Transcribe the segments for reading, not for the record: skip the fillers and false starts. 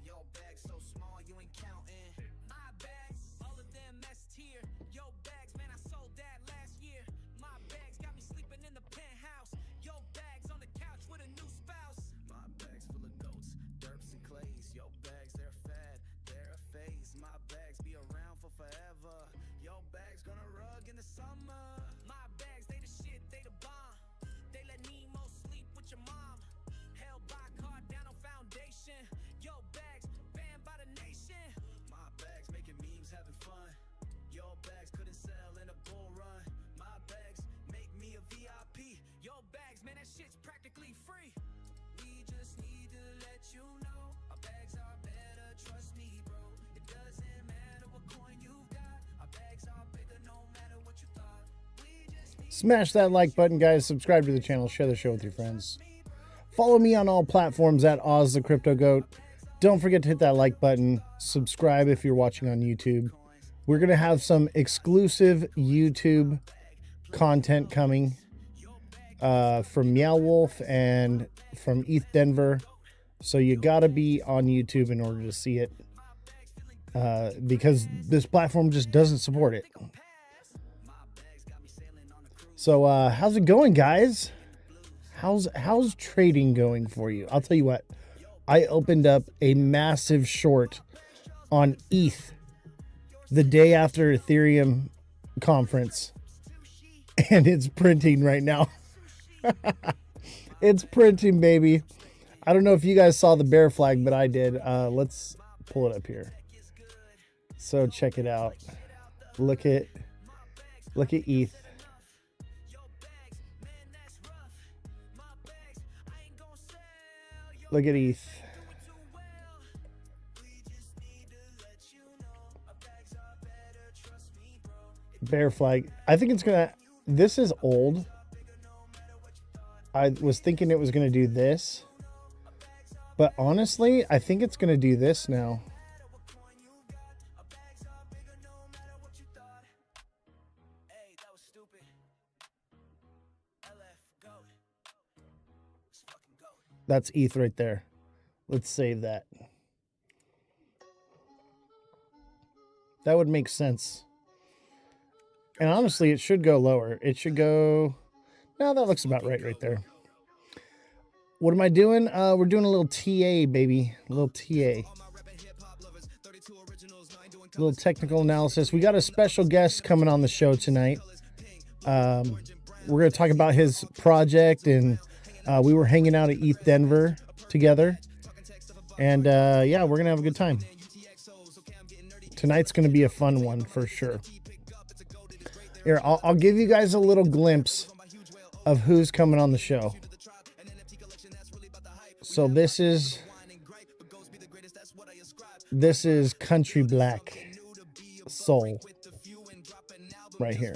Your bag so small you ain't counting. My bags, all of them S tier. Yo bags, man, I sold that last year. My bags got me sleeping in the penthouse. Yo bags on the couch with a new spouse. My bags full of goats, derps and clays. Yo bags, they're fad, they're a phase. My bags be around for forever. Yo bags gonna rug in the summer. My bags, they the shit, they the bomb. They let Nemo sleep with your mom. Held by car down on foundation. Yo bags, banned by the nation. My bags making memes, having fun. Yo bags couldn't sell in a bull run. My bags make me a VIP. Yo bags, man, that shit's practically free. We just need to let you know our bags are better, trust me, bro. It doesn't matter what coin you got. Our bags are bigger no matter what you thought. We just need Smash that like button, guys. Subscribe to the channel. Share the show with your friends. Follow me on all platforms at Ozthecryptogoat. Don't forget to hit that like button. Subscribe if you're watching on YouTube. We're going to have some exclusive YouTube content coming from Meow Wolf and from ETH Denver. So you got to be on YouTube in order to see it because this platform just doesn't support it. So how's it going, guys? How's trading going for you? I'll tell you what. I opened up a massive short on ETH the day after Ethereum conference, and it's printing right now. It's printing, baby. I don't know if you guys saw the bear flag, but I did. Let's pull it up here. So check it out. Look at ETH. Look at ETH. Bear flag. I think it's gonna. This is old. I was thinking it was gonna do this, but honestly, I think it's gonna do this now. That's ETH right there. Let's save that. That would make sense. And honestly, it should go lower. It should go... No, that looks about right there. What am I doing? We're doing a little TA, baby. A little TA. A little technical analysis. We got a special guest coming on the show tonight. We're going to talk about his project, and we were hanging out at ETH Denver together. And yeah, we're going to have a good time. Tonight's going to be a fun one for sure. Here, I'll give you guys a little glimpse of who's coming on the show. So this is Country Black Soul right here.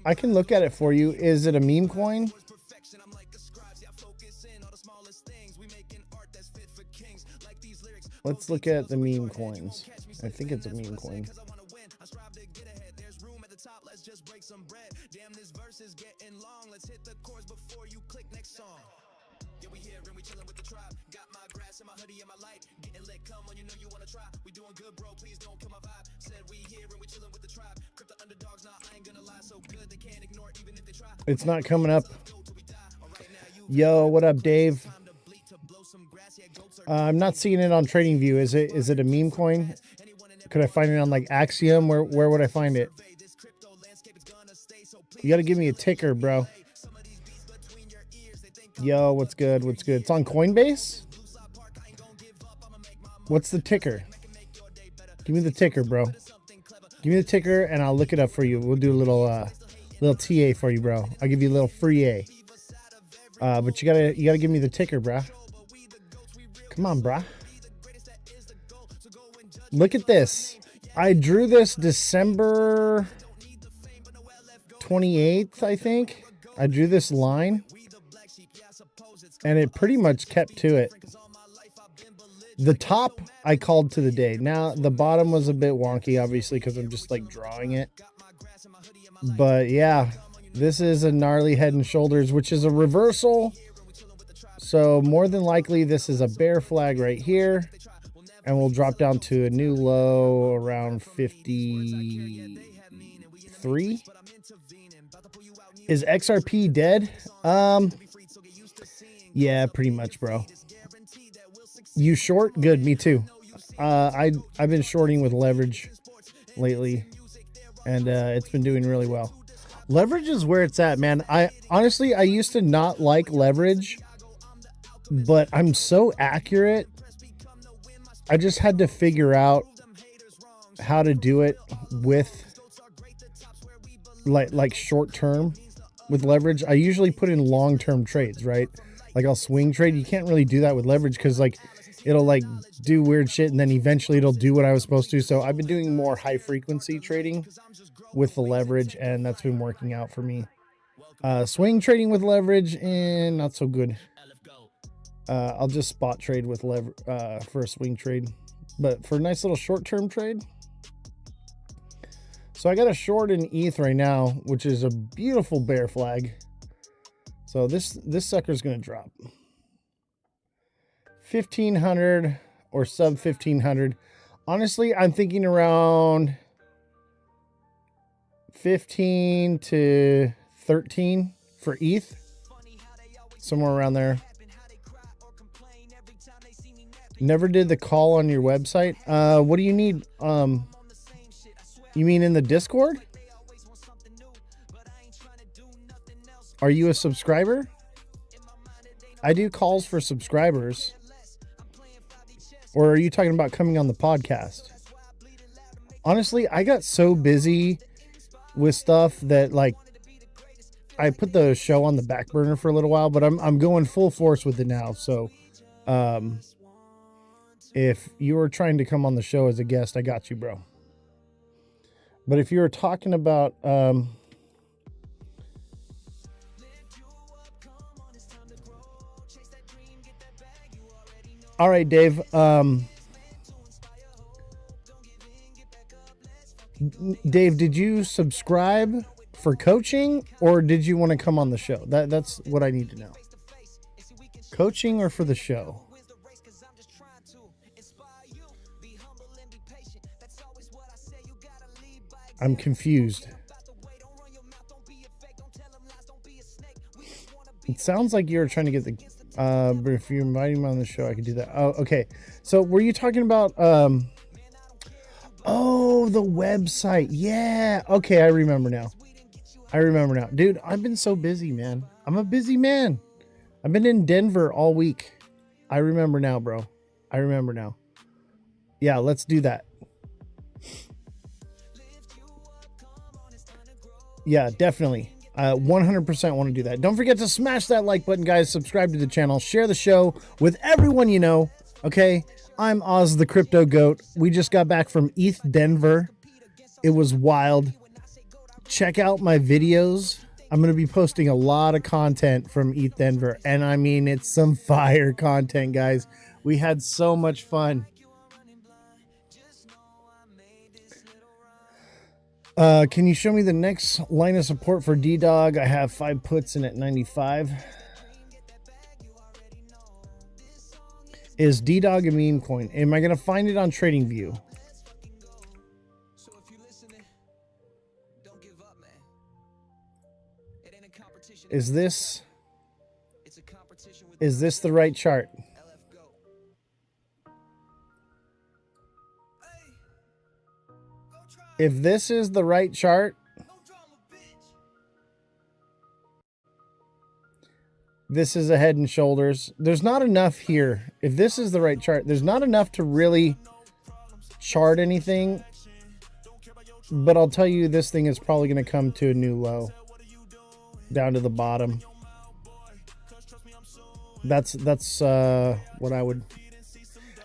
I can look at it for you. Is it a meme coin? Let's look at the meme coins. I think it's a meme coin. It's not coming up. Yo, what up, Dave? I'm not seeing it on TradingView. Is it a meme coin? Could I find it on like Axiom? Where would I find it? You got to give me a ticker, bro. Yo, what's good? What's good? It's on Coinbase? What's the ticker? Give me the ticker, bro. Give me the ticker and I'll look it up for you. We'll do a little TA for you, bro. I'll give you a little free A. But you gotta give me the ticker, bro. Come on, brah. Look at this. I drew this December 28th, I think. I drew this line. And it pretty much kept to it. The top, I called to the day. Now, the bottom was a bit wonky, obviously, because I'm just, like, drawing it. But, yeah. This is a gnarly Head and Shoulders, which is a reversal. So more than likely, this is a bear flag right here. And we'll drop down to a new low around 53. Is XRP dead? Yeah, pretty much, bro. You short? Good, me too. I've been shorting with leverage lately, and it's been doing really well. Leverage is where it's at, man. I used to not like leverage, but I'm so accurate. I just had to figure out how to do it with like short term with leverage. I usually put in long-term trades, right? Like I'll swing trade. You can't really do that with leverage because like it'll like do weird shit and then eventually it'll do what I was supposed to. So I've been doing more high frequency trading with the leverage, and that's been working out for me. Swing trading with leverage, and not so good. I'll just spot trade with for a swing trade, but for a nice little short-term trade. So I got a short in ETH right now, which is a beautiful bear flag. So this sucker is going to drop 1,500 or sub 1,500. Honestly, I'm thinking around 15 to 13 for ETH, somewhere around there. Never did the call on your website. What do you need? You mean in the Discord? Are you a subscriber? I do calls for subscribers. Or are you talking about coming on the podcast? Honestly, I got so busy with stuff that like I put the show on the back burner for a little while, but I'm going full force with it now. So if you were trying to come on the show as a guest, I got you, bro. But if you were talking about all right, Dave. Dave, did you subscribe for coaching or did you want to come on the show? That's what I need to know. Coaching or for the show? I'm confused. It sounds like you're trying to get the but if you're inviting me on the show, I could do that. Oh, okay. So were you talking about oh, the website? Yeah. Okay, I remember now. Dude, I've been so busy, man. I'm a busy man. I've been in Denver all week. I remember now, bro. I remember now. Yeah, let's do that. Yeah, definitely. 100% want to do that. Don't forget to smash that like button, guys. Subscribe to the channel. Share the show with everyone you know. Okay? I'm Ozthecryptogoat. We just got back from ETH Denver. It was wild. Check out my videos. I'm going to be posting a lot of content from ETH Denver. And I mean, it's some fire content, guys. We had so much fun. Can you show me the next line of support for D-Dog? I have 5 puts in at 95. Is D-Dog a meme coin? Am I going to find it on TradingView? Is this the right chart? If this is the right chart, this is a Head and Shoulders. There's not enough here. If this is the right chart, there's not enough to really chart anything. But I'll tell you, this thing is probably going to come to a new low. Down to the bottom. That's what I would...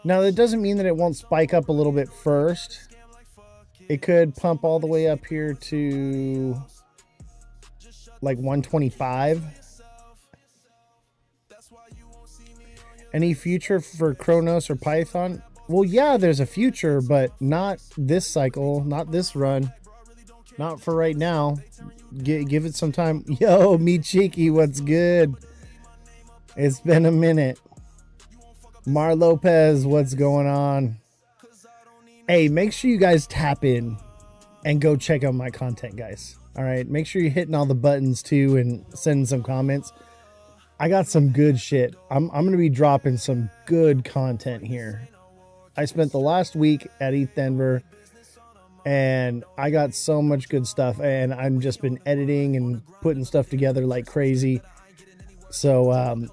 Now, that doesn't mean that it won't spike up a little bit first. It could pump all the way up here to like 125. Any future for Kronos or Python? Well, yeah, there's a future, but not this cycle, not this run. Not for right now. Give it some time. Yo, me cheeky, what's good? It's been a minute. Mar Lopez, what's going on? Hey, make sure you guys tap in and go check out my content, guys. All right, make sure you're hitting all the buttons too and sending some comments. I got some good shit. I'm going to be dropping some good content here. I spent the last week at ETH Denver and I got so much good stuff, and I've just been editing and putting stuff together like crazy. So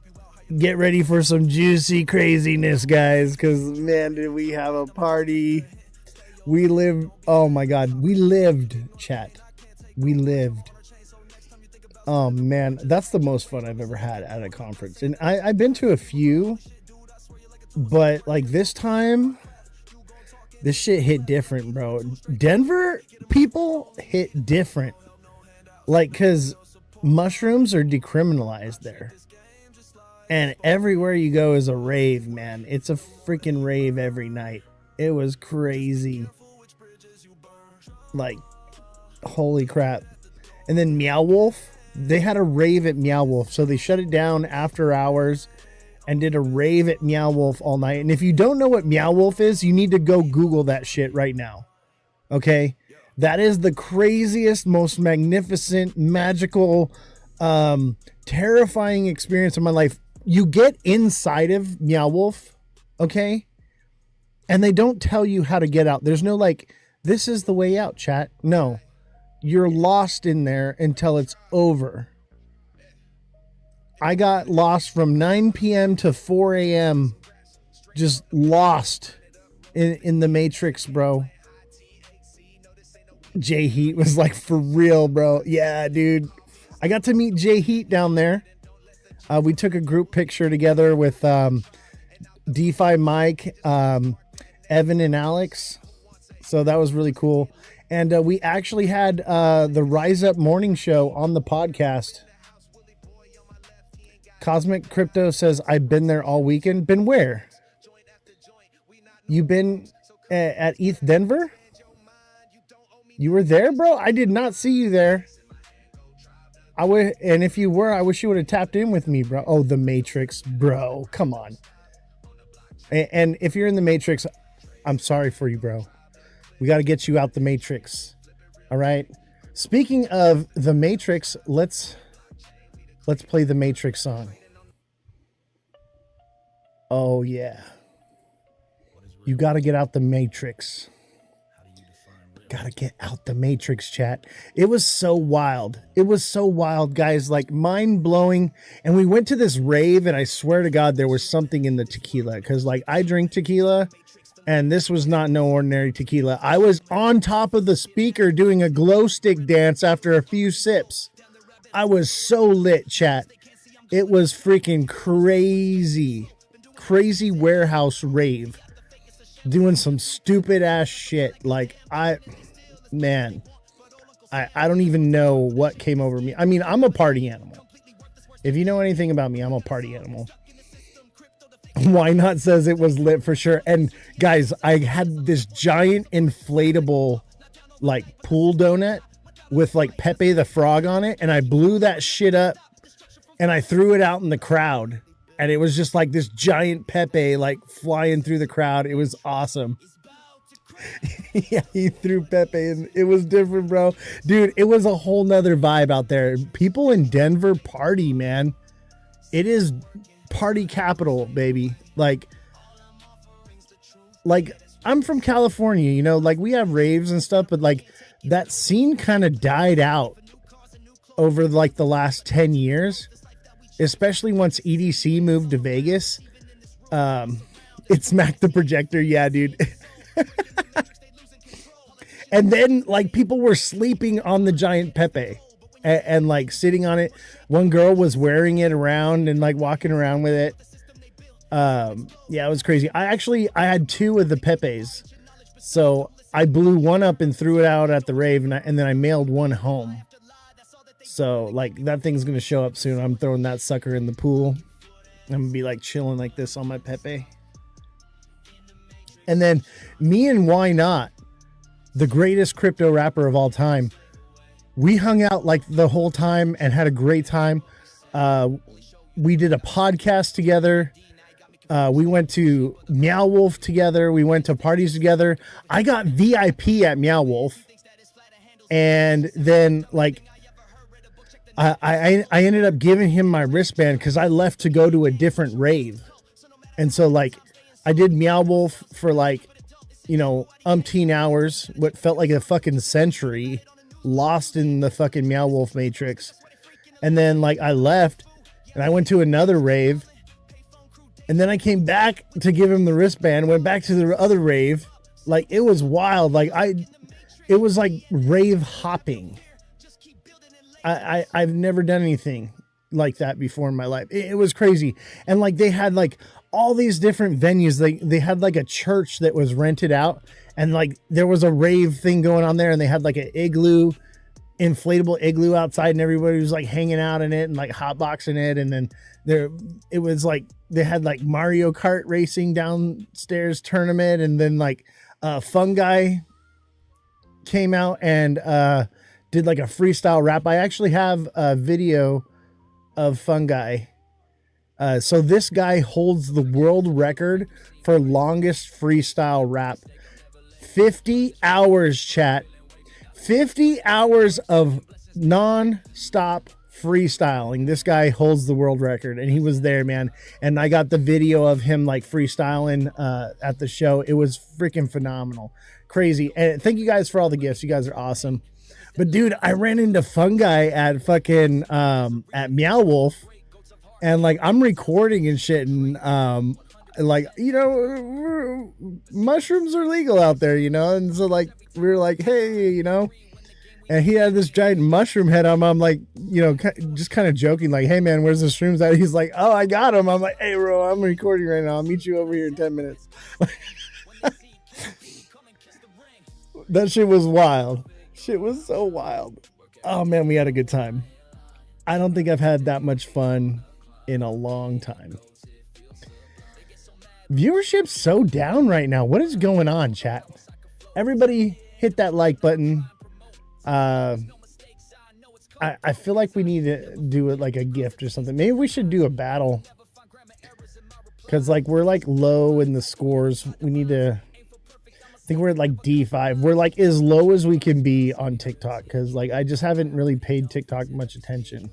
get ready for some juicy craziness, guys, because man, did we have a party. We lived, oh my god, we lived, chat. We lived. Oh man, that's the most fun I've ever had at a conference. And I've been to a few, but like this time, this shit hit different, bro. Denver people hit different. Like, because mushrooms are decriminalized there. And everywhere you go is a rave, man. It's a freaking rave every night. It was crazy. Like, holy crap. And then Meow Wolf, they had a rave at Meow Wolf. So they shut it down after hours and did a rave at Meow Wolf all night. And if you don't know what Meow Wolf is, you need to go Google that shit right now. Okay? That is the craziest, most magnificent, magical, terrifying experience of my life. You get inside of Meow Wolf, okay? And they don't tell you how to get out. There's no like, this is the way out, chat. No. You're lost in there until it's over. I got lost from 9 p.m. to 4 a.m. Just lost in the Matrix, bro. Jay Heat was like, for real, bro. Yeah, dude. I got to meet Jay Heat down there. We took a group picture together with DeFi Mike, Evan, and Alex. So that was really cool. And we actually had the Rise Up Morning Show on the podcast. Cosmic Crypto says, I've been there all weekend. Been where? You been at ETH Denver? You were there, bro? I did not see you there. And if you were, I wish you would have tapped in with me, bro. Oh, the Matrix, bro. Come on. And if you're in the Matrix, I'm sorry for you, bro. We got to get you out the Matrix. All right. Speaking of the Matrix, let's play the Matrix song. Oh, yeah. You got to get out the Matrix. Got to get out the Matrix, chat. It was so wild. It was so wild, guys. Like, mind-blowing. And we went to this rave, and I swear to God, there was something in the tequila. Because, like, I drink tequila, and this was not no ordinary tequila. I was on top of the speaker doing a glow stick dance after a few sips. I was so lit, chat. It was freaking crazy. Crazy warehouse rave. Doing some stupid ass shit. Like, I don't even know what came over me. I mean, I'm a party animal. If you know anything about me, I'm a party animal. Why Not says it was lit for sure. And guys, I had this giant inflatable like pool donut with like Pepe the Frog on it, and I blew that shit up and I threw it out in the crowd, and it was just like this giant Pepe like flying through the crowd. It was awesome. Yeah, he threw Pepe and it was different, bro. Dude, it was a whole nother vibe out there. People in Denver party, man. It is party capital, baby. Like I'm from California, you know, like we have raves and stuff, but like that scene kind of died out over like the last 10 years, especially once EDC moved to Vegas. It smacked the projector. Yeah, dude. And then like people were sleeping on the giant Pepe and like sitting on it. One girl was wearing it around and like walking around with it. Yeah, it was crazy. I had two of the Pepes. So I blew one up and threw it out at the rave, and then I mailed one home. So like that thing's going to show up soon. I'm throwing that sucker in the pool. I'm going to be like chilling like this on my Pepe. And then me and Why Not, the greatest crypto rapper of all time, We hung out like the whole time and had a great time. We did a podcast together. We went to Meow Wolf together. We went to parties together. I got VIP at Meow Wolf. And then like I ended up giving him my wristband because I left to go to a different rave. And so like I did Meow Wolf for like, you know, umpteen hours, what felt like a fucking century, lost in the fucking Meow Wolf matrix. And then like I left and I went to another rave. And then I came back to give him the wristband, went back to the other rave. Like it was wild. Like it was like rave hopping. I've never done anything like that before in my life. It was crazy. And like they had like all these different venues. They had like a church that was rented out, and like there was a rave thing going on there, and they had like an igloo, inflatable igloo outside, and everybody was like hanging out in it and like hotboxing it. And then it was like they had like Mario Kart racing downstairs tournament, and then like Fungi came out and did like a freestyle rap. I actually have a video of Fungi. So this guy holds the world record for longest freestyle rap. 50 hours, chat. 50 hours of non-stop freestyling. This guy holds the world record, and he was there, man. And I got the video of him like freestyling at the show. It was freaking phenomenal. Crazy. And thank you guys for all the gifts. You guys are awesome. But dude, I ran into Fungi at fucking at Meow Wolf. And like I'm recording and shit, and like, you know, mushrooms are legal out there, you know. And so like we were like, hey, you know, and he had this giant mushroom head on him. I'm like, you know, just kind of joking, like, hey man, where's the shrooms at? He's like, oh, I got him. I'm like, hey bro, I'm recording right now. I'll meet you over here in 10 minutes. That shit was wild. Shit was so wild. Oh man, we had a good time. I don't think I've had that much fun in a long time. Viewership's so down right now. What is going on, chat? Everybody hit that like button. I feel like we need to do it like a gift or something. Maybe we should do a battle, because like we're like low in the scores. We need to, I think we're at like D5. We're like as low as we can be on TikTok, because like I just haven't really paid TikTok much attention.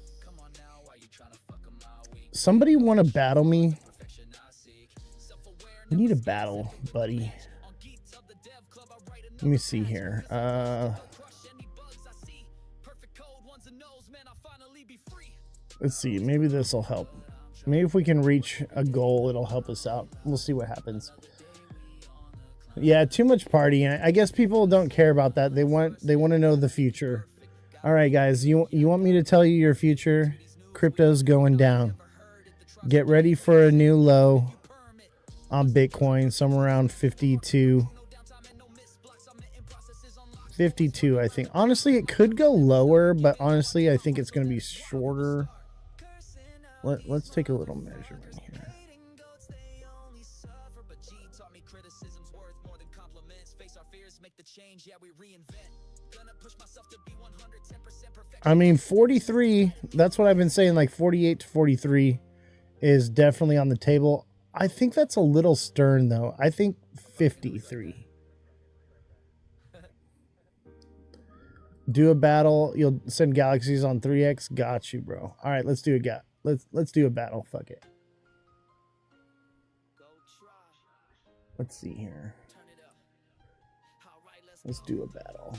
Somebody want to battle me? We need a battle, buddy. Let me see here. Let's see. Maybe this will help. Maybe if we can reach a goal, it'll help us out. We'll see what happens. Yeah, too much partying. I guess people don't care about that. They want to know the future. All right, guys. You want me to tell you your future? Crypto's going down. Get ready for a new low on Bitcoin, somewhere around 52. 52, I think. Honestly, it could go lower, but honestly, I think it's going to be shorter. Let's take a little measurement here. I mean, 43, that's what I've been saying, like 48 to 43 is definitely on the table. I think that's a little stern, though. I think 53. Do a battle. You'll send galaxies on 3x. Got you, bro. All right, let's do a let's do a battle. Fuck it. Let's see here. Let's do a battle.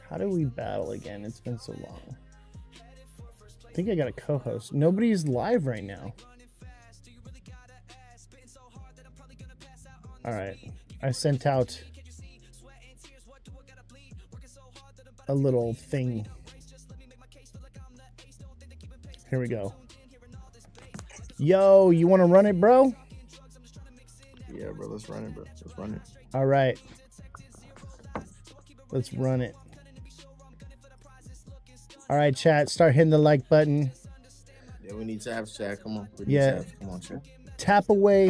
How do we battle again? It's been so long. I think I got a co-host. Nobody's live right now. All right. I sent out a little thing. Here we go. Yo, you want to run it, bro? Yeah, bro. Let's run it, bro. Let's run it. All right. Let's run it. All right, chat. Start hitting the like button. Yeah, we need to have chat. Come on. Yeah. Come on, chat. Tap away.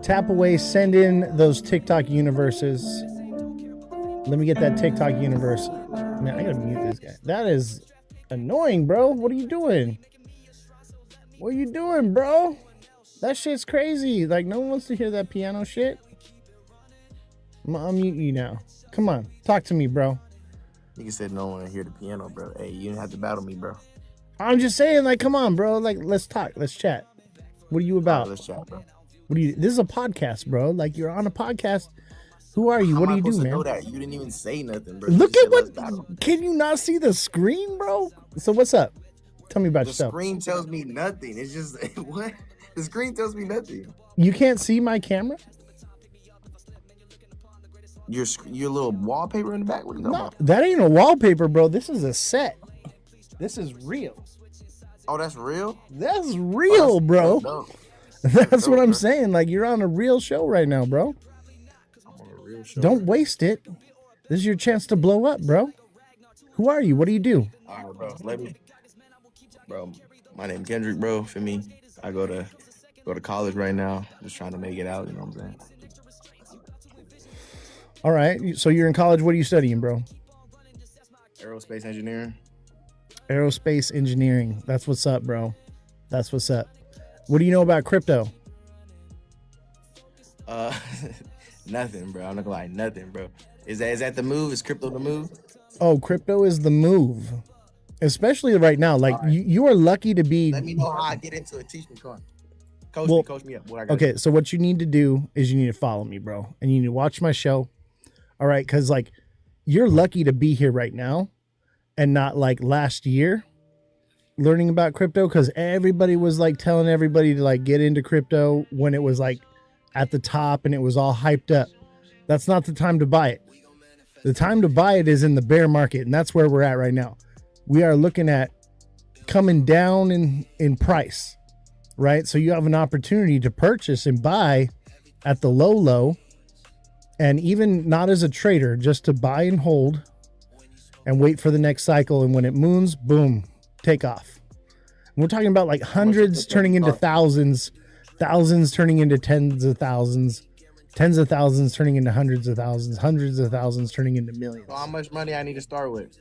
Tap away, send in those TikTok universes. Let me get that TikTok universe. Man, I gotta mute this guy. That is annoying, bro. What are you doing? What are you doing, bro? That shit's crazy. Like, no one wants to hear that piano shit. I'm gonna unmute you now. Come on, talk to me, bro. Nigga said no one to hear the piano, bro. Hey, you didn't have to battle me, bro. I'm just saying, like, come on, bro. Like, let's talk. Let's chat. What are you about? Let's chat, bro. What do you? This is a podcast, bro. Like, you're on a podcast. Who are you? What do you do, man? Know that? You didn't even say nothing, bro. Look at what. Can you not see the screen, bro? So what's up? Tell me about yourself. The screen tells me nothing. It's just what? The screen tells me nothing. You can't see my camera? Your little wallpaper in the back? What are you talking about? That ain't a wallpaper, bro. This is a set. This is real. Oh, that's real? That's real, bro. That's what I'm saying. Like, you're on a real show right now, bro. I'm on a real show. Don't waste it. This is your chance to blow up, bro. Who are you? What do you do? All right, bro. My name Kendrick, bro. For me, I go to college right now. Just trying to make it out. You know what I'm saying? All right. So you're in college. What are you studying, bro? Aerospace engineering. Aerospace engineering. That's what's up, bro. That's what's up. What do you know about crypto? Nothing, bro. I'm not gonna lie, nothing, bro. Is that the move? Is crypto the move? Oh, crypto is the move. Especially right now. Like, right. You are lucky to be. Let me know how I get into it. Teach me, Coach me up. Okay, so what you need to do is you need to follow me, bro. And you need to watch my show. All right, because, like, you're lucky to be here right now and not, like, last year learning about crypto, because everybody was, like, telling everybody to, like, get into crypto when it was, like, at the top and it was all hyped up. That's not the time to buy it. The time to buy it is in the bear market, and that's where we're at right now. We are looking at coming down in price, right? So you have an opportunity to purchase and buy at the low, and even not as a trader, just to buy and hold and wait for the next cycle. And when it moons, boom, take off. And we're talking about like hundreds turning into thousands, thousands turning into tens of thousands turning into hundreds of thousands turning into millions. So how much money I need to start with?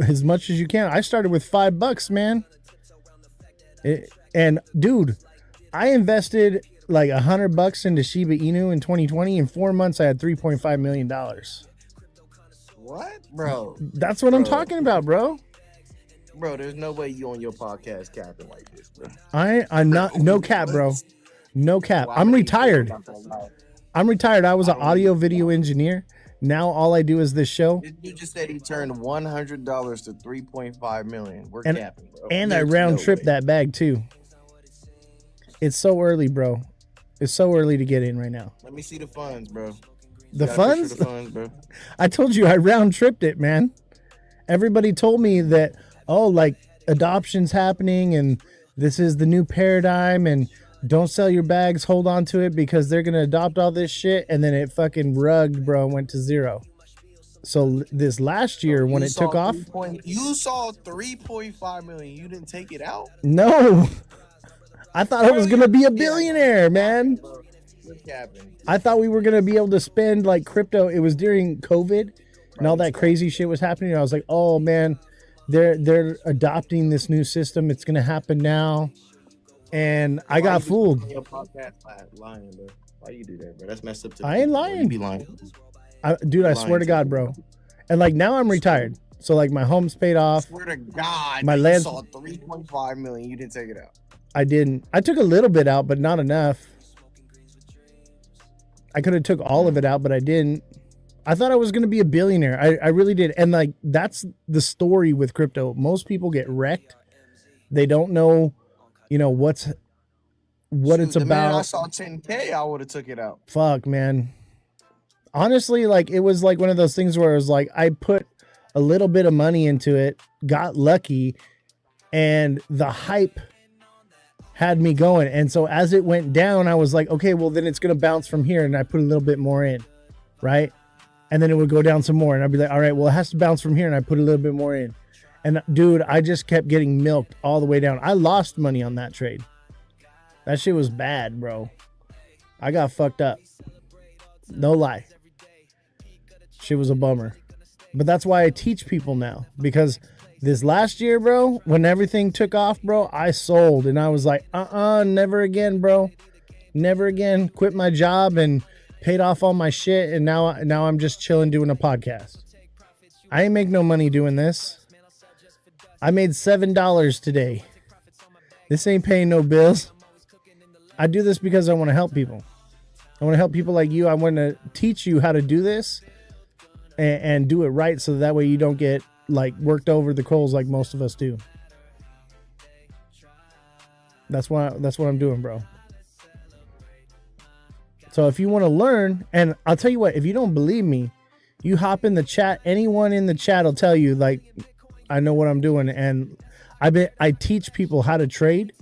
As much as you can. I started with $5, man. And dude, I invested like $100 into Shiba Inu in 2020. In 4 months, I had $3.5 million. What, bro? That's what I'm talking about, bro. Bro, there's no way you on your podcast capping like this, bro. I'm not. No cap, bro. No cap. I'm retired. I'm retired. I was an audio video engineer. Now all I do is this show. You just said he turned $100 to $3.5 million. We're capping, bro. And I round trip that bag too. It's so early, bro. It's so early to get in right now. Let me see the funds, bro. The funds, bro. I told you I round tripped it, man. Everybody told me that, oh, like adoption's happening and this is the new paradigm and don't sell your bags, hold on to it because they're going to adopt all this shit. And then it fucking rugged, bro, and went to zero. So this last year when it took off. You saw 3.5 million. You didn't take it out? No. I thought I was going to be a billionaire, man. I thought we were going to be able to spend like crypto. It was during COVID and all that crazy shit was happening. I was like, oh, man, they're adopting this new system. It's going to happen now. And I got fooled. Lying, bro. Why you do that, bro? That's messed up. I ain't lying. You be lying. Dude, I swear to God, bro. And like now I'm retired. So like my home's paid off. I swear to God, my land saw 3.5 million. You didn't take it out. I didn't. I took a little bit out, but not enough. I could have took all of it out, but I didn't. I thought I was going to be a billionaire. I really did. And like, that's the story with crypto. Most people get wrecked. They don't know, you know, what it's about. Man, I saw 10K, I would have took it out. Fuck, man. Honestly, like, it was like one of those things where it was like, I put a little bit of money into it, got lucky, and the hype had me going. And so as it went down, I was like, okay, well then it's going to bounce from here. And I put a little bit more in, right? And then it would go down some more. And I'd be like, all right, well, it has to bounce from here. And I put a little bit more in. And dude, I just kept getting milked all the way down. I lost money on that trade. That shit was bad, bro. I got fucked up. No lie. Shit was a bummer. But that's why I teach people now. Because this last year, bro, when everything took off, bro, I sold. And I was like, never again, bro. Never again. Quit my job and paid off all my shit. And now I'm just chilling doing a podcast. I ain't make no money doing this. I made $7 today. This ain't paying no bills. I do this because I want to help people. I want to help people like you. I want to teach you how to do this and do it right, so that way you don't get like worked over the coals like most of us do. That's what I'm doing, bro. So if you want to learn, and I'll tell you what, if you don't believe me, you hop in the chat. Anyone in the chat will tell you, like, I know what I'm doing, and I teach people how to trade.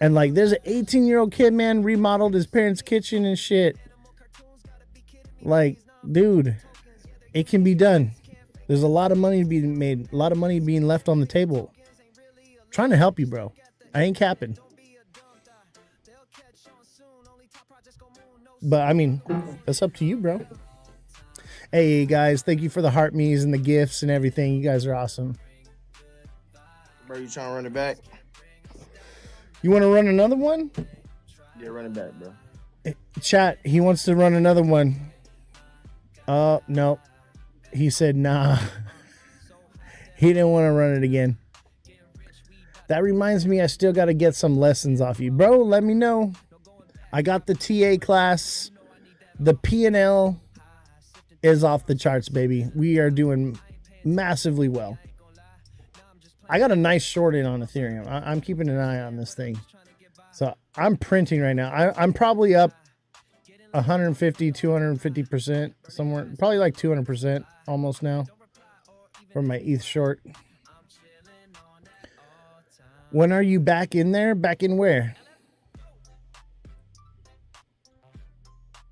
And like, there's an 18-year-old kid, man, remodeled his parents' kitchen and shit. Like, dude, it can be done. There's a lot of money being made, a lot of money being left on the table. I'm trying to help you, bro. I ain't capping. But I mean, that's up to you, bro. Hey guys, thank you for the heart me's and the gifts and everything. You guys are awesome. Bro, you trying to run it back? You want to run another one? Yeah, run it back, bro. Chat, he wants to run another one. No. He said, nah. He didn't want to run it again. That reminds me, I still got to get some lessons off you. Bro, let me know. I got the TA class. The P&L is off the charts, baby. We are doing massively well. I got a nice short in on Ethereum. I'm keeping an eye on this thing. So I'm printing right now. I'm probably up 150, 250%, somewhere, probably like 200% almost now from my ETH short. When are you back in there? Back in where?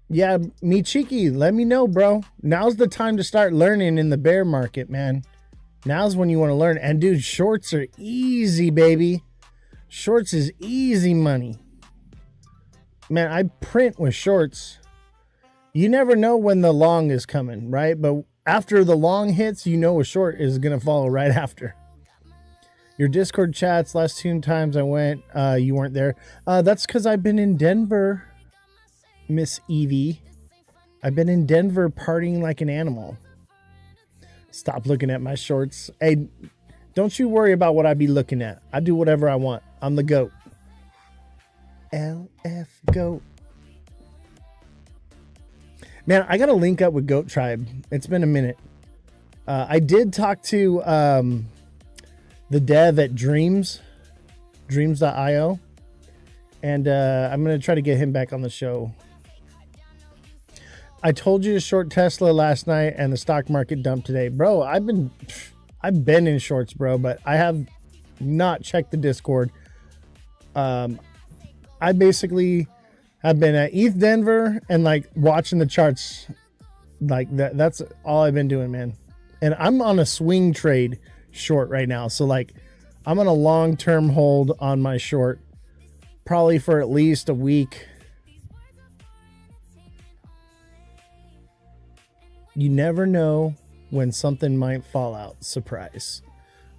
Yeah, me cheeky. Let me know, bro. Now's the time to start learning in the bear market, man. Now's when you want to learn. And dude, shorts are easy, baby. Shorts is easy money. Man, I print with shorts. You never know when the long is coming, right? But after the long hits, you know a short is going to follow right after. Your Discord chats, last 2 times I went, you weren't there. That's because I've been in Denver, Miss Evie. I've been in Denver partying like an animal. Stop looking at my shorts. Hey, don't you worry about what I be looking at. I do whatever I want. I'm the GOAT. LF GOAT. Man, I got to link up with Goat Tribe. It's been a minute. I did talk to the dev at dreams.io. And I'm going to try to get him back on the show. I told you to short Tesla last night and the stock market dumped today. Bro, I've been in shorts, bro, but I have not checked the Discord. I basically have been at ETH Denver and like watching the charts. Like that's all I've been doing, man. And I'm on a swing trade short right now. So like I'm on a long-term hold on my short, probably for at least a week. You never know when something might fall out. Surprise.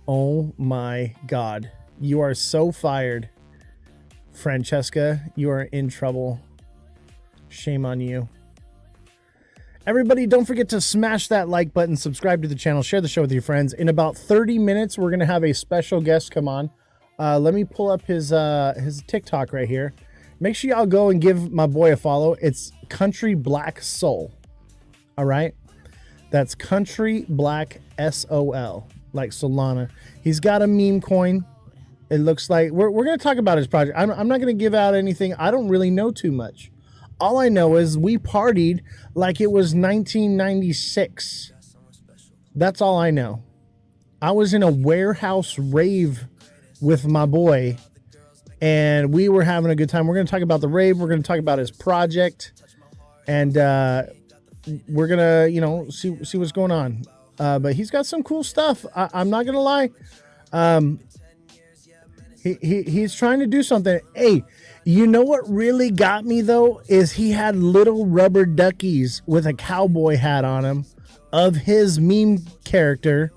Oh my God. You are so fired. Francesca, you are in trouble. Shame on you. Everybody, don't forget to smash that like button, subscribe to the channel, share the show with your friends. In about 30 minutes, we're going to have a special guest come on. Let me pull up his TikTok right here. Make sure y'all go and give my boy a follow. It's Country Black Soul. All right. That's Country Black SOL, like Solana. He's got a meme coin. It looks like we're going to talk about his project. I'm not going to give out anything. I don't really know too much. All I know is we partied like it was 1996. That's all I know. I was in a warehouse rave with my boy, and we were having a good time. We're going to talk about the rave. We're going to talk about his project, and we're gonna, see what's going on. But he's got some cool stuff. I'm not gonna lie. He's trying to do something. Hey, You know what really got me though is he had little rubber duckies with a cowboy hat on him of his meme character,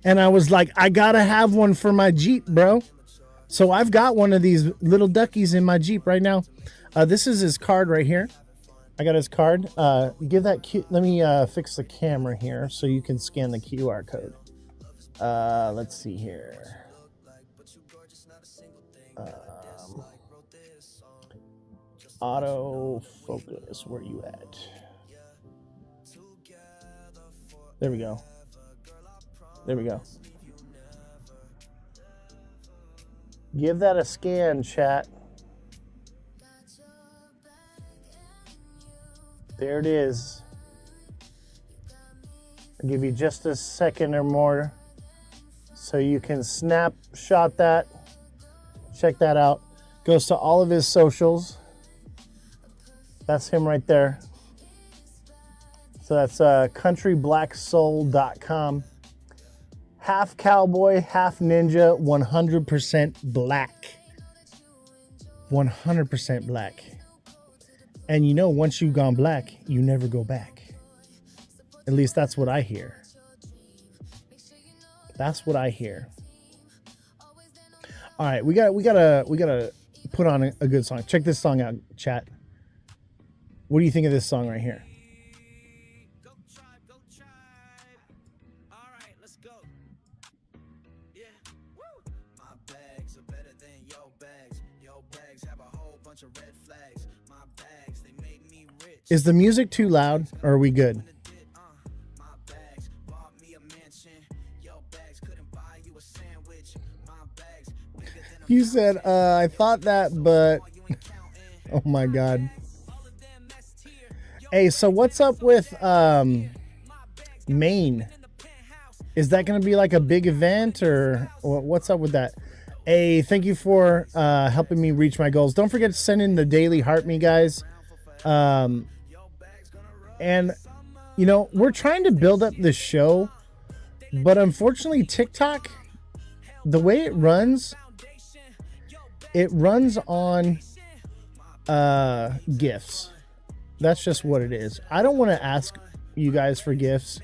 and I was like, I gotta have one for my Jeep, bro. So I've got one of these little duckies in my Jeep right now. This is his card right here. I got his card. Give that let me fix the camera here so you can scan the QR code. Let's see here. Auto focus, where you at? There we go. There we go. Give that a scan, chat. There it is. I'll give you just a second or more so you can snapshot that. Check that out. Goes to all of his socials. That's him right there. So that's countryblacksoul.com. Half cowboy, half ninja, 100% black. 100% black. And you know, once you've gone black, you never go back. At least that's what I hear. That's what I hear. All right, we gotta put on a good song. Check this song out, chat. What do you think of this song right here? Go tribe, go tribe. All right, let's go. Yeah. Woo. My bags are better than your bags. Your bags have a whole bunch of red flags. My bags, they make me rich. Is the music too loud, or are we good? My bags bought me a mansion. Your bags couldn't buy you a sandwich. My bags bigger than a You said, I thought that, but oh my God. Hey, so what's up with Maine? Is that going to be like a big event, or what's up with that? Hey, thank you for helping me reach my goals. Don't forget to send in the daily heart me, guys. And, you know, we're trying to build up this show, but unfortunately TikTok, the way it runs on gifts. That's just what it is. I don't want to ask you guys for gifts.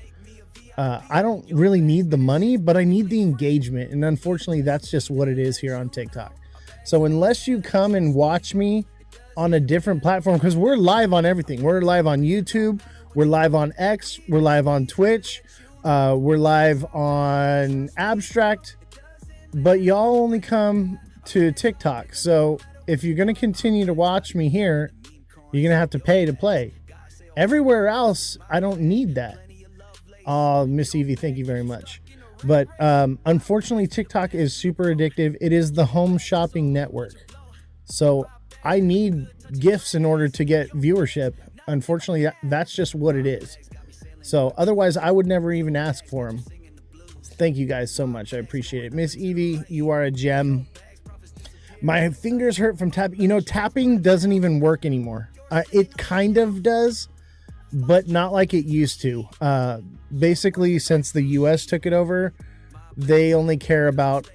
I don't really need the money, but I need the engagement. And unfortunately, that's just what it is here on TikTok. So unless you come and watch me on a different platform, because we're live on everything. We're live on YouTube. We're live on X. We're live on Twitch. We're live on Abstract. But y'all only come to TikTok. So if you're going to continue to watch me here, you're going to have to pay to play. Everywhere else, I don't need that. Miss Evie, thank you very much. But unfortunately, TikTok is super addictive. It is the home shopping network. So I need gifts in order to get viewership. Unfortunately, that's just what it is. So otherwise, I would never even ask for them. Thank you guys so much. I appreciate it. Miss Evie, you are a gem. My fingers hurt from tapping. You know, tapping doesn't even work anymore. It kind of does, but not like it used to. Basically, since the US took it over, they only care about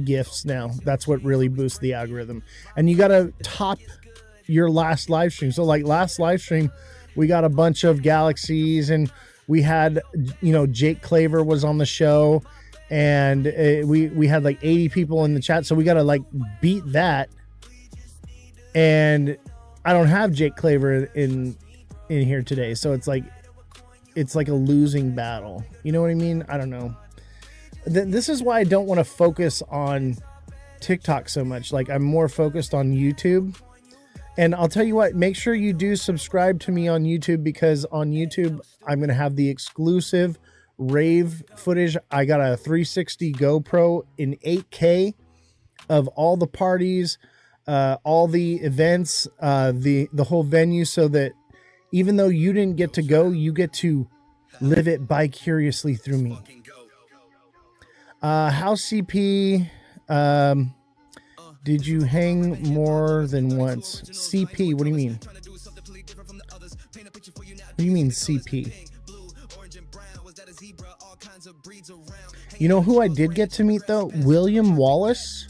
gifts now. That's what really boosts the algorithm. And you got to top your last live stream. So like last live stream, we got a bunch of galaxies, and we had, you know, Jake Claver was on the show, and we had like 80 people in the chat. So we got to like beat that. And I don't have Jake Claver in here today, so it's like a losing battle. You know what I mean? I don't know. This is why I don't want to focus on TikTok so much. Like, I'm more focused on YouTube. And I'll tell you what, make sure you do subscribe to me on YouTube, because on YouTube I'm going to have the exclusive rave footage. I got a 360 GoPro in 8K of all the parties, all the events, the whole venue, so that even though you didn't get to go, you get to live it vicariously through me. House CP, did you hang more than once? CP, what do you mean? What do you mean CP? You know who I did get to meet though? William Wallace.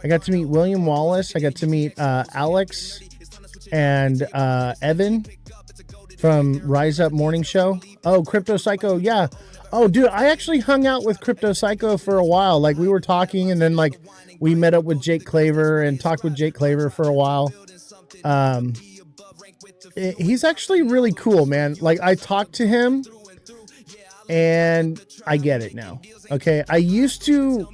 I got to meet William Wallace. I got to meet Alex and Evan from Rise Up Morning Show. Oh, Crypto Psycho, yeah. Oh, dude, I actually hung out with Crypto Psycho for a while. Like, we were talking, and then, like, we met up with Jake Claver and talked with Jake Claver for a while. He's actually really cool, man. Like, I talked to him, and I get it now. Okay, I used to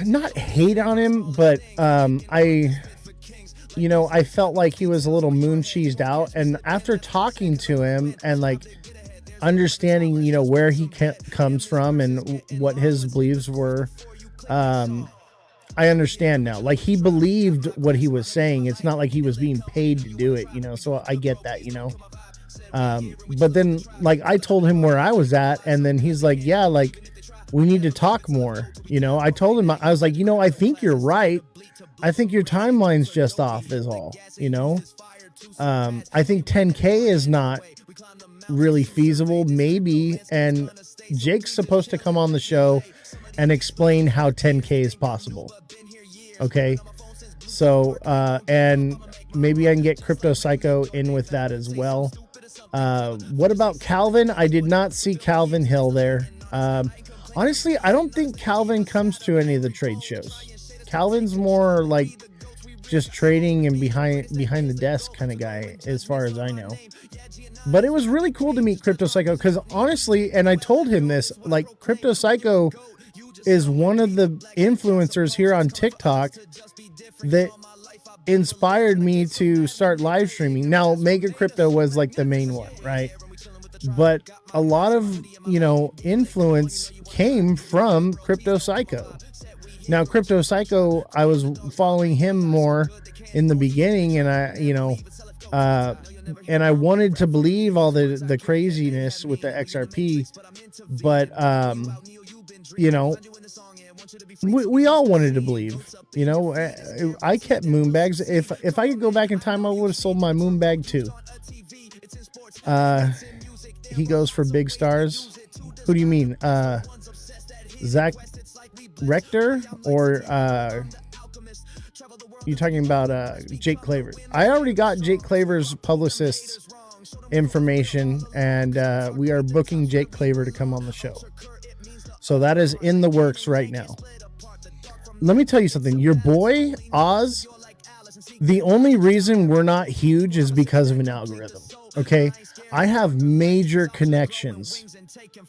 not hate on him, but I felt like he was a little moon cheesed out. And after talking to him and like understanding, where he comes from and what his beliefs were, I understand now. Like, he believed what he was saying. It's not like he was being paid to do it, so I get that, but then, like, I told him where I was at, and then he's like, yeah, like, we need to talk more. I told him, I was like, I think you're right. I think your timeline's just off is all, I think 10K is not really feasible, maybe. And Jake's supposed to come on the show and explain how 10K is possible. Okay. So, and maybe I can get Crypto Psycho in with that as well. What about Calvin? I did not see Calvin Hill there. Honestly, I don't think Calvin comes to any of the trade shows. Calvin's more like just trading and behind the desk kind of guy, as far as I know. But it was really cool to meet Crypto Psycho, because honestly, and I told him this, like, Crypto Psycho is one of the influencers here on TikTok that inspired me to start live streaming. Now, Mega Crypto was like the main one, right? But a lot of, influence came from Crypto Psycho. Now, Crypto Psycho, I was following him more in the beginning, and I wanted to believe all the craziness with the XRP, but we all wanted to believe. I kept moon bags. If I could go back in time, I would have sold my moon bag too. He goes for big stars. Who do you mean? Zach Rector, or you talking about Jake Claver? I already got Jake Claver's publicist's information, and we are booking Jake Claver to come on the show. So that is in the works right now. Let me tell you something. Your boy Oz, the only reason we're not huge is because of an algorithm. Okay, I have major connections.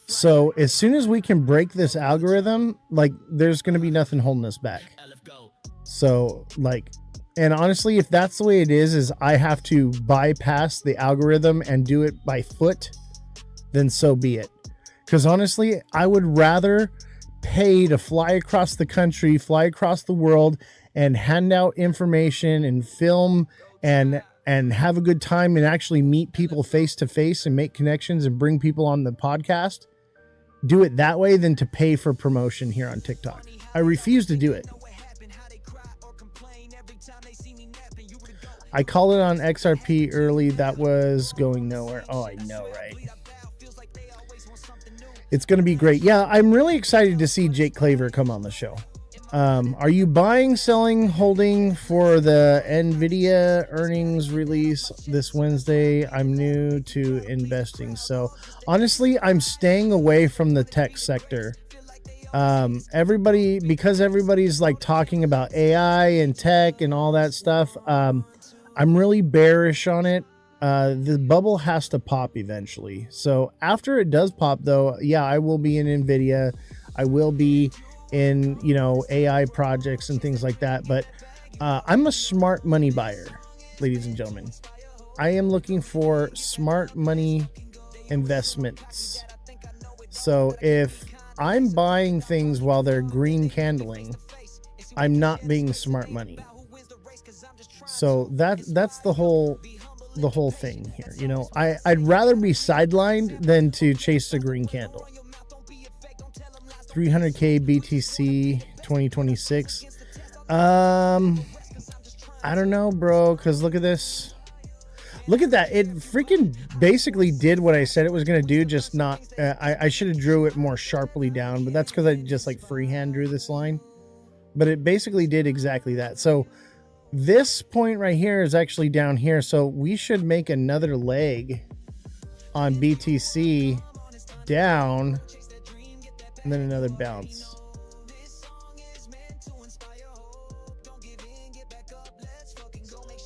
So as soon as we can break this algorithm, like, there's going to be nothing holding us back. So, like, and honestly, if that's the way it is I have to bypass the algorithm and do it by foot, then so be it. Because honestly, I would rather pay to fly across the country, fly across the world, and hand out information and film and have a good time and actually meet people face to face and make connections and bring people on the podcast. Do it that way than to pay for promotion here on TikTok. I refuse to do it. I called it on XRP early. That was going nowhere. Oh, I know, right? It's going to be great. Yeah, I'm really excited to see Jake Claver come on the show. Are you buying, selling, holding for the NVIDIA earnings release this Wednesday? I'm new to investing. So honestly, I'm staying away from the tech sector. Everybody's like talking about AI and tech and all that stuff. I'm really bearish on it. The bubble has to pop eventually. So after it does pop though, yeah, I will be in NVIDIA. I will be in, AI projects and things like that. But I'm a smart money buyer, ladies and gentlemen. I am looking for smart money investments. So if I'm buying things while they're green candling, I'm not being smart money. So that's the whole thing here. I'd rather be sidelined than to chase the green candle. 300K BTC 2026. I don't know, bro, because look at this. Look at that. It freaking basically did what I said it was going to do, just not... I should have drew it more sharply down, but that's because I just like freehand drew this line. But it basically did exactly that. So this point right here is actually down here. So we should make another leg on BTC down and then another bounce.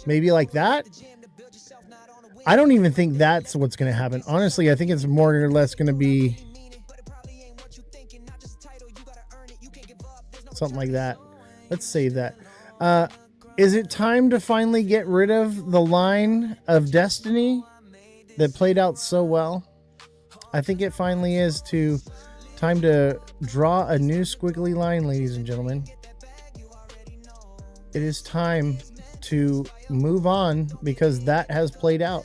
Maybe like that. I don't even think that's what's going to happen. Honestly, I think it's more or less going to be something like that. Let's save that. Is it time to finally get rid of the line of destiny that played out so well? I think it finally is time to draw a new squiggly line, ladies and gentlemen. It is time to move on because that has played out.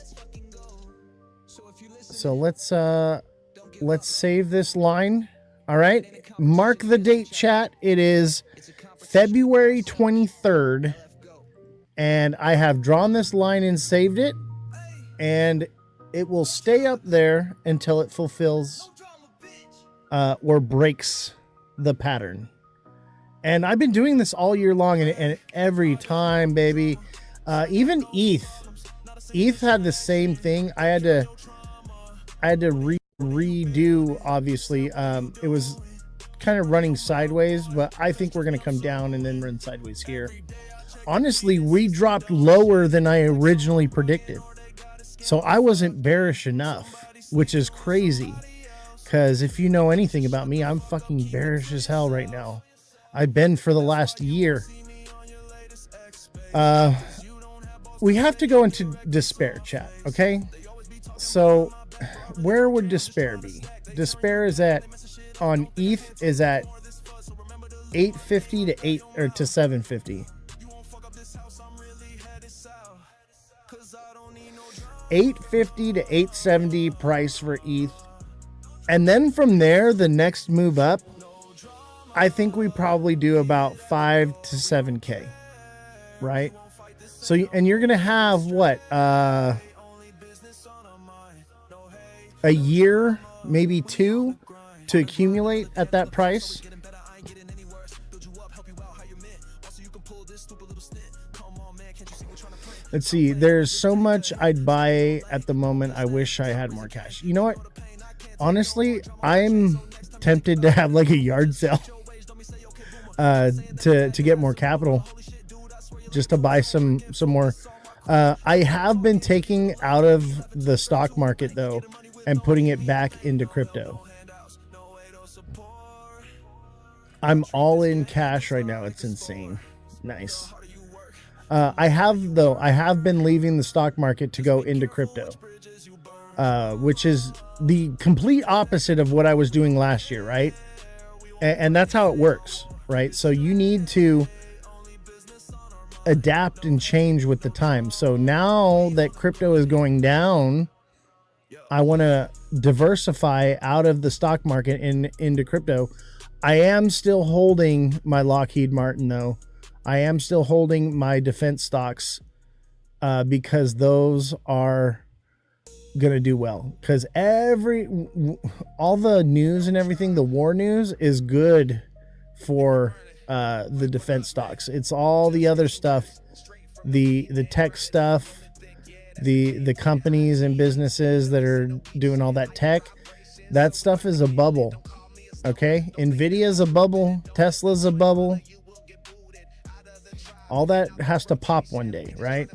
So let's save this line. All right, mark the date, chat. It is February 23rd, and I have drawn this line and saved it, and it will stay up there until it fulfills or breaks the pattern. And I've been doing this all year long, and every time, baby. Even ETH had the same thing. I had to redo, obviously. It was kind of running sideways, but I think we're going to come down and then run sideways here. Honestly, we dropped lower than I originally predicted. So I wasn't bearish enough, which is crazy. Because if you know anything about me, I'm fucking bearish as hell right now. I've been for the last year. We have to go into despair, chat, okay? So where would despair be? Despair is on ETH is at 850 to 750. 850 to 870 price for ETH. And then from there, the next move up, I think we probably do about 5 to 7K, right? So, and you're going to have what, a year, maybe 2 to accumulate at that price. Let's see. There's so much I'd buy at the moment. I wish I had more cash. You know what? Honestly, I'm tempted to have like a yard sale to get more capital, just to buy some more. I have been taking out of the stock market though and putting it back into crypto. I'm all in cash right now. It's insane. Nice. I have been leaving the stock market to go into crypto, which is the complete opposite of what I was doing last year, right? And that's how it works, right? So you need to adapt and change with the time. So now that crypto is going down, I want to diversify out of the stock market into crypto. I am still holding my Lockheed Martin though. I am still holding my defense stocks because those are going to do well. Because all the news and everything, the war news is good for the defense stocks. It's all the other stuff, the tech stuff, the companies and businesses that are doing all that tech. That stuff is a bubble. Okay, Nvidia's a bubble, Tesla's a bubble. All that has to pop one day, right?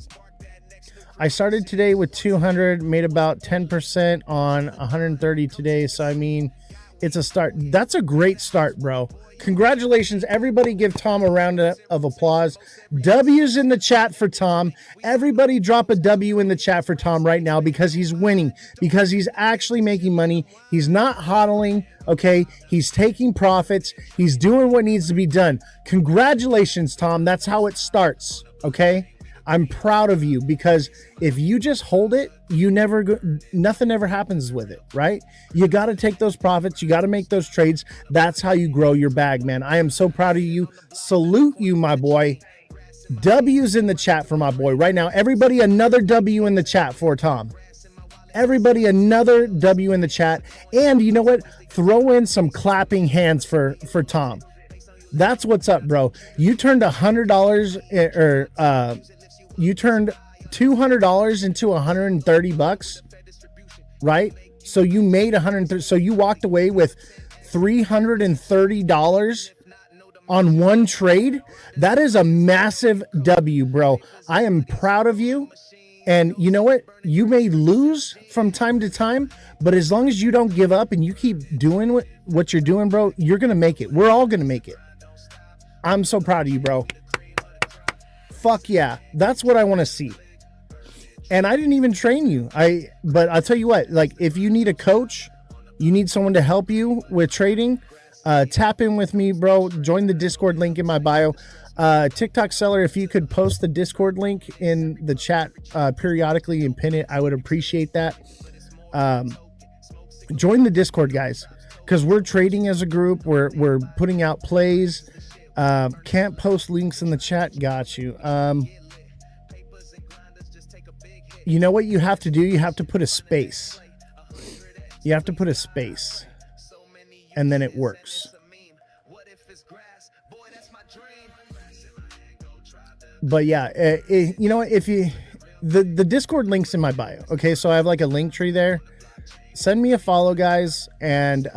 I started today with 200, made about 10% on 130 today. So, I mean, it's a start. That's a great start, bro. Congratulations. Everybody give Tom a round of applause. W's in the chat for Tom. Everybody drop a W in the chat for Tom right now because he's winning, because he's actually making money. He's not hodling, okay? He's taking profits. He's doing what needs to be done. Congratulations, Tom. That's how it starts, okay? I'm proud of you because if you just hold it, nothing ever happens with it, right? You got to take those profits. You got to make those trades. That's how you grow your bag, man. I am so proud of you. Salute you, my boy. W's in the chat for my boy right now. Everybody, another W in the chat for Tom. Everybody, another W in the chat. And you know what? Throw in some clapping hands for Tom. That's what's up, bro. You turned $100 or you turned $200 into $130, right? So you made $130. So you walked away with $330 on one trade. That is a massive W, bro. I am proud of you. And you know what? You may lose from time to time, but as long as you don't give up and you keep doing what you're doing, bro, you're going to make it. We're all going to make it. I'm so proud of you, bro. Fuck yeah. That's what I want to see. And I didn't even train you. But I'll tell you what, like if you need a coach, you need someone to help you with trading, tap in with me, bro. Join the Discord link in my bio. TikTok seller, if you could post the Discord link in the chat periodically and pin it, I would appreciate that. Join the Discord, guys, because we're trading as a group. We're putting out plays. Can't post links in the chat. Got you. You know what you have to do? You have to put a space. You have to put a space, and then it works. But yeah, you know, if you the Discord link's in my bio. Okay, so I have like a link tree there. Send me a follow, guys, and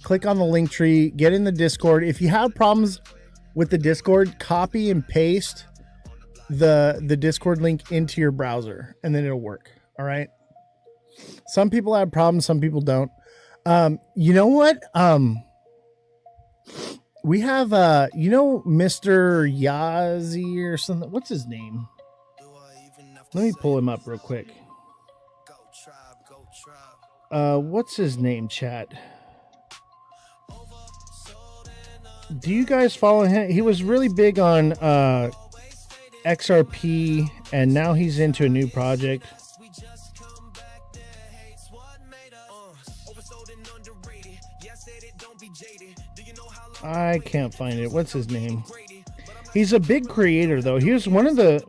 click on the link tree. Get in the Discord. If you have problems with the Discord, copy and paste the Discord link into your browser, and then it'll work. All right. Some people have problems, some people don't. You know what? We have you know, Mr. Yazi or something. What's his name? Let me pull him up real quick. What's his name, chat? Do you guys follow him? He was really big on XRP, and now he's into a new project. I can't find it. What's his name? He's a big creator, though. He was one of the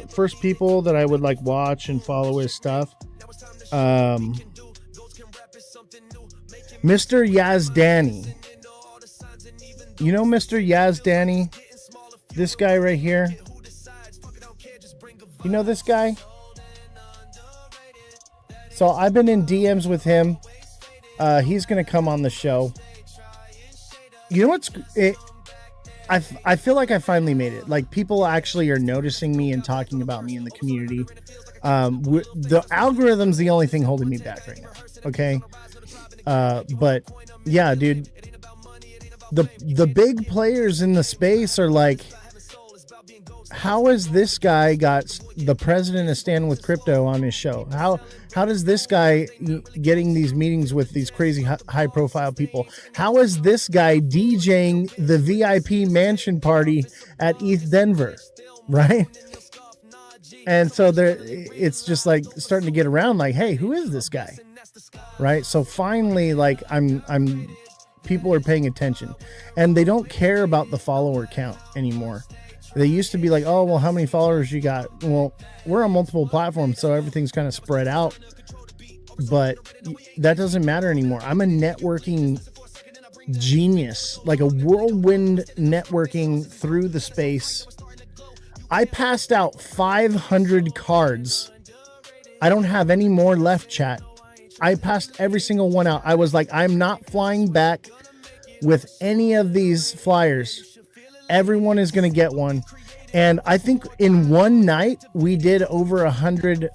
first people that I would like watch and follow his stuff. Mr. Yazdani. You know Mr. Yazdani? This guy right here. You know this guy? So I've been in DMs with him. He's going to come on the show. You know what's I feel like I finally made it. Like people actually are noticing me and talking about me in the community. The algorithm's the only thing holding me back right now. Okay. But yeah, dude, the big players in the space are like, how has this guy got the president of Stand With Crypto on his show? How does this guy getting these meetings with these crazy high profile people? How is this guy DJing the VIP mansion party at ETH Denver? Right. And so it's just like starting to get around like, hey, who is this guy? Right. So finally, like people are paying attention, and they don't care about the follower count anymore. They used to be like, oh, well, how many followers you got? Well, we're on multiple platforms, so everything's kind of spread out. But that doesn't matter anymore. I'm a networking genius, like a whirlwind networking through the space. I passed out 500 cards. I don't have any more left, chat. I passed every single one out. I was like, I'm not flying back with any of these flyers. Everyone is going to get one. And I think in one night, we did over 100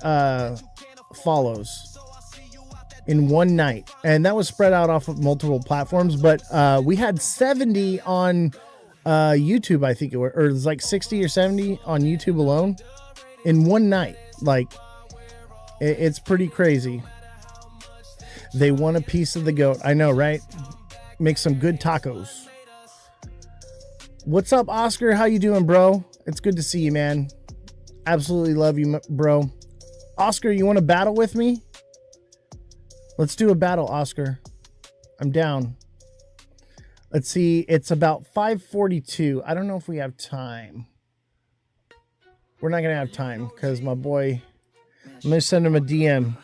follows in one night. And that was spread out off of multiple platforms. But we had 70 on YouTube, I think it was. Or it was like 60 or 70 on YouTube alone in one night. Like, it's pretty crazy. They want a piece of the goat. I know, right? Make some good tacos. What's up, Oscar? How you doing, bro? It's good to see you, man. Absolutely love you, bro. Oscar, you want to battle with me? Let's do a battle, Oscar. I'm down. Let's see. It's about 5:42. I don't know if we have time. we're not gonna have time because my boy. I'm gonna send him a DM.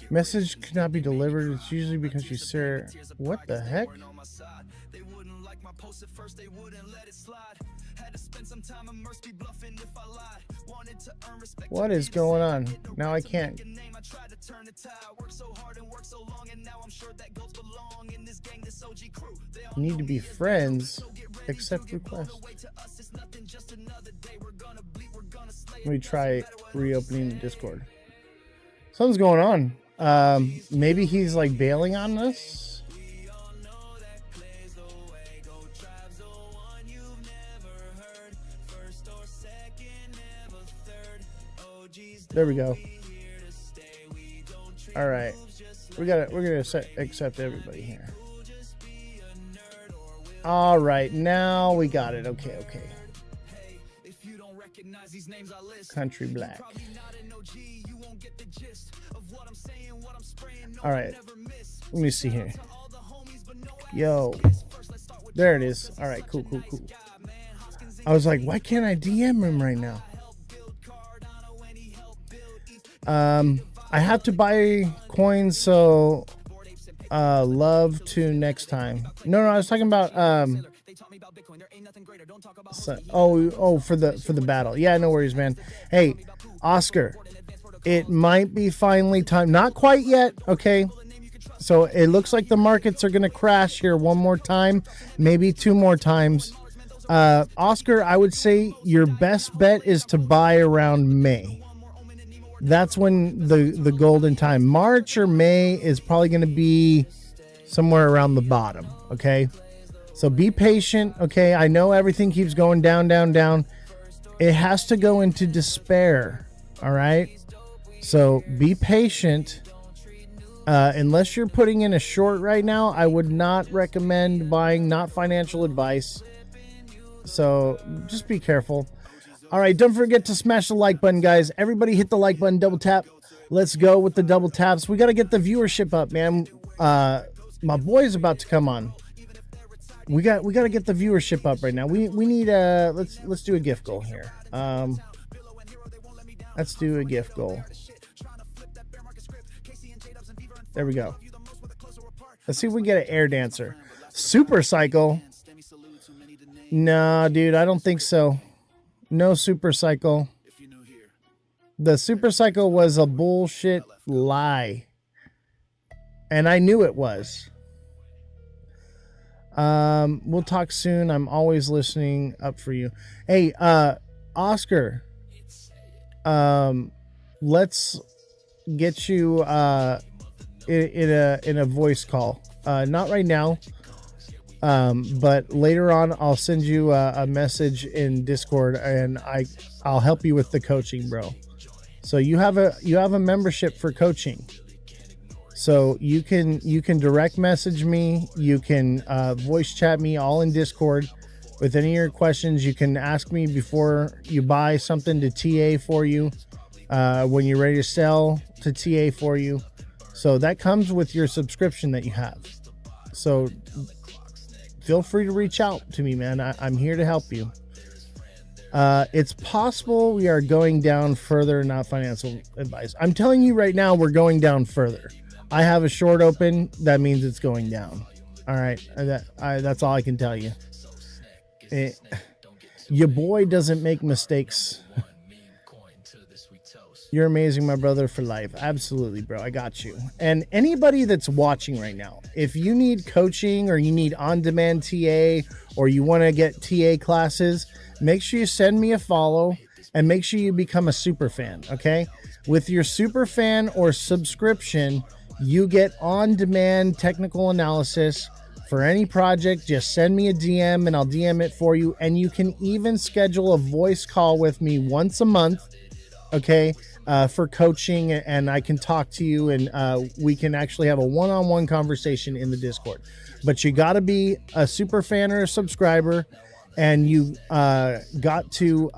Message could not be delivered. It's usually because you sir. What the heck? What is going on? Now I can't. Need to be friends. Accept request. Let me try reopening the Discord. Something's going on. Maybe he's like bailing on us. There we go. All right, we're gonna accept everybody here. All right, now we got it. Okay. Country Black. All right, let me see here. Yo, there it is. All right, cool. I was like, why can't I DM him right now? I have to buy coins, so love to next time. No, I was talking about for the battle. Yeah, no worries, man. Hey, Oscar, it might be finally time. Not quite yet, okay? So it looks like the markets are gonna crash here one more time, maybe two more times. Oscar, I would say your best bet is to buy around May. That's when the golden time. March or May is probably going to be somewhere around the bottom, okay? So be patient, okay? I know everything keeps going down. It has to go into despair, all right? So be patient. Unless you're putting in a short right now, I would not recommend buying, not financial advice. So just be careful. All right, don't forget to smash the like button, guys. Everybody hit the like button, double tap. Let's go with the double taps. We got to get the viewership up, man. My boy's about to come on. We got to get the viewership up right now. We need let's do a gift goal here. Let's do a gift goal. There we go. Let's see if we get an air dancer. Super cycle. Nah, dude, I don't think so. No super cycle. The super cycle was a bullshit lie. And I knew it was. We'll talk soon. I'm always listening up for you. Hey, Oscar. Let's get you in a voice call. Not right now. But later on, I'll send you a message in Discord, and I'll help you with the coaching, bro. So you have a membership for coaching. So you can direct message me. You can voice chat me all in Discord with any of your questions. You can ask me before you buy something to TA for you. When you're ready to sell, to TA for you. So that comes with your subscription that you have. So feel free to reach out to me, man. I'm here to help you. It's possible we are going down further, not financial advice. I'm telling you right now, we're going down further. I have a short open. That means it's going down. All right. That's all I can tell you. Your boy doesn't make mistakes. You're amazing, my brother, for life. Absolutely, bro. I got you. And anybody that's watching right now, if you need coaching or you need on-demand TA or you want to get TA classes, make sure you send me a follow and make sure you become a super fan, okay? With your super fan or subscription, you get on-demand technical analysis for any project. Just send me a DM and I'll DM it for you. And you can even schedule a voice call with me once a month, okay? For coaching, and I can talk to you, and we can actually have a one-on-one conversation in the Discord. But you got to be a super fan or a subscriber, and you got to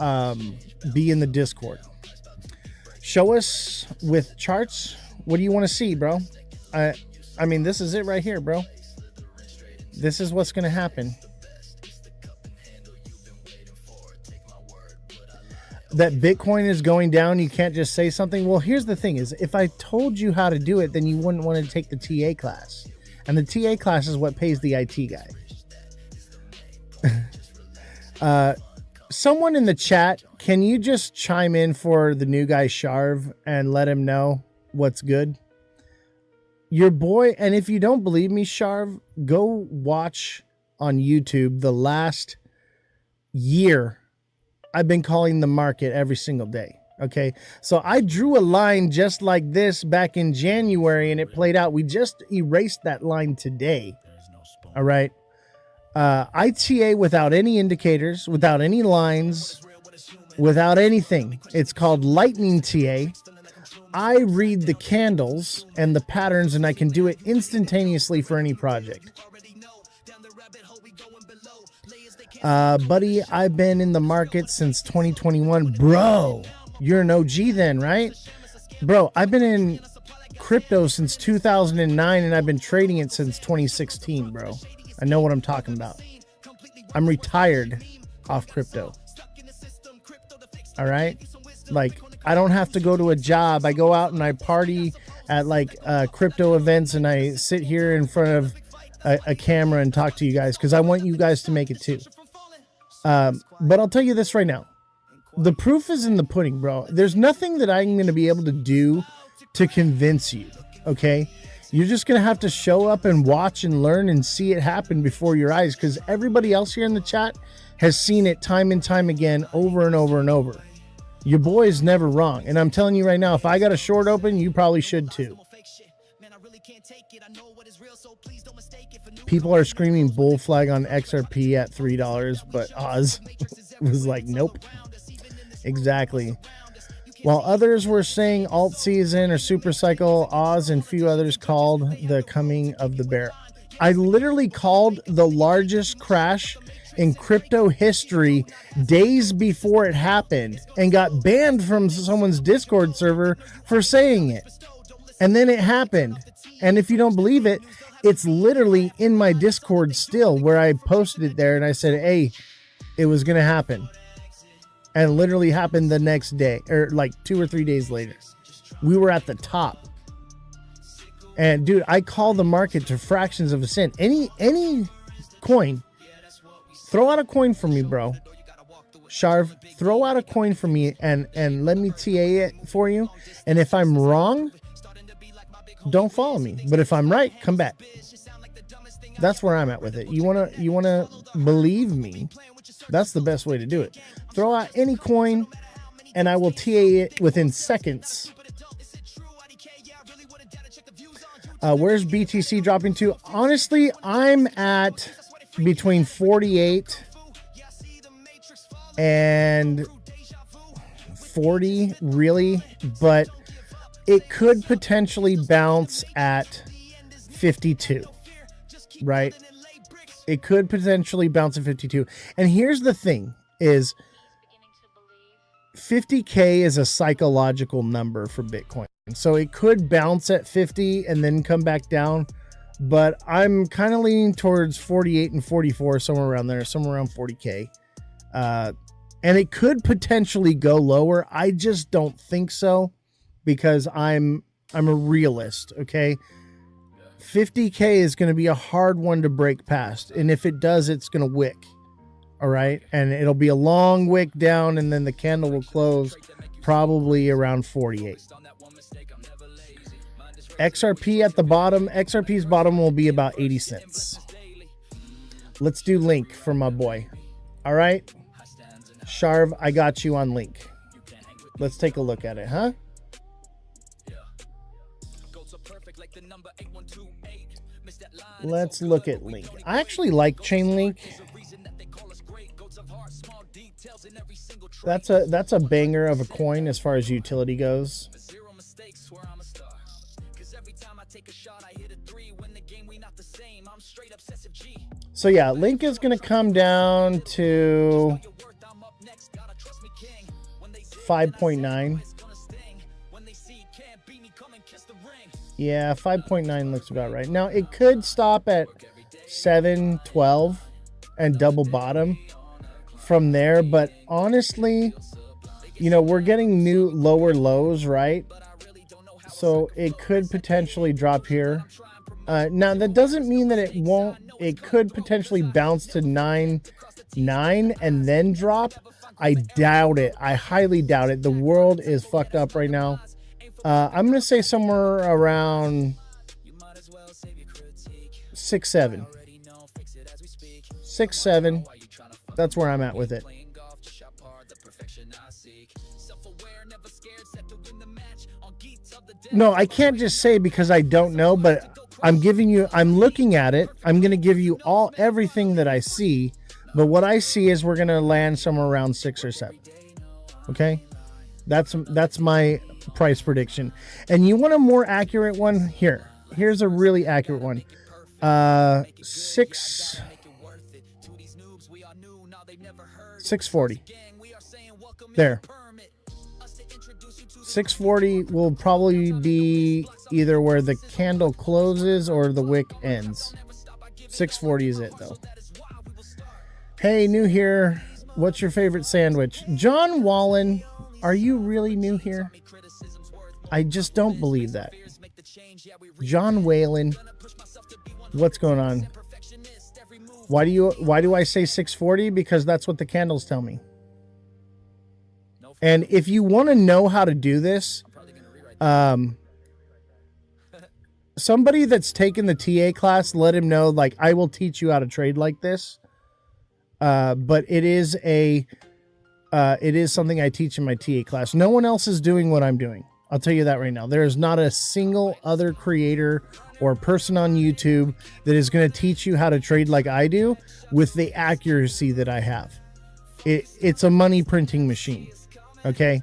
be in the Discord. Show us with charts. What do you want to see, bro? I mean, this is it right here, bro. This is what's going to happen. that Bitcoin is going down, you can't just say something. Well, here's the thing is, if I told you how to do it, then you wouldn't want to take the TA class. And the TA class is what pays the IT guy. Someone in the chat, can you just chime in for the new guy, Sharv, and let him know what's good? Your boy, and if you don't believe me, Sharv, go watch on YouTube the last year. I've been calling the market every single day. Okay. So I drew a line just like this back in January and it played out. We just erased that line today. All right. ITA without any indicators, without any lines, without anything. It's called Lightning TA. I read the candles and the patterns and I can do it instantaneously for any project. Buddy, I've been in the market since 2021. Bro, you're an OG then, right? Bro, I've been in crypto since 2009 and I've been trading it since 2016, bro. I know what I'm talking about. I'm retired off crypto. All right? Like, I don't have to go to a job. I go out and I party at like crypto events and I sit here in front of a camera and talk to you guys because I want you guys to make it too. But I'll tell you this right now. The proof is in the pudding, bro. There's nothing that I'm going to be able to do to convince you, okay? You're just going to have to show up and watch and learn and see it happen before your eyes because everybody else here in the chat has seen it time and time again over and over and over. Your boy is never wrong. And I'm telling you right now, if I got a short open, you probably should too. People are screaming bull flag on XRP at $3, but Oz was like, nope. Exactly. While others were saying alt season or super cycle, Oz and few others called the coming of the bear. I literally called the largest crash in crypto history days before it happened and got banned from someone's Discord server for saying it. And then it happened. And if you don't believe it, it's literally in my Discord still where I posted it there and I said, hey, it was going to happen. And literally happened the next day or like 2 or 3 days later. We were at the top. And dude, I call the market to fractions of a cent. Any coin, throw out a coin for me, bro. Sharv, throw out a coin for me and let me TA it for you. And if I'm wrong, don't follow me. But if I'm right, come back. That's where I'm at with it. You wanna believe me? That's the best way to do it. Throw out any coin and I will TA it within seconds. Where's BTC dropping to? Honestly, I'm at between 48 and 40, really, but it could potentially bounce at 52, right? It could potentially bounce at 52. And here's the thing is 50K is a psychological number for Bitcoin. So it could bounce at 50 and then come back down. But I'm kind of leaning towards 48 and 44, somewhere around there, somewhere around 40K. And it could potentially go lower. I just don't think so because I'm a realist, okay? 50K is going to be a hard one to break past. And if it does, it's going to wick. All right. And it'll be a long wick down and then the candle will close probably around 48. XRP at the bottom. XRP's bottom will be about 80 cents. Let's do Link for my boy. All right. Sharv, I got you on Link. Let's take a look at it, huh? Let's look at Link. I actually like Chainlink. That's a banger of a coin as far as utility goes. So yeah, Link is going to come down to 5.9. Yeah, 5.9 looks about right. Now, it could stop at 7.12 and double bottom from there. But honestly, you know, we're getting new lower lows, right? So it could potentially drop here. Now that doesn't mean that it won't. It could potentially bounce to 9.9 and then drop. I doubt it. I highly doubt it. The world is fucked up right now. I'm gonna say somewhere around 6.7. 6.7. That's where I'm at with it. No, I can't just say because I don't know, but I'm looking at it. I'm going to give you everything that I see, but what I see is we're going to land somewhere around 6 or 7. Okay? That's my price prediction. And you want a more accurate one? Here's a really accurate one. 640. There. 640 will probably be either where the candle closes or the wick ends. 640 is it though. Hey, new here. What's your favorite sandwich? John Wallen, are you really new here? I just don't believe that. John Whalen, what's going on? Why do I say 640? Because that's what the candles tell me. And if you want to know how to do this, somebody that's taken the TA class, let him know, like, I will teach you how to trade like this. But it is something I teach in my TA class. No one else is doing what I'm doing. I'll tell you that right now. There is not a single other creator or person on YouTube that is going to teach you how to trade like I do with the accuracy that I have. It's a money printing machine. Okay.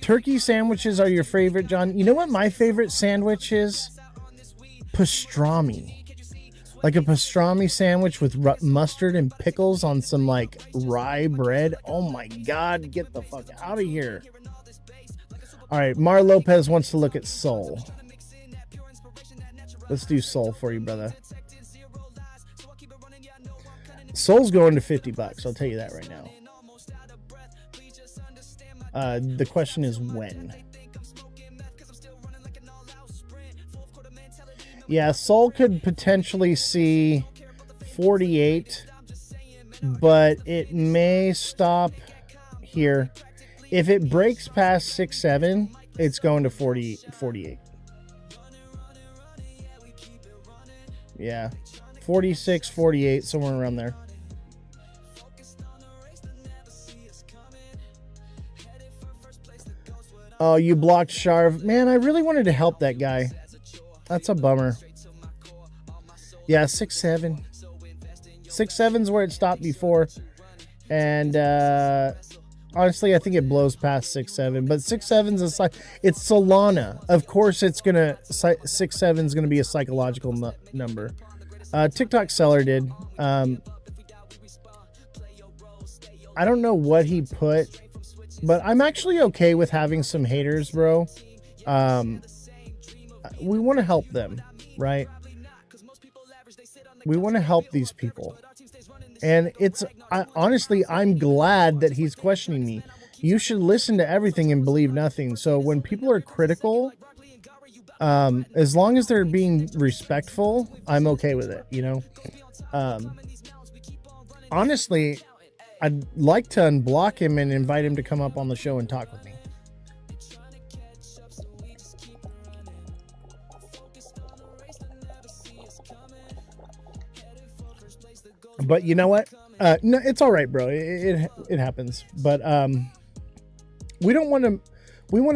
Turkey sandwiches are your favorite, John. You know what my favorite sandwich is? Pastrami. Like a pastrami sandwich with mustard and pickles on some like rye bread. Oh my God, get the fuck out of here. All right, Mar Lopez wants to look at Sol. Let's do Sol for you, brother. Sol's going to $50. I'll tell you that right now. The question is when. Yeah, Sol could potentially see 48, but it may stop here. If it breaks past 6.7, it's going to 48. Yeah, 46, 48, somewhere around there. Oh, you blocked Sharv. Man, I really wanted to help that guy. That's a bummer. Yeah, 6.7. 6.7's where it stopped before. And honestly, I think it blows past 6.7. But 6.7's it's Solana. Of course, 6.7's gonna be a psychological number. TikTok seller did. I don't know what he put, but I'm actually okay with having some haters, bro. We want to help them, right? We want to help these people. And honestly, I'm glad that he's questioning me. You should listen to everything and believe nothing. So when people are critical, as long as they're being respectful, I'm okay with it, you know? Honestly, I'd like to unblock him and invite him to come up on the show and talk with me. But you know what? No, it's all right, bro. It happens. But we want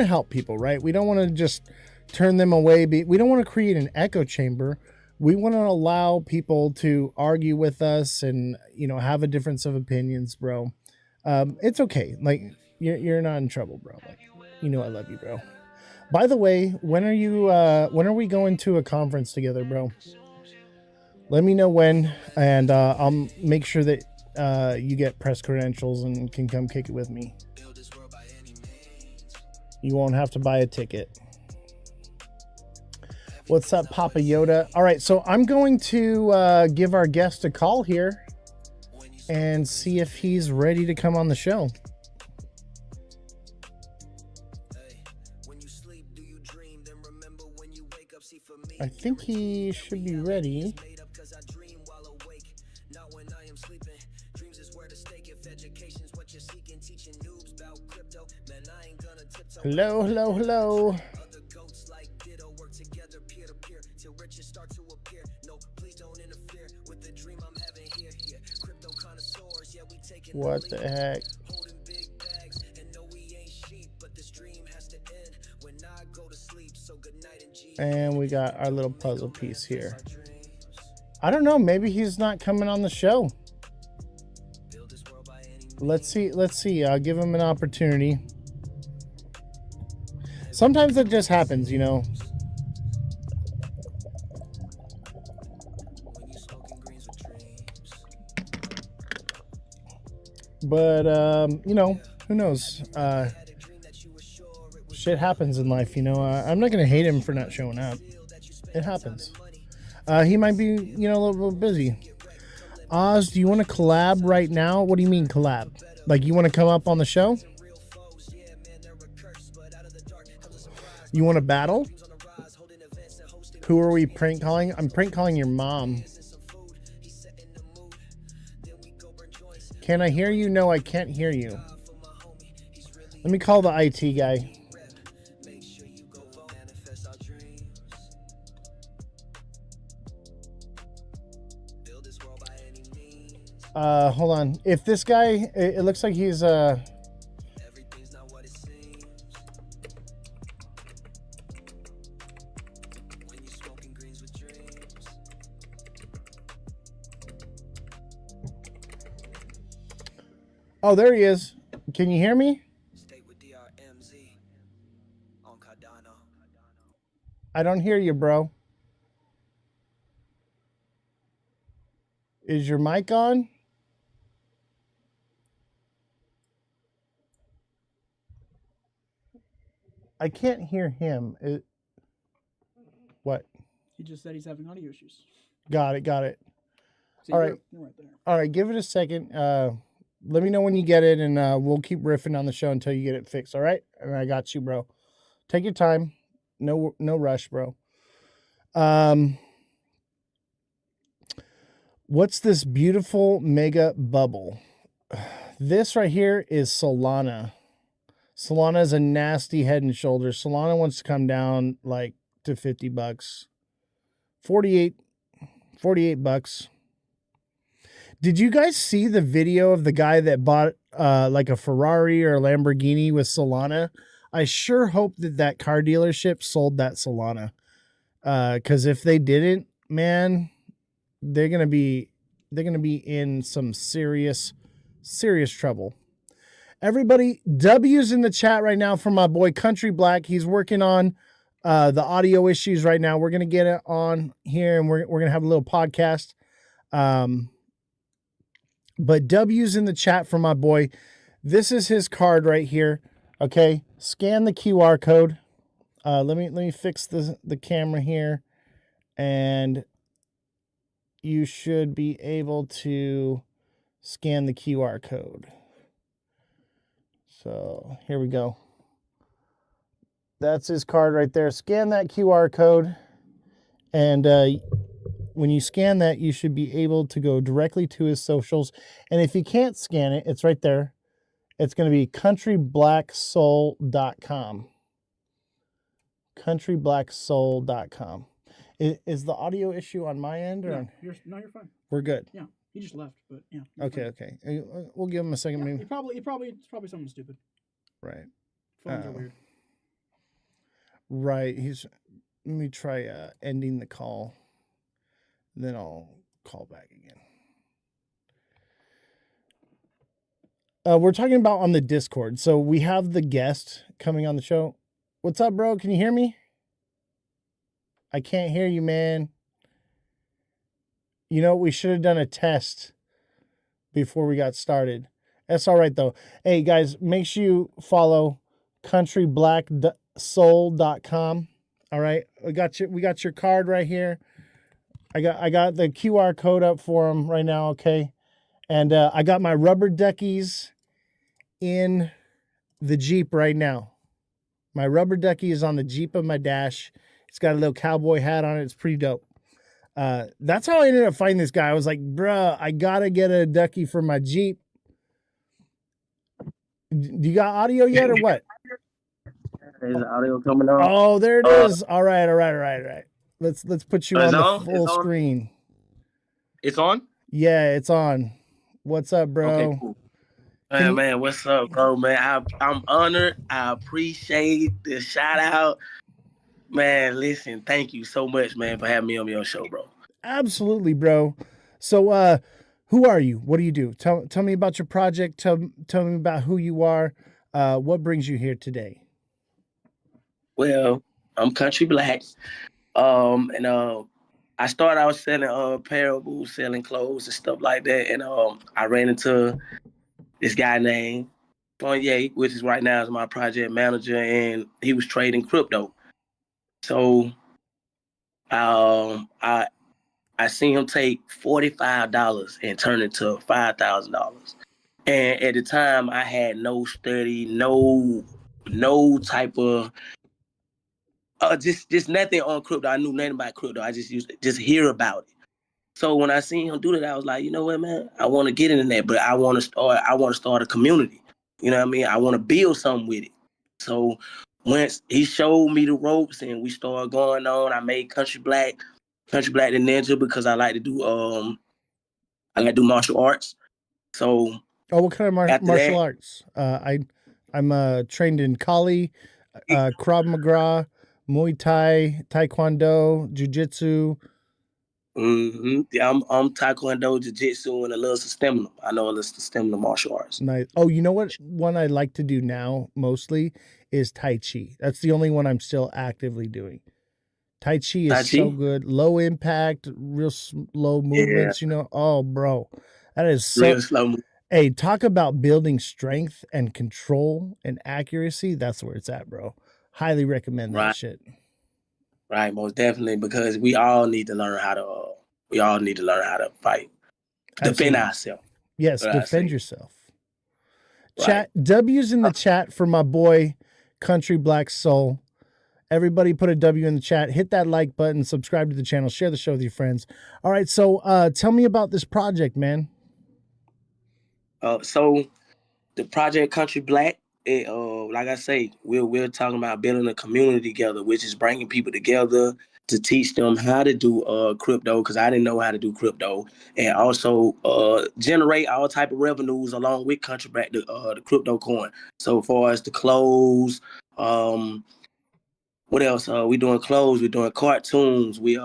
to help people, right? We don't want to just turn them away. We don't want to create an echo chamber. We want to allow people to argue with us and, you know, have a difference of opinions, bro. It's okay. Like, you're not in trouble, bro. Like, you know I love you, bro. By the way, when are we going to a conference together, bro? Let me know when, and I'll make sure that you get press credentials and can come kick it with me. You won't have to buy a ticket. What's up, Papa Yoda? All right, so I'm going to give our guest a call here. and see if he's ready to come on the show. I think he should be ready. Hello, hello, hello. What the heck? And we got our little puzzle piece here. I don't know. Maybe he's not coming on the show. Let's see. Let's see. I'll give him an opportunity. Sometimes that just happens, you know. But, you know, who knows? Shit happens in life, you know. I'm not going to hate him for not showing up. It happens. He might be, you know, a little busy. Oz, do you want to collab right now? What do you mean collab? Like, you want to come up on the show? You want to battle? Who are we prank calling? I'm prank calling your mom. Can I hear you? No, I can't hear you. Let me call the IT guy. Hold on. If this guy, it looks like he's oh, there he is. Can you hear me? I don't hear you, bro. Is your mic on? I can't hear him. What? He just said he's having audio issues. Got it. Got it. So All you're, right. You're right there. All right. Give it a second. Let me know when you get it, and we'll keep riffing on the show until you get it fixed. All right. And I got you, bro. Take your time. No rush, bro. What's this beautiful mega bubble? This right here is Solana. Solana is a nasty head and shoulders. Solana wants to come down like to $50. 48 bucks. Did you guys see the video of the guy that bought like a Ferrari or a Lamborghini with Solana? I sure hope that car dealership sold that Solana. Because if they didn't, man, they're gonna be in some serious trouble. Everybody, W's in the chat right now for my boy Country Black. He's working on the audio issues right now. We're gonna get it on here, and we're gonna have a little podcast. But W's in the chat for my boy. This is his card right here. Okay, scan the QR code. Let me fix the camera here, and you should be able to scan the QR code. So here we go. That's his card right there. Scan that QR code, and when you scan that, you should be able to go directly to his socials. And if you can't scan it, it's right there. It's going to be countryblacksoul.com. countryblacksoul.com. Is the audio issue on my end? Or No, you're fine. We're good. Yeah, he just left, but yeah. Okay. We'll give him a second. Yeah, Maybe. it's probably something stupid. Right. Phones are weird. Right. Let me try ending the call. Then I'll call back again. We're talking about on the Discord. So we have the guest coming on the show. What's up, bro? Can you hear me? I can't hear you, man. You know, we should have done a test before we got started. That's all right, though. Hey, guys, make sure you follow countryblacksoul.com. All right, we got your card right here. I got the QR code up for him right now, okay? And I got my rubber duckies in the Jeep right now. My rubber ducky is on the Jeep of my dash. It's got a little cowboy hat on it. It's pretty dope. That's how I ended up finding this guy. I was like, bruh, I gotta get a ducky for my Jeep. Do you got audio yet or what? Is the audio coming on? Oh, there it is. All right. Let's put you on the full It's screen. It's on? Yeah, it's on. What's up, bro? Okay, cool. Man, what's up, bro? Man, I'm honored. I appreciate the shout out. Man, listen, thank you so much, man, for having me on your show, bro. Absolutely, bro. So, who are you? What do you do? Tell me about your project. Tell me about who you are. What brings you here today? Well, I'm country black. I started out selling parables, selling clothes and stuff like that. And I ran into this guy named Kanye, which is right now is my project manager, and he was trading crypto. So I seen him take $45 and turn it to $5,000. And at the time I had no study, no type of just nothing on crypto. I knew nothing about crypto. I just used to just hear about it. So when I seen him do that, I was like, you know what, man, I want to get into that, but I want to start a community. You know what I mean? I want to build something with it. So once he showed me the ropes and we started going on, I made Country Black the Ninja because I like to do martial arts. So what kind of martial arts? I'm trained in Kali, Krav Maga, Muay Thai, Taekwondo, Jiu-Jitsu. Mm-hmm. Yeah, I'm Taekwondo, Jiu-Jitsu, and a little stamina. I know a little stamina martial arts. Nice. Oh, you know what one I like to do now mostly is Tai Chi. That's the only one I'm still actively doing. Tai Chi is so good. Low impact, real slow movements, you know. Oh, bro. That is so real slow. Hey, talk about building strength and control and accuracy. That's where it's at, bro. Highly recommend that shit. Right, most definitely, because we all need to learn how to fight. Defend ourselves. Yes, defend yourself. Chat W's in the chat for my boy Country Black Soul. Everybody put a W in the chat. Hit that like button, subscribe to the channel, share the show with your friends. All right, so tell me about this project, man. So the project Country Black, like I say, we're talking about building a community together, which is bringing people together to teach them how to do crypto, because I didn't know how to do crypto, and also generate all type of revenues along with Country Black, the crypto coin. So far as the clothes, what else? We doing clothes, we're doing cartoons, we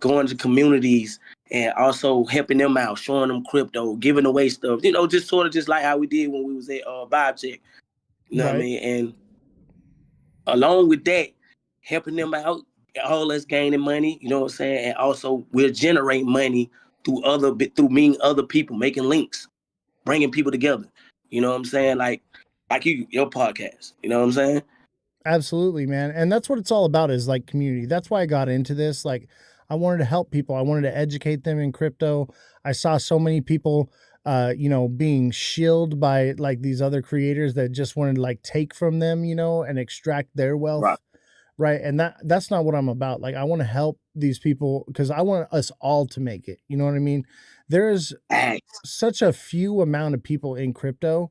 going to communities and also helping them out, showing them crypto, giving away stuff, you know, just sort of just like how we did when we was at Vibe Check. You know what I mean? And along with that, helping them out, all us gaining money, you know what I'm saying? And also we're generating money through meeting other people, making links, bringing people together. You know what I'm saying? Like your podcast, you know what I'm saying? Absolutely, man. And that's what it's all about, is like community. That's why I got into this. Like, I wanted to help people. I wanted to educate them in crypto. I saw so many people, being shilled by like these other creators that just wanted to like take from them, and extract their wealth. Right. And that's not what I'm about. Like, I want to help these people because I want us all to make it. You know what I mean? There's such a few amount of people in crypto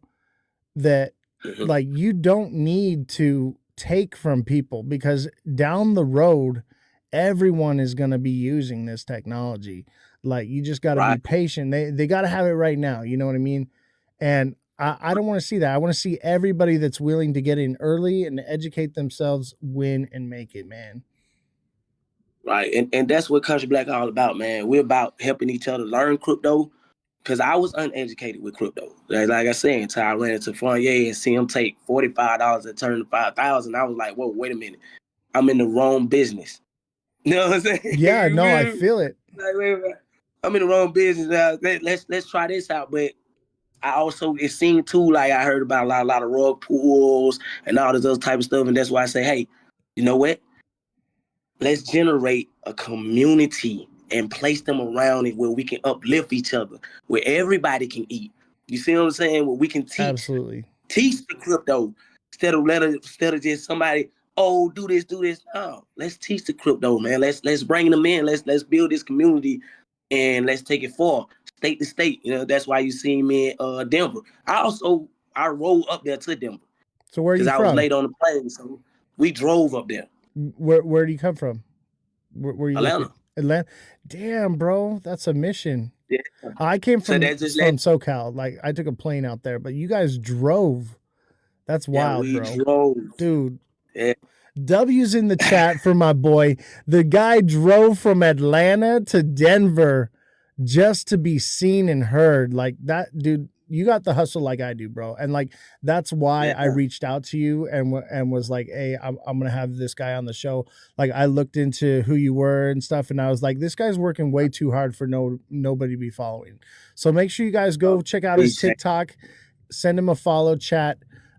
that like you don't need to take from people, because down the road everyone is going to be using this technology. Like, you just got to be patient. They got to have it right now, you know what I mean? And I don't want to see that. I want to see everybody that's willing to get in early and educate themselves win and make it, man. Right. And that's what Country Black all about, man. We're about helping each other learn crypto, because I was uneducated with crypto. Like I said, until I ran into Fournier and see him take $45 and turn to $5,000, I was like, whoa, wait a minute. I'm in the wrong business. You know what I'm saying? Yeah, no, I feel it. Like, wait. I'm in the wrong business now. Let's try this out. But I also, it seemed too like I heard about a lot of rug pulls and all this other type of stuff. And that's why I say, hey, you know what? Let's generate a community and place them around it where we can uplift each other, where everybody can eat. You see what I'm saying? Where we can teach the crypto instead of just somebody, oh, do this. No, let's teach the crypto, man. Let's bring them in. Let's build this community and let's take it forward, state to state. You know, that's why you see me in Denver. I rode up there to Denver. So where are you from? Because I was late on the plane, so we drove up there. Where do you come from? Where you Atlanta. Atlanta. Damn, bro, that's a mission. Yeah. I came from SoCal. Like I took a plane out there, but you guys drove. That's wild, we bro. Drove. Dude. Yeah. W's in the chat for my boy. The guy drove from Atlanta to Denver just to be seen and heard. Like that, dude. You got the hustle like I do, bro. And like, that's why I reached out to you and was like, hey, I'm going to have this guy on the show. Like I looked into who you were and stuff. And I was like, this guy's working way too hard for nobody to be following. So make sure you guys go check out his TikTok, send him a follow, chat.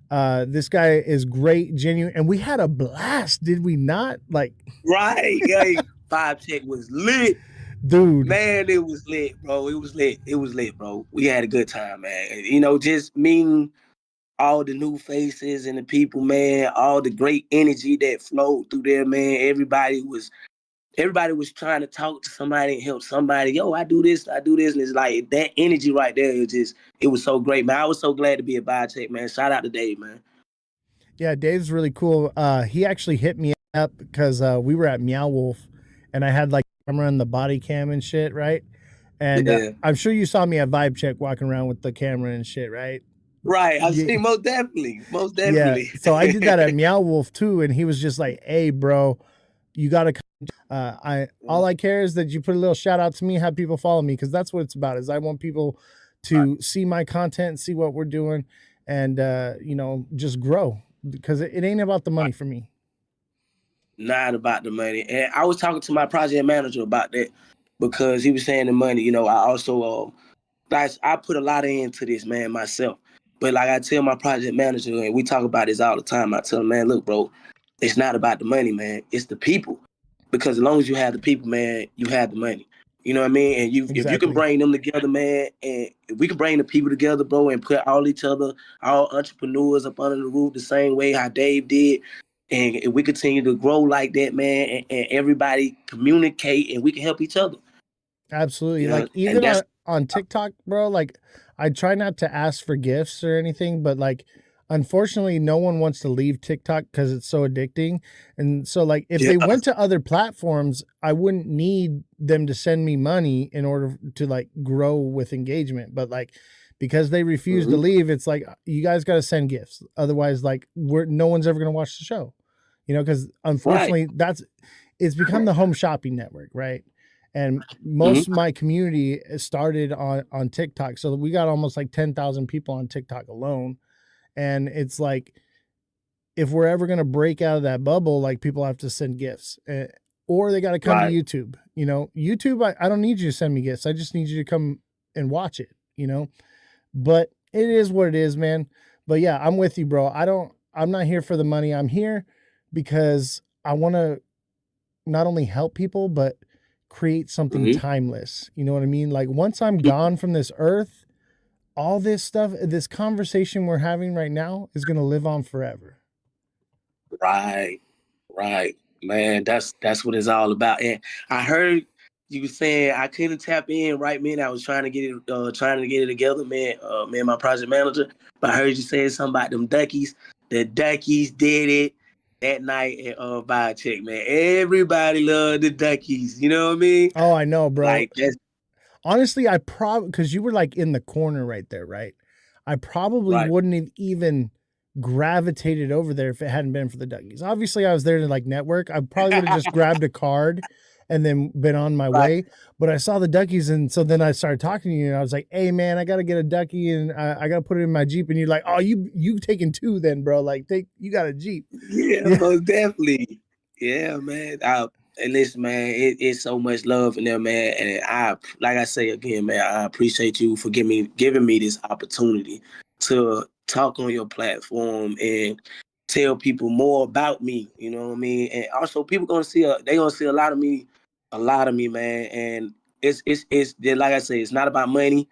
This guy is great, genuine. And we had a blast. Did we not? Like, right. Yeah. Vibe check was lit. Dude, man, it was lit, bro. It was lit, bro. We had a good time, man. You know, just meeting all the new faces and the people, man, all the great energy that flowed through there, man. Everybody was trying to talk to somebody and help somebody. Yo, I do this. And it's like that energy right there. It was so great, man. I was so glad to be at Biotech, man. Shout out to Dave, man. Yeah, Dave's really cool. He actually hit me up because we were at Meow Wolf and I had like camera and the body cam and shit, right? And I'm sure you saw me at Vibe Check walking around with the camera and shit, right? Right. I see, most definitely. Yeah. So I did that at Meow Wolf too, and he was just like, hey, bro, you gotta all I care is that you put a little shout out to me, have people follow me, because that's what it's about, is I want people to see my content, see what we're doing, and you know, just grow, because it ain't about the money for me. Not about the money. And I was talking to my project manager about that, because he was saying the money. You know, I also I put a lot into this, man, myself. But like I tell my project manager, and we talk about this all the time, I tell him, man, look, bro, it's not about the money, man. It's the people. Because as long as you have the people, man, you have the money. You know what I mean? And if you can bring them together, man, and if we can bring the people together, bro, and put all entrepreneurs up under the roof the same way how Dave did, and if we continue to grow like that, man, and everybody communicate, and we can help each other. Absolutely. You know, like even on TikTok, bro, like I try not to ask for gifts or anything, but like, unfortunately, no one wants to leave TikTok because it's so addicting. And so like, if they went to other platforms, I wouldn't need them to send me money in order to like grow with engagement. But like, because they refuse to leave, it's like, you guys got to send gifts. Otherwise, like no one's ever going to watch the show, you know, because unfortunately it's become the home shopping network. Right. And most of my community started on TikTok. So we got almost like 10,000 people on TikTok alone. And it's like, if we're ever going to break out of that bubble, like people have to send gifts, or they got to come to YouTube. You know, YouTube, I don't need you to send me gifts. I just need you to come and watch it, you know, but it is what it is, man. But yeah, I'm with you, bro. I'm not here for the money. I'm here because I want to not only help people, but create something timeless. You know what I mean? Like once I'm gone from this earth, all this stuff, this conversation we're having right now is going to live on forever. Right. Man, that's what it's all about. And I heard you saying I couldn't tap in, right, man? I was trying to get it together, man. Man, my project manager. But I heard you saying something about them duckies. The duckies did it that night at Biotech, man. Everybody loved the duckies. You know what I mean? Oh, I know, bro. Like honestly, I probably, because you were like in the corner right there, right? I probably wouldn't have even gravitated over there if it hadn't been for the duckies. Obviously, I was there to like network. I probably would have just grabbed a card and then been on my way. But I saw the duckies, and so then I started talking to you, and I was like, "Hey, man, I gotta get a ducky, and I gotta put it in my Jeep." And you're like, "Oh, you taking two then, bro? Like, you got a Jeep?" Yeah, most definitely. Yeah, man. And listen, man, it's so much love in there, man. And like I say again, man, I appreciate you for giving me this opportunity to talk on your platform and tell people more about me. You know what I mean? And also, people they're gonna see a lot of me a lot of me, man. And it's like I say, it's not about money.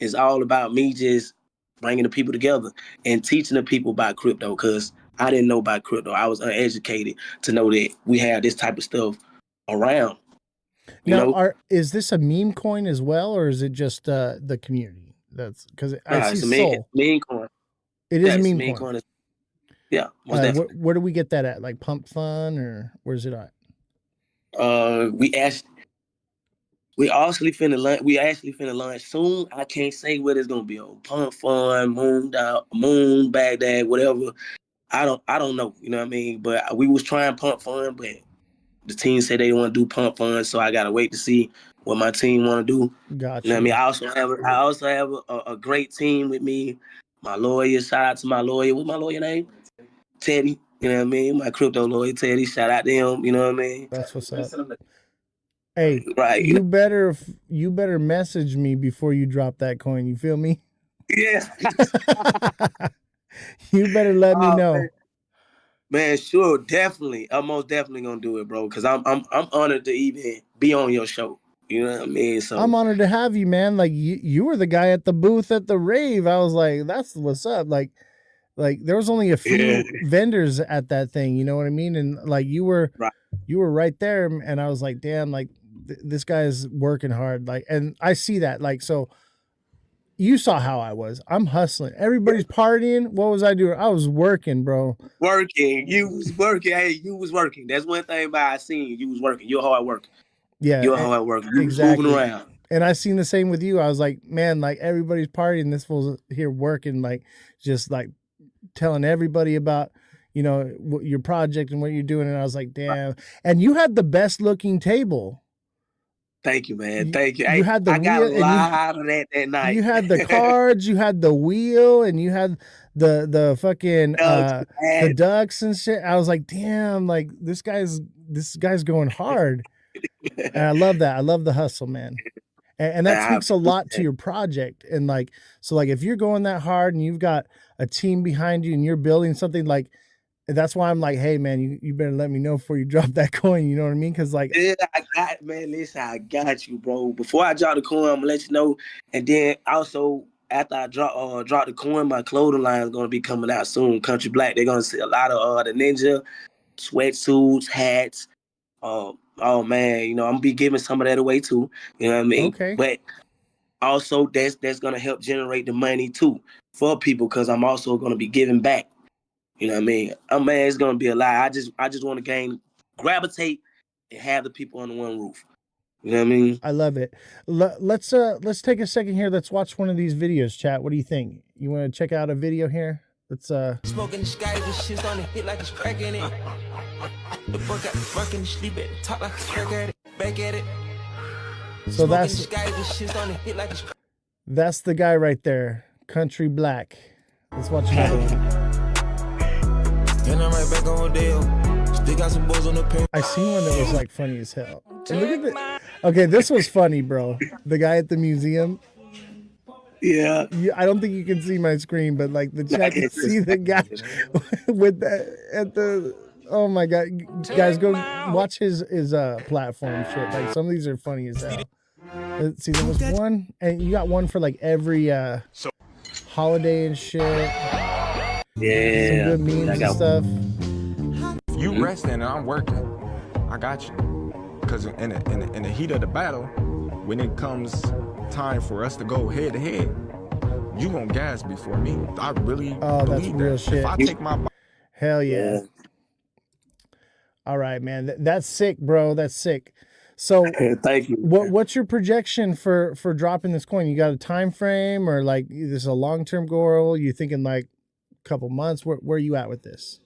It's all about me just bringing the people together and teaching the people about crypto, because I didn't know about crypto. I was uneducated to know that we have this type of stuff around. You Now, know, is this a meme coin as well, or is it just the community? That's because I see it's a Soul. meme coin. It is Yeah, a it's meme meme coin. coin. Yeah, most definitely. Where do we get that at? Like Pump Fun, or where's it at? We actually finna launch soon. I can't say what it's gonna be on. Pump Fun, Moon, Baghdad, whatever. I don't know. You know what I mean? But we was trying Pump Fun, but the team said they want to do Pump Fun, so I gotta wait to see what my team want to do. Gotcha. You know what I mean? I also have a great team with me. My lawyer, shout out to my lawyer. What's my lawyer name? Teddy. You know what I mean? My crypto lawyer, Teddy. Shout out to him. You know what I mean? That's what's up. Hey, right? You better message me before you drop that coin. You feel me? Yeah. You better let me know. Man, sure, definitely. I'm most definitely gonna do it, bro. Because I'm honored to even be on your show. You know what I mean? So I'm honored to have you, man. Like you were the guy at the booth at the rave. I was like, that's what's up. Like there was only a few vendors at that thing. You know what I mean? And like you were right there, and I was like, damn, like this guy is working hard. Like, and I see that. Like, so you saw how I was. I'm hustling. Everybody's partying. What was I doing? I was working, bro. Working. You was working. Hey, you was working. That's one thing about I seen. You was working. You're hard working. Yeah. You're hard working. You exactly. was moving around. And I seen the same with you. I was like, man, like everybody's partying. This fool's here working, like just like telling everybody about, you know, your project and what you're doing. And I was like, damn. And you had the best looking table. Thank you, man. Thank you. You had the I got wheel, a lot of that night. You had the cards, you had the wheel, and you had the fucking the ducks and shit. I was like, damn, like this guy's going hard. And I love that. I love the hustle, man. And that speaks a lot to your project. And like, so like if you're going that hard and you've got a team behind you and you're building something, like that's why I'm like, hey man, you better let me know before you drop that coin. You know what I mean? Because like, yeah, listen, I got you, bro. Before I drop the coin, I'm gonna let you know. And then also after I drop the coin, my clothing line is gonna be coming out soon. Country Black, they're gonna see a lot of the ninja sweatsuits, hats. Oh man, you know, I'm gonna be giving some of that away too. You know what I mean? Okay. But also that's gonna help generate the money too for people, because I'm also gonna be giving back. You know what I mean? Man, it's gonna be a lot. I just want to gravitate and have the people under one roof. You know what I mean? I love it. Let's take a second here. Let's watch one of these videos, chat. What do you think? You want to check out a video here? Let's Smoking the sky, this shit's on the hit like it's cracking it. The fuck got rocking, sleep it, talk like it's crack at it, back at it. So that's the sky, this shit's on the hit like it's that's the guy right there, Country Black. Let's watch another one. And I'm right back on deal. Still got some balls on the paper. I seen one that was like funny as hell. And look at the, okay, this was funny, bro. The guy at the museum. Yeah. I don't think you can see my screen, but like the chat can see the guy with that at the. Oh my god, guys, go watch his platform shit. Like some of these are funny as hell. Let's see, there was one, and you got one for like every holiday and shit. Yeah. Some good memes and stuff. You resting and I'm working. I got you. Because in the heat of the battle, when it comes time for us to go head to head, you gonna gas before me. I really that's real shit. If I take my hell yeah. All right, man. That's sick, bro. That's sick. So thank you. What's your projection for dropping this coin? You got a time frame, or like this is a long-term goal? You thinking like a couple months? Where are you at with this?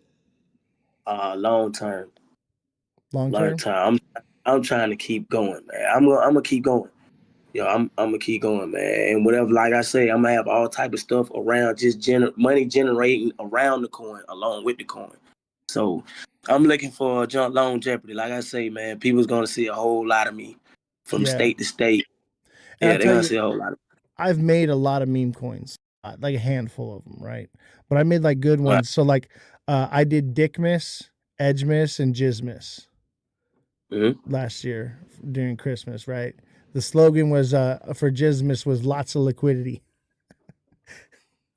Long term. Long term. I'm trying to keep going, man. I'm gonna keep going. I'm gonna keep going, man. And whatever, like I say, I'm gonna have all type of stuff around, just money generating around the coin, along with the coin. So I'm looking for longevity. Like I say, man, people's gonna see a whole lot of me from state to state. Yeah, they're gonna see a whole lot of me. I've made a lot of meme coins, like a handful of them, right? But I made like good ones. So like I did Dickmas, Edgemas, and Jizmas. last year during Christmas, right? The slogan was for Jismus was lots of liquidity.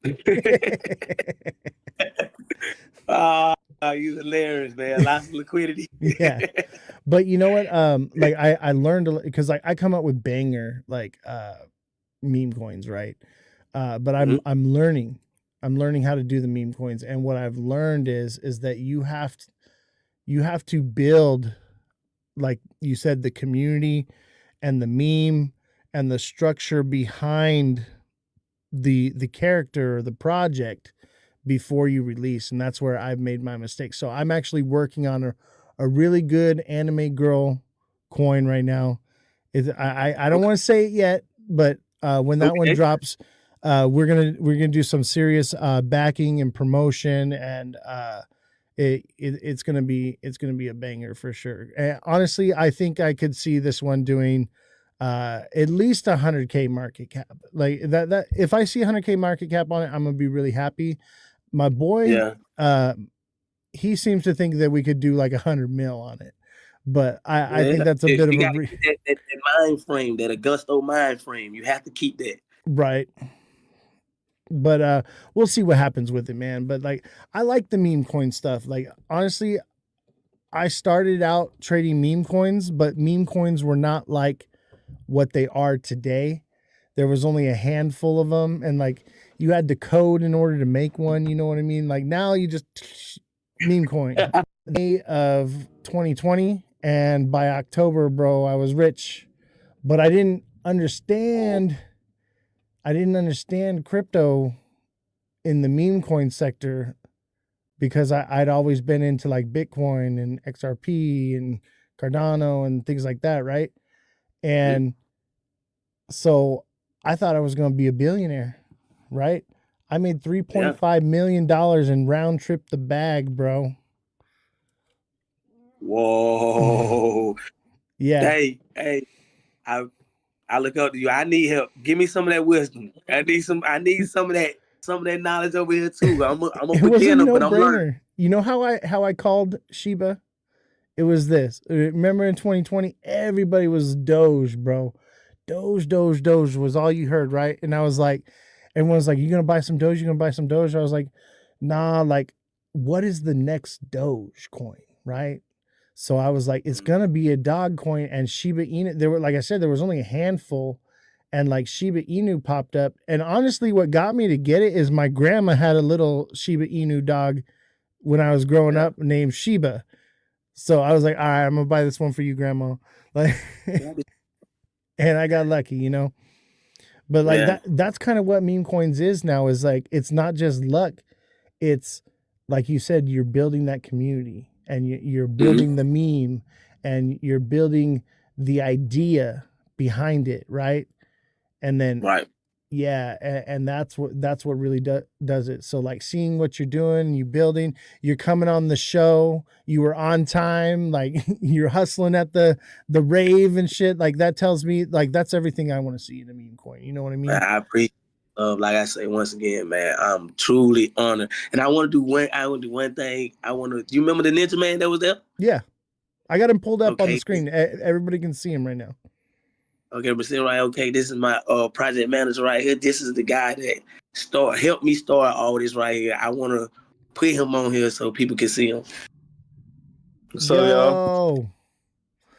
You hilarious, man. Lots of liquidity. Yeah. But you know what? Like I learned because like I come up with banger like meme coins, right? But I'm learning. I'm learning how to do the meme coins. And what I've learned is that you have to build, like you said, the community and the meme and the structure behind the character or the project before you release. And that's where I've made my mistake. So I'm actually working on a really good anime girl coin right now. I don't want to say it yet, but when that one drops, we're gonna do some serious backing and promotion, and it's gonna be a banger for sure. And honestly, I think I could see this one doing at least 100K market cap. Like that if I see 100K market cap on it, I'm gonna be really happy. My boy, he seems to think that we could do like 100 mil on it, but I think that's a bit of a that mind frame, that Augusto mind frame. You have to keep that right. But we'll see what happens with it, man. But like I like the meme coin stuff. Like honestly, I started out trading meme coins, but meme coins were not like what they are today. There was only a handful of them, and like you had to code in order to make one. You know what I mean? Like now you just meme coin. May of 2020, and by October, bro, I was rich, but I didn't understand crypto in the meme coin sector because I'd always been into like Bitcoin and XRP and Cardano and things like that, right? And so I thought I was going to be a billionaire, right? I made $3.5 million and round trip the bag, bro. Whoa. Yeah. Hey, I look up to you. I need help. Give me some of that wisdom. I need some of that knowledge over here too. I'm a beginner, but I'm learning. You know how I called Shiba? It was this. Remember in 2020, everybody was Doge, bro. Doge was all you heard, right? And I was like, everyone's like, you gonna buy some Doge? You gonna buy some Doge? I was like, nah, like, what is the next Doge coin, right? So I was like, it's gonna be a dog coin, and Shiba Inu. There were, like I said, there was only a handful, and like Shiba Inu popped up. And honestly, what got me to get it is my grandma had a little Shiba Inu dog when I was growing up named Shiba. So I was like, all right, I'm gonna buy this one for you, grandma. Like, and I got lucky, you know. But like that's kind of what meme coins is now, is like it's not just luck. It's like you said, you're building that community, and you're building the meme, and you're building the idea behind it, right? And then yeah, and that's what really does it. So like seeing what you're doing, you building, you're coming on the show, you were on time, like you're hustling at the rave and shit. Like that tells me like that's everything I want to see in a meme coin. You know what I mean? I appreciate. Like I say once again, man, I'm truly honored, and I want to do one thing. Do you remember the Ninja Man that was there? Yeah, I got him pulled up on the screen. Everybody can see him right now. Okay, but saying right, okay, this is my project manager right here. This is the guy that helped me start all this right here. I want to put him on here so people can see him. What's up, y'all?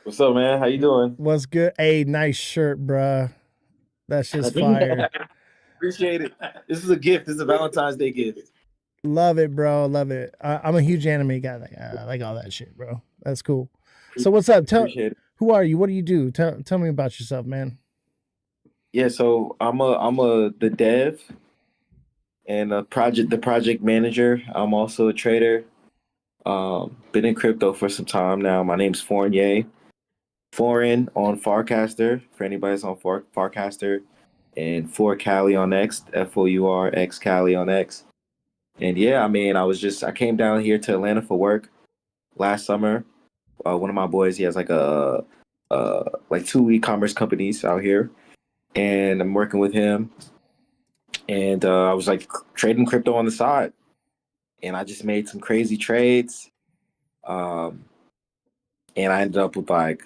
What's up, man? How you doing? What's good? Hey, nice shirt, bruh. That's just fire. Appreciate it. This is a gift. This is a Valentine's Day gift. Love it, bro. Love it. I'm a huge anime guy. I like all that shit, bro. That's cool. So what's up? Who are you? What do you do? Tell me about yourself, man. Yeah, so I'm the dev and the project manager. I'm also a trader. Been in crypto for some time now. My name's Fournier. Foreign on Farcaster, for anybody that's on Farcaster, and For Cali on X, FOURX Cali on X. And yeah, I mean, I came down here to Atlanta for work last summer. One of my boys, he has like like 2 e-commerce companies out here, and I'm working with him. And I was like trading crypto on the side, and I just made some crazy trades. and I ended up with like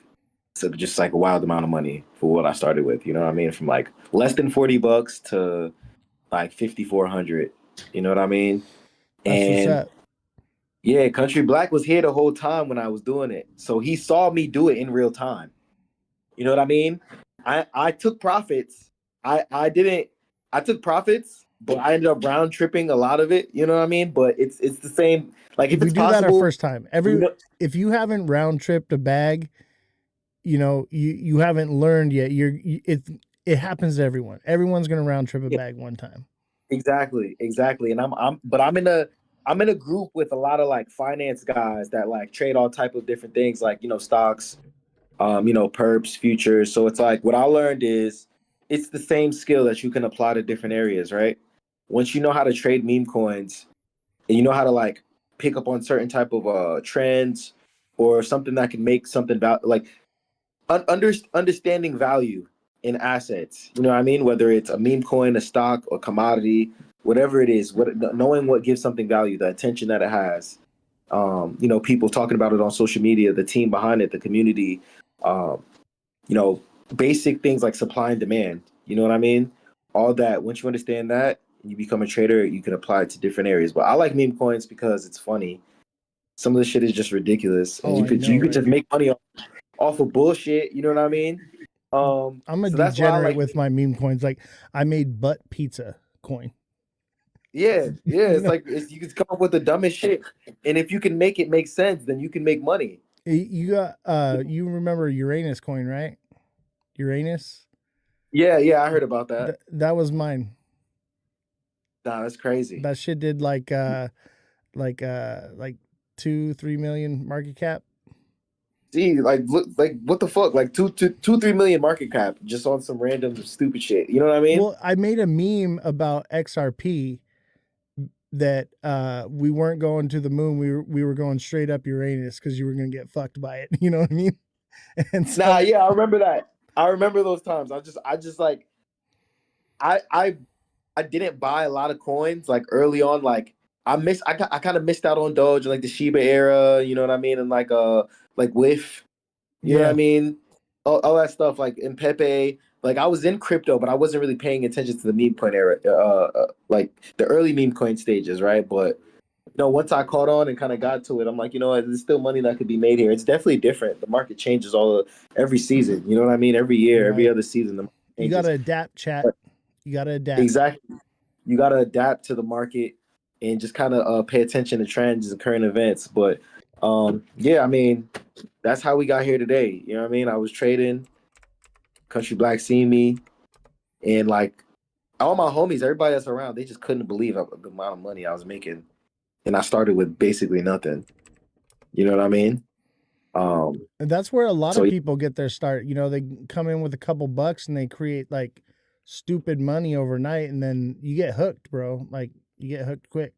just like a wild amount of money for what I started with. You know what I mean? From like less than $40 to like 5,400. You know what I mean? That's what's And up. yeah, Country Black was here the whole time when I was doing it, so he saw me do it in real time. You know what I mean? I took profits. I didn't. I took profits, but I ended up round tripping a lot of it. You know what I mean? But it's the same. Like if We it's do that our possible, first time. you know, If you haven't round tripped a bag, you haven't learned yet. It happens to everyone. Everyone's gonna round trip a yeah, bag one time. exactly. And I'm in a group with a lot of like finance guys that like trade all type of different things, like stocks, perps, futures. So it's like what I learned is it's the same skill that you can apply to different areas, right? Once you know how to trade meme coins and you know how to like pick up on certain type of trends or something that can make something about like understanding value in assets. You know what I mean? Whether it's a meme coin, a stock, or commodity, whatever it is, knowing what gives something value, the attention that it has. People talking about it on social media, the team behind it, the community. Um, you know, Basic things like supply and demand. You know what I mean? All that. Once you understand that, you become a trader. You can apply it to different areas. But I like meme coins because it's funny. Some of the shit is just ridiculous, and Oh, I know, you could right? just make money off of bullshit. You know what I mean? I'm a So that's why I degenerate like. with my meme coins. Like I made butt pizza coin. Yeah. you It's know, like you can come up with the dumbest shit, and if you can make it make sense, then you can make money. you got you remember Uranus coin, right? Uranus. Yeah, I heard about that. That was mine. Nah, that's crazy. That shit did like 2-3 million market cap. See, like, look, like, what the fuck? Like, 3 million market cap just on some random stupid shit. You know what I mean? Well, I made a meme about XRP that we weren't going to the moon. We were going straight up Uranus because you were gonna get fucked by it. You know what I mean? And Nah, so yeah, I remember that. I remember those times. I just like, I, I, I didn't buy a lot of coins like early on. Like, I kind of missed out on Doge, like the Shiba era. You know what I mean? And like WIF. You know what I yeah, mean? All that stuff, like in Pepe. Like I was in crypto, but I wasn't really paying attention to the meme coin era, like the early meme coin stages, right? But once I caught on and kind of got to it, I'm like, there's still money that could be made here. It's definitely different. The market changes every season. You know what I mean? Every year, every right. other season, the market You changes. gotta adapt, chat. But You gotta adapt. exactly, you got to adapt to the market and just kind of pay attention to trends and current events. But yeah, I mean, that's how we got here today. You know what I mean? I was trading. Country Black seen me, and like all my homies, everybody that's around, they just couldn't believe the amount of money I was making, and I started with basically nothing. You know what I mean? And that's where a lot So of people get their start. They come in with a couple bucks and they create like stupid money overnight, and then you get hooked, bro. Like you get hooked quick.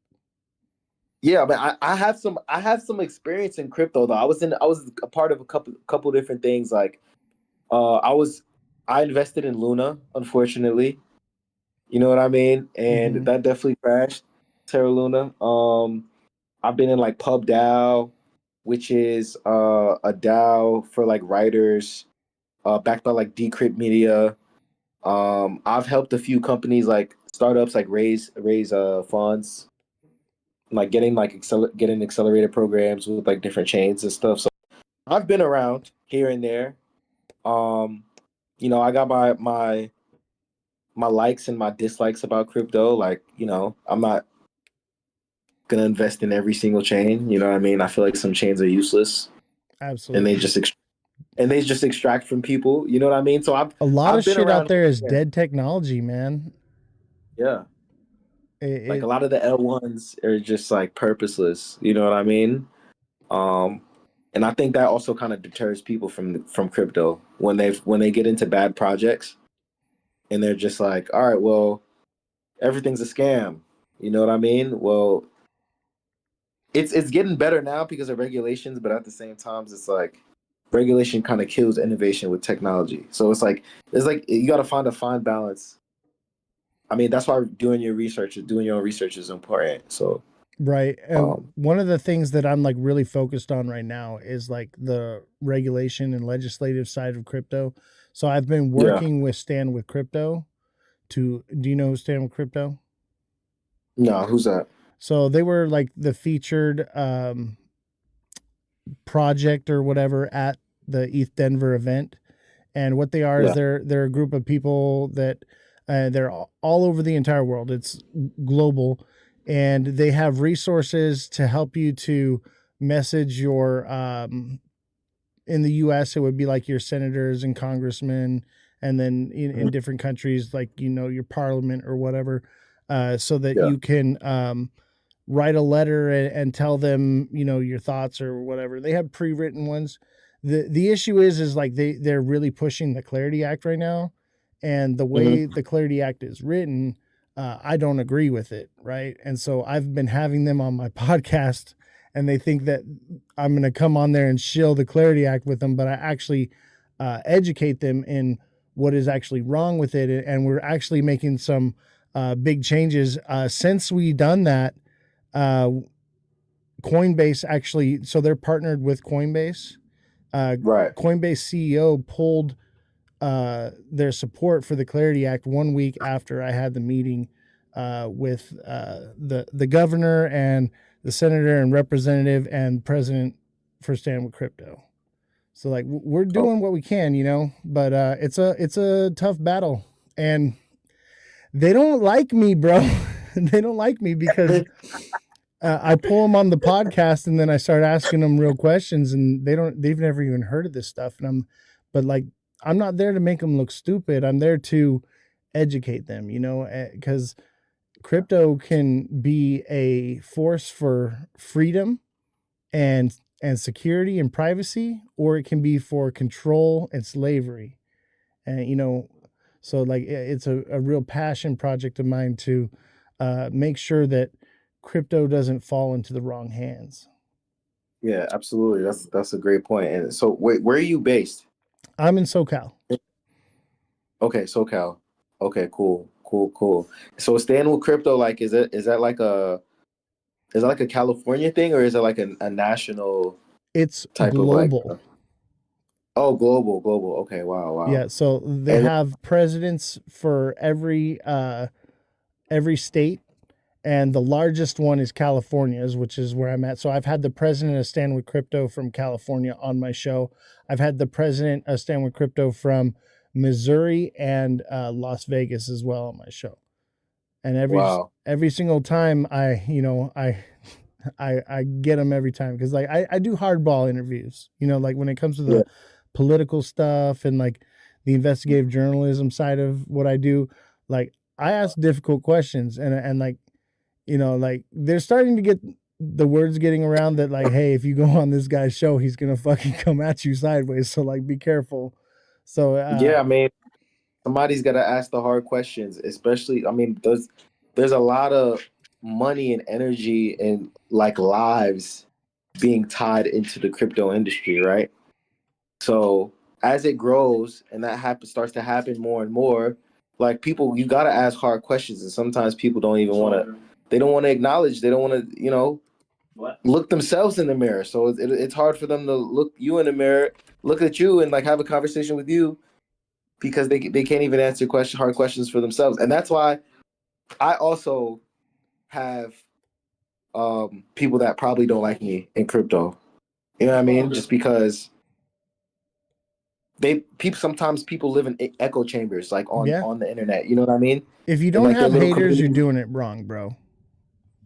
yeah, but I have some experience in crypto though. I was a part of a couple different things. Like I invested in Luna, unfortunately. You know what I mean? And Mhm. that definitely crashed. Terra Luna. I've been in like Pub DAO, which is a DAO for like writers, backed by like Decrypt Media. I've helped a few companies like startups like raise funds, like getting accelerator programs with like different chains and stuff. So I've been around here and there. Um, I got my likes and my dislikes about crypto. Like, I'm not gonna invest in every single chain. You know what I mean? I feel like some chains are useless and Absolutely. they just extract from people. You know what I mean? So A lot of I've been shit out around there is here. dead technology, man. Yeah. It, Like a it lot of the L1s are just like purposeless. You know what I mean? Um, and I think that also kind of deters people from crypto when they get into bad projects and they're just like, all right, well, everything's a scam. You know what I mean? Well, it's getting better now because of regulations, but at the same time, it's like regulation kind of kills innovation with technology. So it's like you got to find a fine balance. I mean, that's why doing your own research is important. So Right. And Um, one of the things that I'm like really focused on right now is like the regulation and legislative side of crypto. So I've been yeah. working with Stand with Crypto do you know who Stand with Crypto? No, who's that? So they were like the featured project or whatever at the ETH Denver event. And what they are is Yeah. they're a group of people that they're all over the entire world. It's global, and they have resources to help you to message your in the U.S. it would be like your senators and congressmen, and then in different countries like your parliament or whatever, so that Yeah. you can write a letter and tell them your thoughts or whatever. They have pre-written ones. The issue is like they're really pushing the Clarity Act right now, and the Hmm. way the Clarity Act is written, I don't agree with it, right? And so I've been having them on my podcast, and they think that I'm going to come on there and shill the Clarity Act with them, but I actually educate them in what is actually wrong with it, and we're actually making some big changes since we done that. uh, Coinbase actually, so they're partnered with Coinbase. Right. Coinbase CEO pulled their support for the Clarity Act 1 week after I had the meeting with the governor and the senator and representative and president for Stand with Crypto. So like we're Oh, doing what we can, but it's a tough battle, and they don't like me, bro. They don't like me because I pull them on the podcast and then I start asking them real questions, and they've never even heard of this stuff. But like, I'm not there to make them look stupid. I'm there to educate them, because crypto can be a force for freedom and security and privacy, or it can be for control and slavery. And, so like it's a real passion project of mine to make sure that crypto doesn't fall into the wrong hands. yeah, absolutely. That's a great point. And so, wait, where are you based? I'm in SoCal. Okay, SoCal. Okay, cool, cool, cool. So, staying with crypto, like, is that like a California thing, or is it like a national It's type of like? global. Oh, global, global. Okay, wow, wow. Yeah, so they And have presidents for every state, and the largest one is California's, which is where I'm at. So I've had the president of Stand with Crypto from California on my show. I've had the president of Stand with Crypto from Missouri and Las Vegas as well on my show. And wow, every single time I get them every time, because like I do hardball interviews, like when it comes to yeah, the political stuff and like the investigative journalism side of what I do. Like I ask difficult questions, and like like they're starting to get the words getting around that like, hey, if you go on this guy's show, he's gonna fucking come at you sideways. So like, be careful. So yeah. I mean, somebody's got to ask the hard questions, especially. I mean, there's a lot of money and energy and like lives being tied into the crypto industry, right? So as it grows and that starts to happen more and more, like people, you got to ask hard questions, and sometimes people don't even want to. They don't want to acknowledge. They don't want to, look themselves in the mirror. So it's hard for them to look you in the mirror, look at you, and like have a conversation with you because they can't even answer hard questions for themselves. And that's why I also have people that probably don't like me in crypto. You know what I mean? Just because sometimes people live in echo chambers like yeah, on the internet. You know what I mean? if you And don't like their have little haters, you're community. doing it wrong, bro.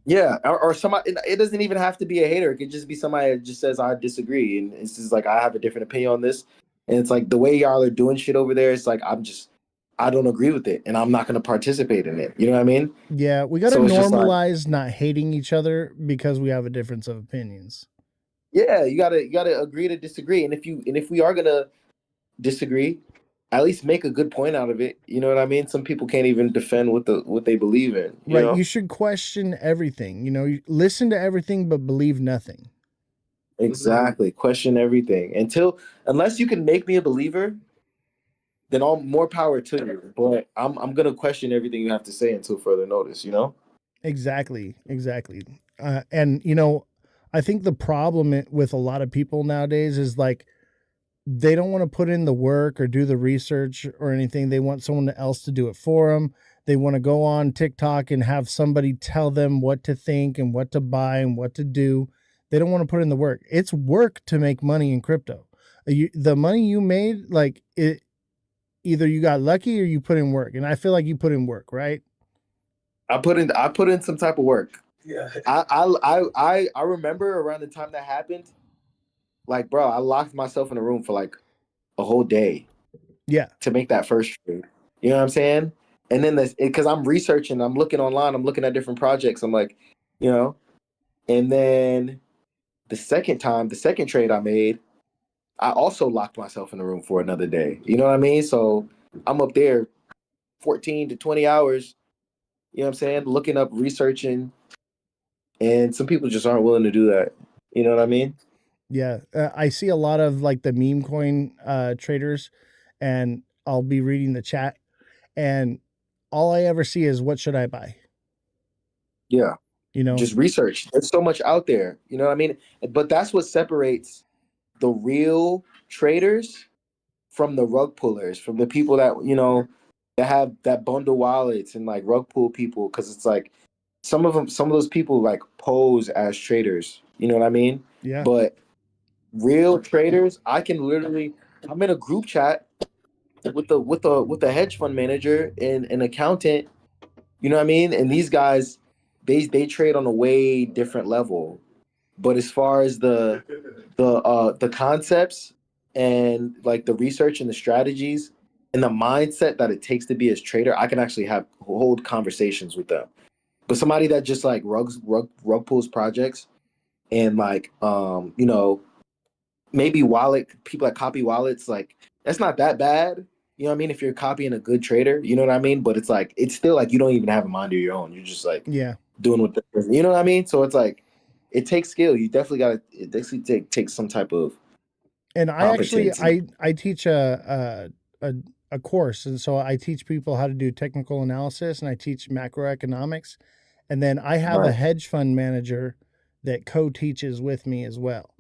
Yeah, or somebody. It doesn't even have to be a hater. It could just be somebody that just says I disagree, and it's just like I have a different opinion on this. And it's like the way y'all are doing shit over there. It's like I don't agree with it, and I'm not going to participate in it. You know what I mean? Yeah, we got to So it's just like, normalize not hating each other because we have a difference of opinions. yeah, you gotta agree to disagree. And if we are gonna disagree, at least make a good point out of it. You know what I mean? Some people can't even defend what they believe in. You Right, know? you should question everything. You listen to everything but believe nothing. Exactly. Question everything unless you can make me a believer, then all more power to you. But I'm gonna question everything you have to say until further notice. You know? Exactly. And you know, I think the problem with a lot of people nowadays is like they don't want to put in the work or do the research or anything. They want someone else to do it for them. They want to go on TikTok and have somebody tell them what to think and what to buy and what to do. They don't want to put in the work. It's work to make money in crypto. The money you made, like it, either you got lucky or you put in work. And I feel like you put in work, right? I put in some type of work. Yeah. I remember around the time that happened, like, bro, I locked myself in a room for like a whole day. Yeah. To make that first trade. You know what I'm saying? And then because I'm researching, I'm looking online, I'm looking at different projects. I'm like, you know, and then the second trade I made, I also locked myself in the room for another day. You know what I mean? So I'm up there 14 to 20 hours, you know what I'm saying? Looking up, researching. And some people just aren't willing to do that. You know what I mean? Yeah. I see a lot of like the meme coin traders, and I'll be reading the chat, and all I ever see is what should I buy? Yeah. You know? Just research. There's so much out there. You know what I mean? But that's what separates the real traders from the rug pullers, from the people that, you know, that have that bundle wallets and like rug pull people. Cause it's like some of those people like pose as traders. You know what I mean? Yeah. But real traders, I'm in a group chat with the hedge fund manager and an accountant, you know what I mean? And these guys, they trade on a way different level. But as far as the concepts and like the research and the strategies and the mindset that it takes to be a trader, I can actually hold conversations with them. But somebody that just like rug pulls projects and like you know, maybe people that copy wallets, like that's not that bad. You know what I mean? If you're copying a good trader, you know what I mean? But it's like it's still like you don't even have a mind of your own. You're just like Yeah. doing what you know what I mean? So it's like it takes skill. You definitely gotta it definitely take some type of And I actually competency. I teach a course, and so I teach people how to do technical analysis, and I teach macroeconomics, and then I have a Right. hedge fund manager that co-teaches with me as well.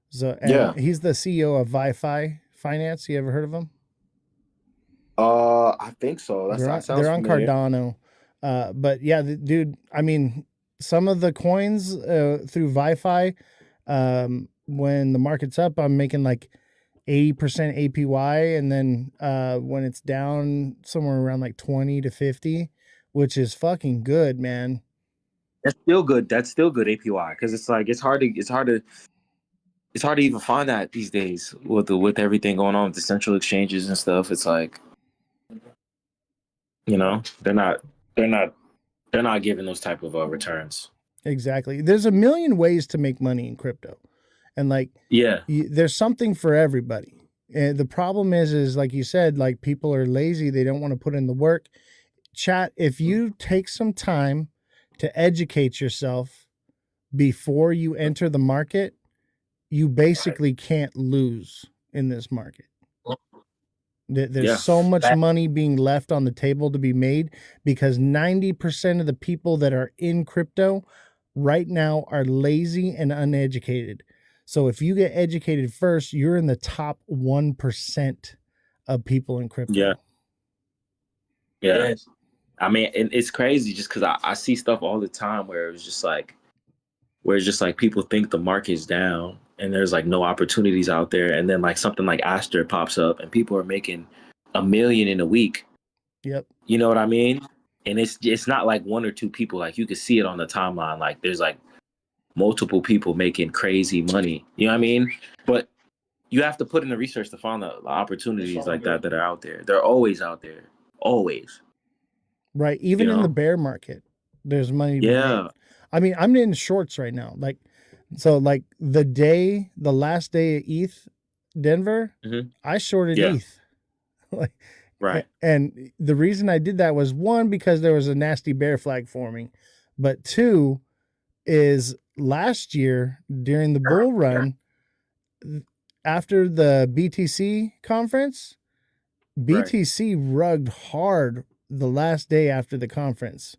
So, and Yeah. he's the CEO of Wi-Fi Finance. You ever heard of him? I think so. That sounds They're on familiar. Cardano, but yeah, dude. I mean, some of the coins through Wi-Fi, when the market's up, I'm making like 80% APY, and then when it's down, somewhere around like 20 to 50, which is fucking good, man. That's still good. That's still good APY, because it's like it's hard to even find that these days with everything going on with the central exchanges and stuff. It's like, you know, they're not giving those type of returns. Exactly. There's a million ways to make money in crypto, and like, Yeah. there's something for everybody. And the problem is like you said, like people are lazy. They don't want to put in the work. Chat, if you take some time to educate yourself before you enter the market, you basically can't lose in this market. There's Yeah. so much money being left on the table to be made because 90% of the people that are in crypto right now are lazy and uneducated. So if you get educated first, you're in the top 1% of people in crypto. Yeah. Yeah. Yes. I mean, it's crazy just because I see stuff all the time where it's just like people think the market's down and there's like no opportunities out there, and then like something like Aster pops up and people are making $1 million in a week. Yep. You know what I mean? And it's not like one or two people. Like you can see it on the timeline. Like there's like multiple people making crazy money. You know what I mean? But you have to put in the research to find the opportunities like that are out there. They're always out there. Always. Right. Even in the bear market, there's money to be made. I mean, I'm in shorts right now. Like, so like the last day of ETH Denver, I shorted ETH. Like, right. And the reason I did that was, one, because there was a nasty bear flag forming, but two is last year during the bull run, after the BTC conference, BTC rugged hard the last day after the conference.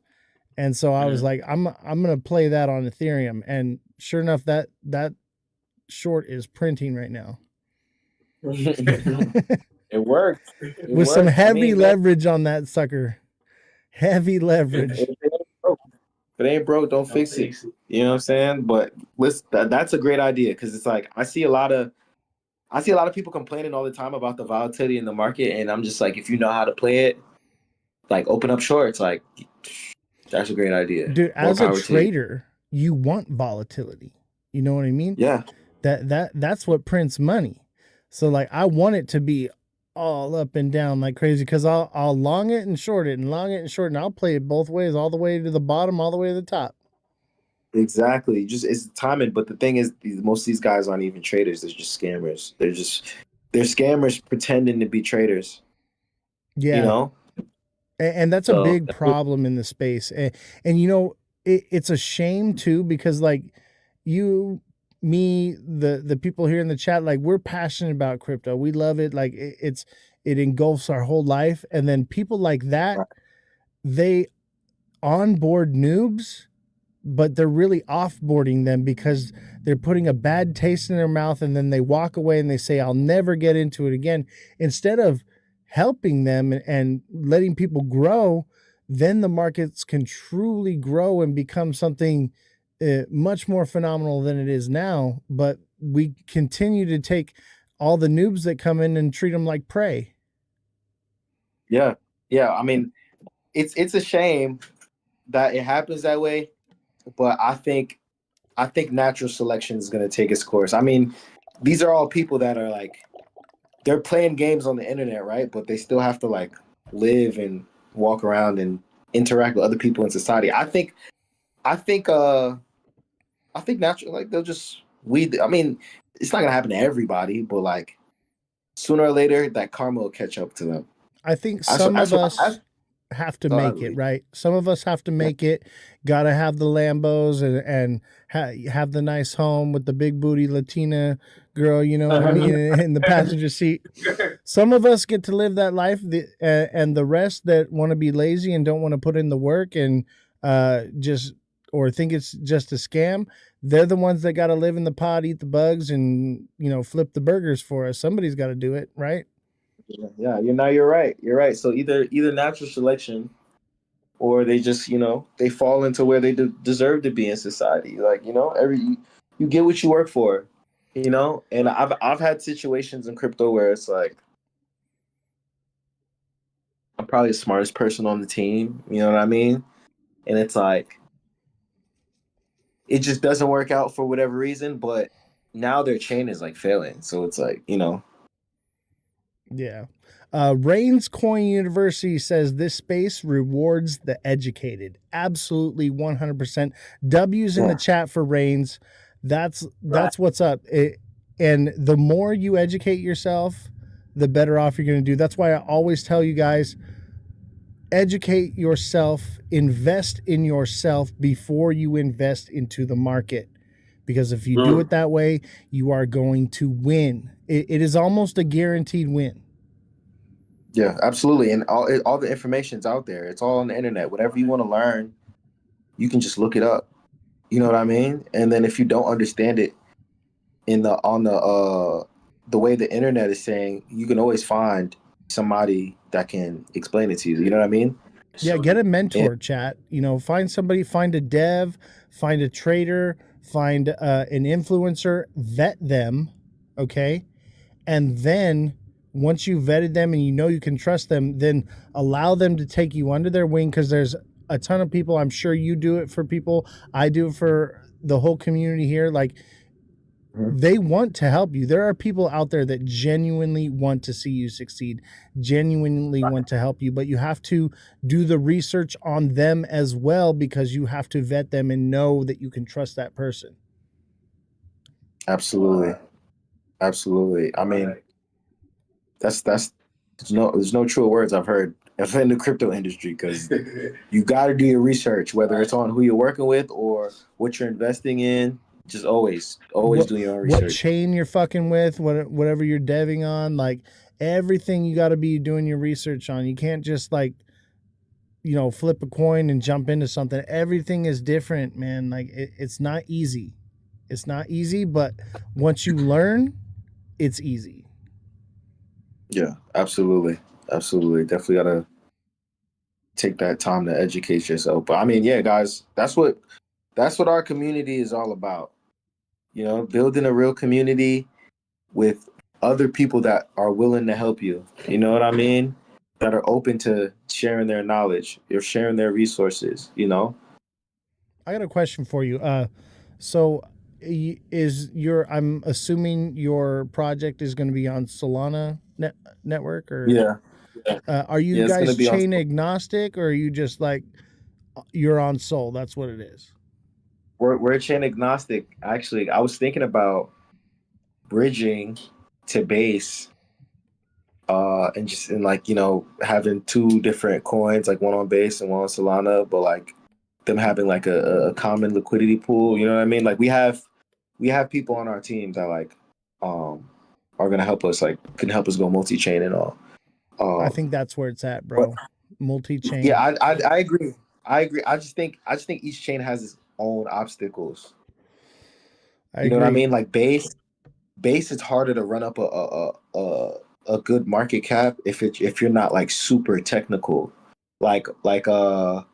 And so I was like, I'm gonna play that on Ethereum, and sure enough, that short is printing right now. It worked. With some heavy leverage on that sucker. Heavy leverage. If it ain't broke, don't fix it. You know what I'm saying? But listen, that's a great idea, because it's like I see a lot of people complaining all the time about the volatility in the market, and I'm just like, if you know how to play it, like open up shorts, like that's a great idea. Dude, as a trader, you want volatility. You know what I mean? Yeah. That's what prints money. So like I want it to be all up and down like crazy, because I'll long it and short it and long it and short, and I'll play it both ways, all the way to the bottom, all the way to the top. Exactly. Just it's timing. But the thing is, most of these guys aren't even traders. They're just scammers. They're scammers pretending to be traders. Yeah. You know? And that's a big problem in the space. And you know, it's a shame too, because like you, me, the people here in the chat, like we're passionate about crypto. We love it. Like it engulfs our whole life. And then people like that, they onboard noobs, but they're really offboarding them because they're putting a bad taste in their mouth, and then they walk away and they say, I'll never get into it again. Instead of helping them and letting people grow, then the markets can truly grow and become something much more phenomenal than it is now. But we continue to take all the noobs that come in and treat them like prey. Yeah. I mean, it's a shame that it happens that way, but I think natural selection is going to take its course. I mean, these are all people that are like, they're playing games on the internet, right? But they still have to like live and walk around and interact with other people in society. I think natural, like they'll just I mean, it's not gonna happen to everybody, but like sooner or later that karma will catch up to them. I think some of us have to make it, right? Some of us have to make it. Gotta have the Lambos and have the nice home with the big booty Latina girl, you know what I mean, in the passenger seat. Some of us get to live that life, and the rest that want to be lazy and don't want to put in the work and or think it's just a scam, they're the ones that got to live in the pod, eat the bugs, and flip the burgers for us. Somebody's got to do it, right? Yeah, you're right. You're right. So either natural selection, or they just they fall into where they deserve to be in society. Like you get what you work for. And I've had situations in crypto where it's like I'm probably the smartest person on the team, you know what I mean? And it's like it just doesn't work out for whatever reason, but now their chain is like failing. So it's like, Yeah. Rains Coin University says this space rewards the educated. Absolutely 100%. W's in the chat for Rains. That's what's up. And the more you educate yourself, the better off you're going to do. That's why I always tell you guys, educate yourself, invest in yourself before you invest into the market. Because if you do it that way, you are going to win. It is almost a guaranteed win. Yeah, absolutely. And all the information's out there. It's all on the internet. Whatever you want to learn, you can just look it up. You know what I mean? And then if you don't understand it on the way the internet is saying, you can always find somebody that can explain it to you. You know what I mean? Yeah, get a mentor, chat. Find somebody, find a dev, find a trader, find an influencer, vet them, okay? And then once you vetted them and you can trust them, then allow them to take you under their wing, because there's a ton of people. I'm sure you do it for people. I do it for the whole community here. Like, they want to help you. There are people out there that genuinely want to see you succeed, genuinely want to help you, but you have to do the research on them as well, because you have to vet them and know that you can trust that person. Absolutely. I mean, there's no true words I've heard in the crypto industry, because you got to do your research, whether it's on who you're working with or what you're investing in. Just always do your own research. What chain you're fucking with, whatever you're deving on, like everything you got to be doing your research on. You can't just flip a coin and jump into something. Everything is different, man. Like it's not easy. It's not easy, but once you learn, it's easy. Yeah, absolutely. Absolutely. Definitely gotta take that time to educate yourself. But I mean, yeah, guys, that's what our community is all about. Building a real community with other people that are willing to help you. You know what I mean? That are open to sharing their knowledge, or sharing their resources, I got a question for you. So I'm assuming your project is going to be on Solana network, or Yeah. are you Yeah, it's gonna guys be on. chain agnostic, or are you just like you're on Sol? That's what it is. We're chain agnostic. Actually, I was thinking about bridging to base, and just having two different coins, like one on base and one on Solana, but like them having like a common liquidity pool. You know what I mean? Like we have people on our team that like are gonna help us, like can help us go multi-chain and all. I think that's where it's at, But bro. Multi-chain. yeah, I agree. I agree. I just think each chain has its own obstacles. I You know agree. what I mean? Like base, it's harder to run up a good market cap if you're not like super technical. Like what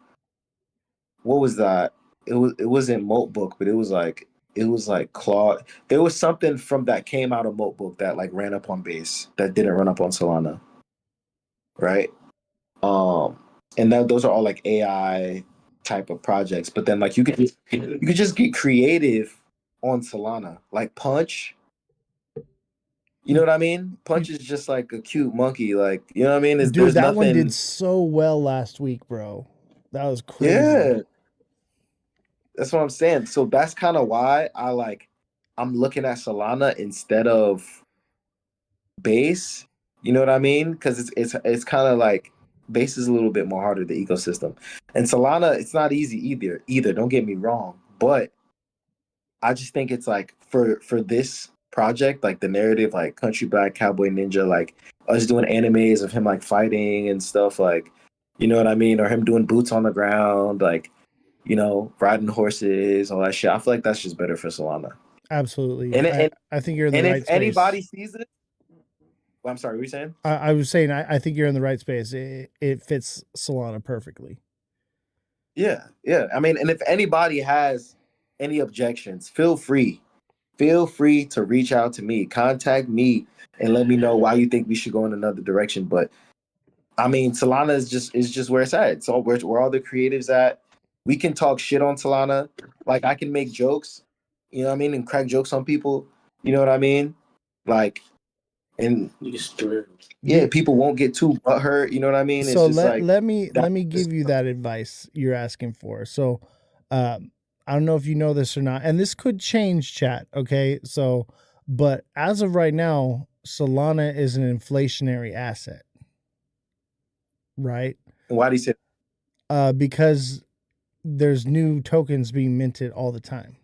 was that? It wasn't Moltbook, but it was like Claude. There was something from that came out of Moltbook that like ran up on base that didn't run up on Solana, right? And those are all like AI type of projects. But then like you could just get creative on Solana, like Punch. You know what I mean? Punch is just like a cute monkey. Like, you know what I mean? Dude, There's that nothing. one did so well last week, bro. That was crazy. Yeah. That's what I'm saying. So that's kind of why I'm looking at Solana instead of base. You know what I mean? Because it's kind of like base is a little bit more harder, the ecosystem. And Solana, it's not easy either. Don't get me wrong. But I just think it's like for this project, like the narrative, like Country Black Cowboy Ninja, like us doing animes of him like fighting and stuff, like, you know what I mean, or him doing boots on the ground, like, riding horses, all that shit. I feel like that's just better for Solana. Absolutely. And I think you're in the right if space. anybody sees it, well, I'm sorry, what were you saying? I was saying I think you're in the right space. It fits Solana perfectly. Yeah. I mean, and if anybody has any objections, feel free to reach out to me, contact me, and let me know why you think we should go in another direction. But I mean, Solana is just where it's at. It's all where all the creatives at. We can talk shit on Solana. Like I can make jokes, you know what I mean, and crack jokes on people. You know what I mean? Like, and yeah, people won't get too butthurt. You know what I mean? So it's just let me give you that advice you're asking for. So, I don't know if you know this or not, and this could change, chat. Okay, so but as of right now, Solana is an inflationary asset, right? Why do you say? Because there's new tokens being minted all the time.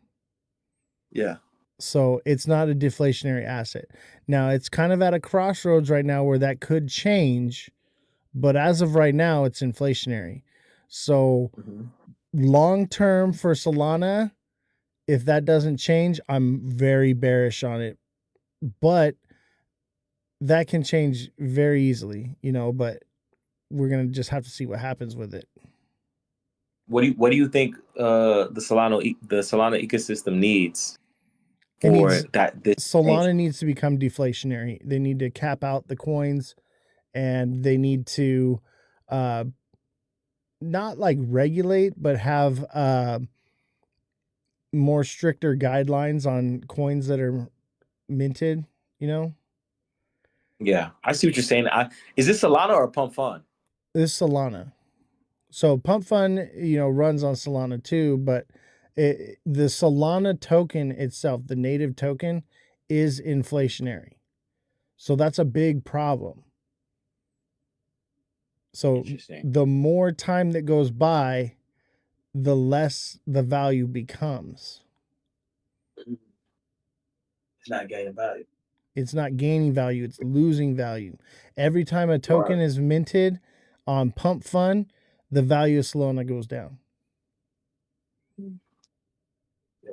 Yeah. So it's not a deflationary asset. Now it's kind of at a crossroads right now where that could change, but as of right now, it's inflationary. So long term for Solana, if that doesn't change, I'm very bearish on it. But that can change very easily, but we're gonna just have to see what happens with it. What do you think the Solana ecosystem needs? Solana needs to become deflationary. They need to cap out the coins, and they need to not like regulate, but have more stricter guidelines on coins that are minted. Yeah, I see what you're saying. Is this Solana or Pump Fund? This is Solana. So Pump Fund, runs on Solana too, but the Solana token itself, the native token, is inflationary. So that's a big problem. So the more time that goes by, the less the value becomes. It's not gaining value. It's not gaining value, it's losing value. Every time a token is minted on Pump Fund, the value of Solana goes down. Yeah,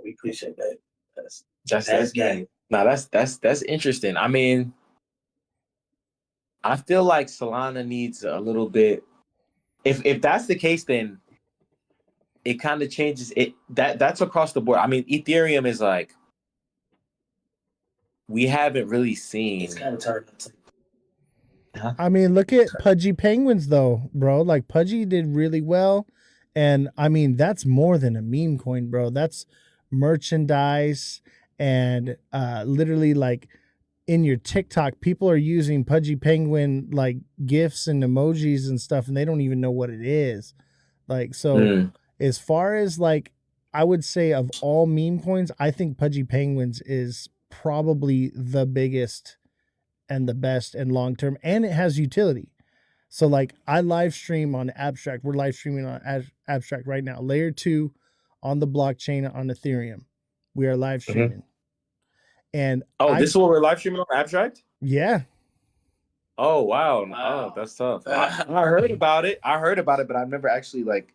we appreciate that. That's game. Now that's interesting. I mean, I feel like Solana needs a little bit. If that's the case, then it kind of changes it. That's across the board. I mean, Ethereum is like we haven't really seen. It's kind of turned into. I mean, look at Pudgy Penguins though, bro. Like Pudgy did really well. And I mean, that's more than a meme coin, bro. That's merchandise and literally like in your TikTok, people are using Pudgy Penguin like GIFs and emojis and stuff, and they don't even know what it is. Like, so as far as like, I would say of all meme coins, I think Pudgy Penguins is probably the biggest and the best and long term, and it has utility. So like I live stream on Abstract. We're live streaming on Abstract right now. Layer 2 on the blockchain on Ethereum. We are live streaming. And this is what we're live streaming on Abstract? Yeah. Oh wow. Oh, that's tough. I heard about it. But I've never actually like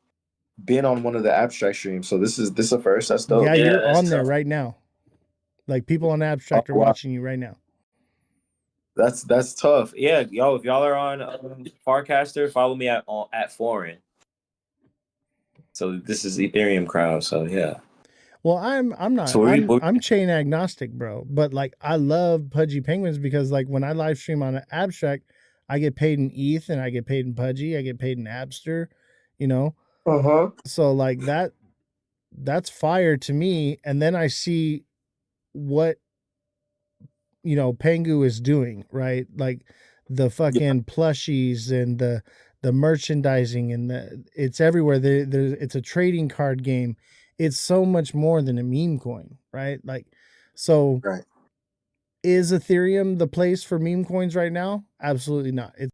been on one of the Abstract streams. So this is a first. That's dope. Yeah, you're on there right now. Like people on Abstract are watching you right now. That's tough. Yeah, yo, if y'all are on Farcaster, follow me at Foreign. So this is Ethereum crowd. So yeah. Well, I'm not. So I'm chain agnostic, bro. But like I love Pudgy Penguins because like when I live stream on Abstract, I get paid in ETH and I get paid in Pudgy. I get paid in Abster. You know. So like that's fire to me. And then I see what Pengu is doing, right? Like the fucking plushies and the merchandising and it's everywhere. It's a trading card game. It's so much more than a meme coin, right? Like, so is Ethereum the place for meme coins right now? Absolutely not. It's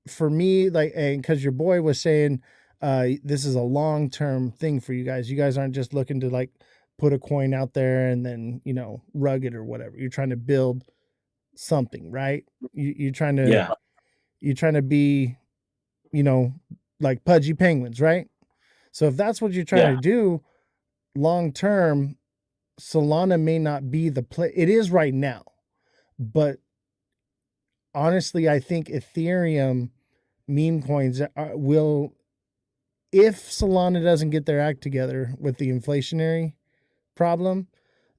for me, like, and because your boy was saying, this is a long-term thing for you guys. You guys aren't just looking to like put a coin out there and then, rug it or whatever. You're trying to build something, right? You're trying to be, like Pudgy Penguins, right? So if that's what you're trying to do long term, Solana may not be the play. It is right now, but honestly, I think Ethereum meme coins will, if Solana doesn't get their act together with the inflationary problem,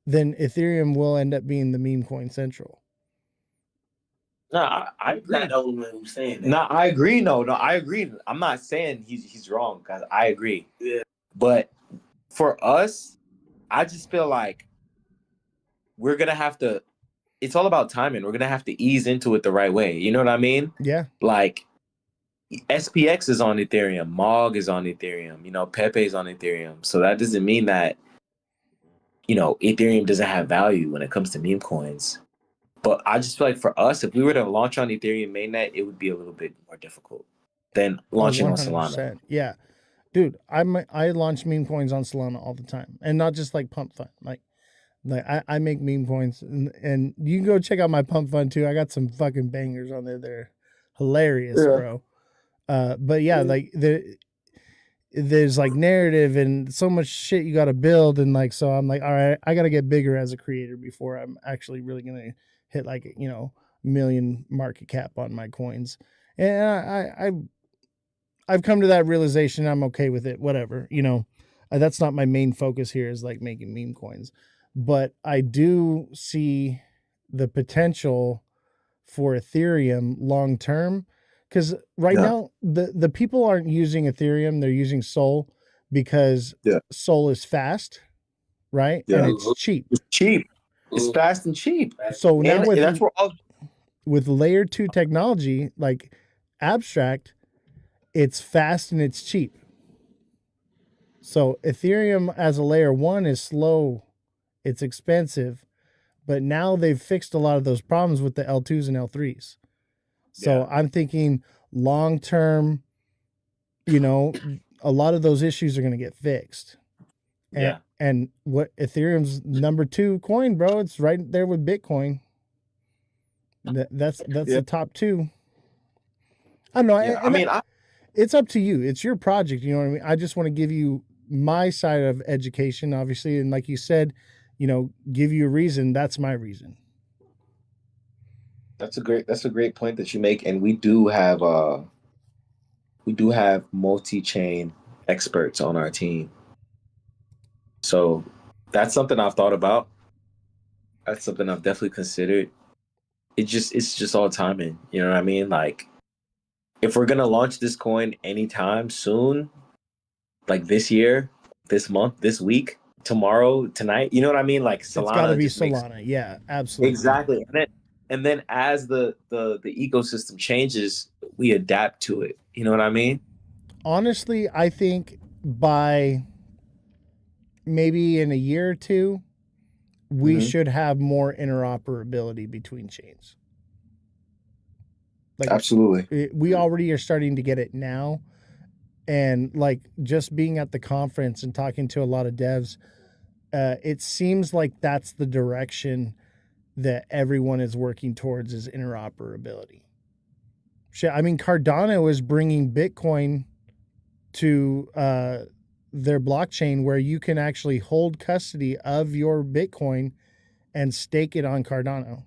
then Ethereum will end up being the meme coin central. No, I agree. Not the only one who's saying that. No, I agree. No, I agree. I'm not saying he's wrong, guys. I agree. Yeah. But for us, I just feel like we're gonna have to. It's all about timing. We're gonna have to ease into it the right way. You know what I mean? Yeah. Like SPX is on Ethereum, Mog is on Ethereum. Pepe is on Ethereum. So that doesn't mean that Ethereum doesn't have value when it comes to meme coins. But I just feel like for us, if we were to launch on Ethereum mainnet, it would be a little bit more difficult than launching on Solana. Yeah. Dude, I launch meme coins on Solana all the time. And not just like Pump Fund. Like I make meme coins and you can go check out my Pump Fund too. I got some fucking bangers on there. They're hilarious, bro. But yeah, like there's like narrative and so much shit you got to build. And like, so I'm like, all right, I got to get bigger as a creator before I'm actually really going to hit like, million market cap on my coins. And I've come to that realization. I'm okay with it. Whatever, that's not my main focus here is like making meme coins, but I do see the potential for Ethereum long-term. Because now the people aren't using Ethereum, they're using Sol because Sol is fast, right? Yeah. And it's cheap. It's cheap. It's fast and cheap. So now with layer 2 technology like Abstract, it's fast and it's cheap. So Ethereum as a layer 1 is slow, it's expensive, but now they've fixed a lot of those problems with the L2s and L3s. So I'm thinking long term, a lot of those issues are going to get fixed. And what Ethereum's number 2 coin, bro, it's right there with Bitcoin. That's the top 2. I don't know. it's up to you. It's your project. You know what I mean? I just want to give you my side of education, obviously. And like you said, give you a reason. That's my reason. That's a great point that you make. And we do have multi-chain experts on our team. So that's something I've thought about. That's something I've definitely considered. It's just all timing. You know what I mean? Like, if we're gonna launch this coin anytime soon, like this year, this month, this week, tomorrow, tonight, you know what I mean? Like, Solana, it's got to be just makes Solana. Yeah, absolutely. exactly. And then as the ecosystem changes, we adapt to it. You know what I mean? Honestly, I think by maybe in a year or two, we should have more interoperability between chains. Like, absolutely. We already are starting to get it now. And like just being at the conference and talking to a lot of devs, it seems like that's the direction that everyone is working towards, is interoperability. I mean, Cardano is bringing Bitcoin to their blockchain where you can actually hold custody of your Bitcoin and stake it on Cardano.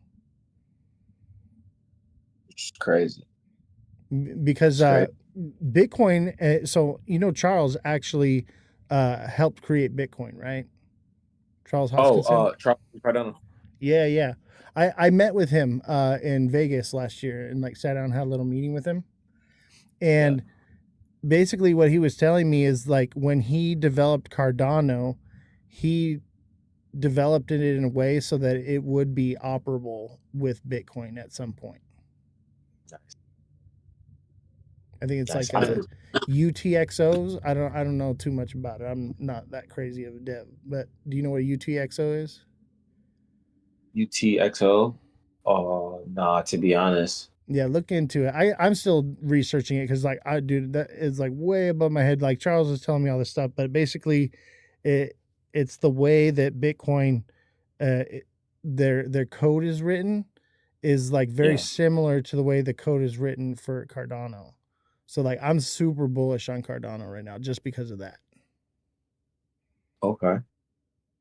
It's crazy. Because Bitcoin, so Charles actually helped create Bitcoin, right? Charles Hoskinson. Charles Cardano. Yeah. I met with him in Vegas last year and like sat down and had a little meeting with him. And basically what he was telling me is like when he developed Cardano, he developed it in a way so that it would be operable with Bitcoin at some point. Nice. I think it's like UTXOs. I don't know too much about it. I'm not that crazy of a dev, but do you know what a UTXO is? UTXO? Oh, nah, to be honest. Yeah, look into it. I'm still researching it because like that is like way above my head. Like Charles is telling me all this stuff, but basically it's the way that Bitcoin their code is written is like very similar to the way the code is written for Cardano. So like I'm super bullish on Cardano right now just because of that. Okay.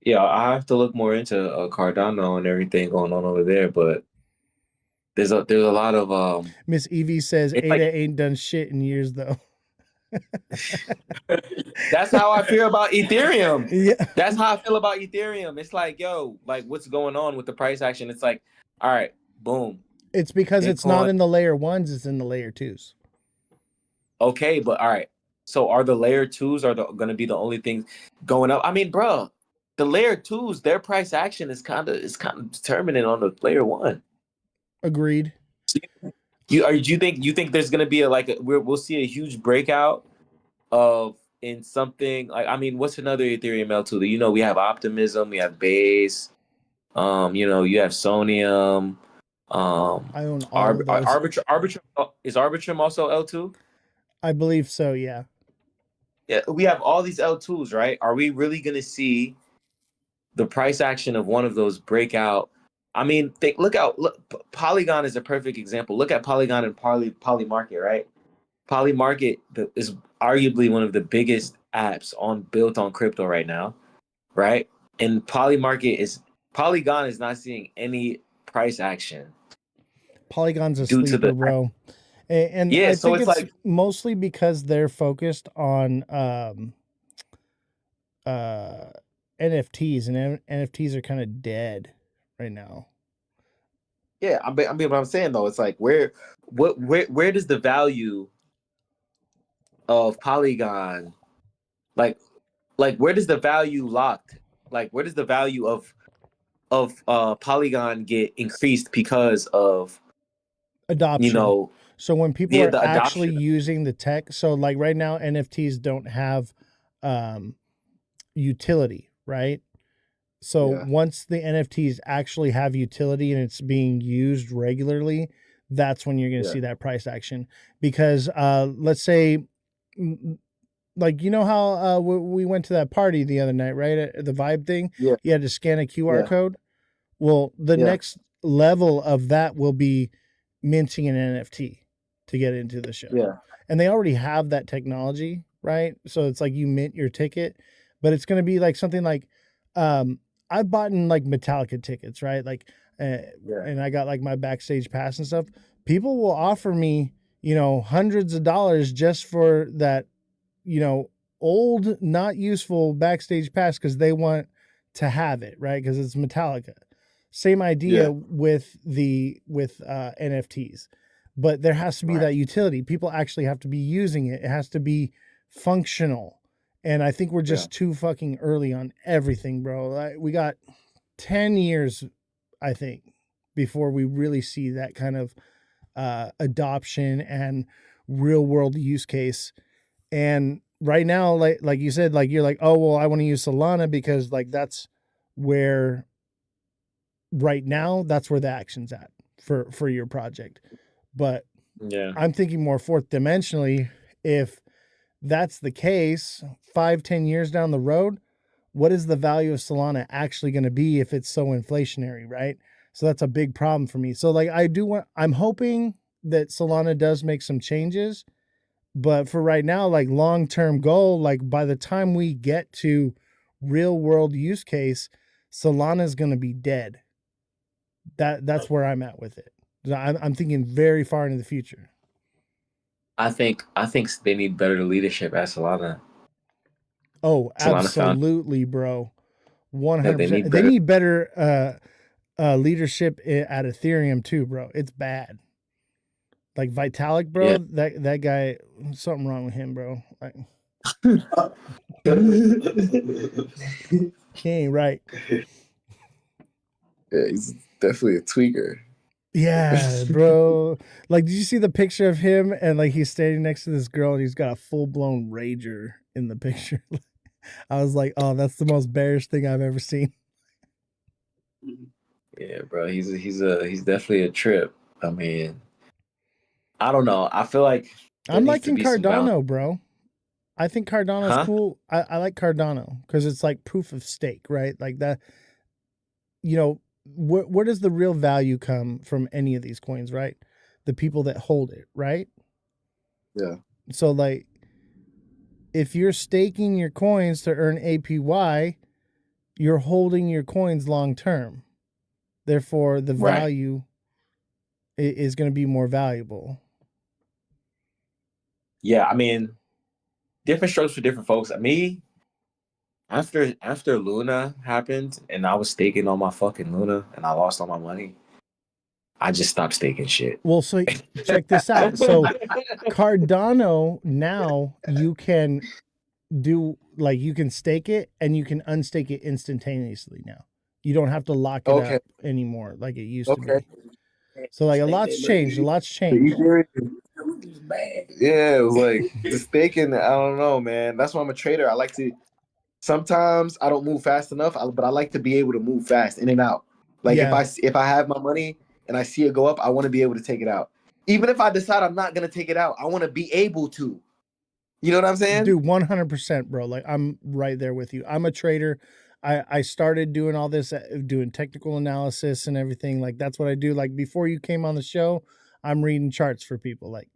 Yeah, I have to look more into Cardano and everything going on over there, but there's a lot of Miss Evie says Ada ain't done shit in years though. That's how I feel about Ethereum. Yeah. That's how I feel about Ethereum. It's like, yo, like what's going on with the price action? It's like, all right, boom. It's because it's not in the layer 1s, it's in the layer 2s. Okay, but all right. So are the layer 2s going to be the only things going up? I mean, bro, the layer 2s, their price action is kind of determinant on the layer 1. Agreed. So do you think there's going to be we'll see a huge breakout of in something like, I mean, what's another Ethereum L2? We have Optimism, we have Base, you have Sonium. I own all of those. Arbitrum, is Arbitrum also L2? I believe so, yeah. Yeah, we have all these L2s, right? Are we really going to see the price action of one of those break out? I mean, look, Polygon is a perfect example. Look at Polygon and Poly Market, right? Poly Market is arguably one of the biggest apps built on crypto right now, right? And Polygon is not seeing any price action. Polygon's a sleeper, bro. And yeah, I so think it's like mostly because they're focused on NFTs, and NFTs are kind of dead right now. Yeah, I mean, what I'm saying though, it's like where does the value of Polygon, like where does the value locked? Like where does the value of Polygon get increased because of adoption? So when people are actually adoption. using the tech, so like right now NFTs don't have utility, right? So once the NFTs actually have utility and it's being used regularly, that's when you're going to see that price action. Because let's say, like, how we went to that party the other night, right? The Vibe thing. Yeah. You had to scan a QR code. Well, the next level of that will be minting an NFT to get into the show. Yeah. and they already have that technology, right? So it's like you mint your ticket, but it's going to be like something like, I've bought in like Metallica tickets, right? Like, and I got like my backstage pass and stuff. People will offer me, hundreds of dollars just for that, old, not useful backstage pass because they want to have it, right? Because it's Metallica. Same idea with NFTs, but there has to be that utility. People actually have to be using it. It has to be functional. And I think we're just too fucking early on everything, bro. We got 10 years, I think, before we really see that kind of adoption and real world use case. And right now, like you said, like you're like, oh, well, I want to use Solana because like that's where right now that's where the action's at for your project. But I'm thinking more fourth dimensionally. If that's the case, 5-10 years down the road, what is the value of Solana actually going to be if it's so inflationary, right? So that's a big problem for me. So like I'm hoping that Solana does make some changes, but for right now, like long-term goal, like by the time we get to real world use case, Solana is going to be dead. That's where I'm at with it. I'm thinking very far into the future. I think they need better leadership at Solana. Oh, absolutely, bro. 100%. They need better leadership at Ethereum too, bro. It's bad. Like Vitalik, bro. That guy, something wrong with him, bro. Like, he ain't right. Yeah, he's definitely a tweaker. Yeah, bro. Like, did you see the picture of him and like he's standing next to this girl and he's got a full blown rager in the picture? I was like, oh, that's the most bearish thing I've ever seen. Yeah, bro. He's definitely a trip. I mean, I don't know. I feel like I'm liking Cardano, bro. I think Cardano's cool. I like Cardano because it's like proof of stake, right? Like that, where does the real value come from any of these coins, right? The people that hold it, right? Yeah. So like, if you're staking your coins to earn APY, you're holding your coins long term. Therefore, the value is going to be more valuable. Yeah, I mean, different strokes for different folks. Me, after Luna happened and I was staking on my fucking Luna and I lost all my money, I just stopped staking shit. Well, so check this out. So Cardano, now you can do like you can stake it and you can unstake it instantaneously now. You don't have to lock it up anymore like it used to be. So like a lot's changed. Yeah, it was like the staking. I don't know, man. That's why I'm a trader. I like to. Sometimes I don't move fast enough, but I like to be able to move fast in and out. Like if I have my money and I see it go up, I want to be able to take it out. Even if I decide I'm not gonna take it out, I want to be able to. You know what I'm saying? Dude, 100%, bro. Like I'm right there with you. I'm a trader. I started doing all this, doing technical analysis and everything. Like that's what I do. Like before you came on the show, I'm reading charts for people. Like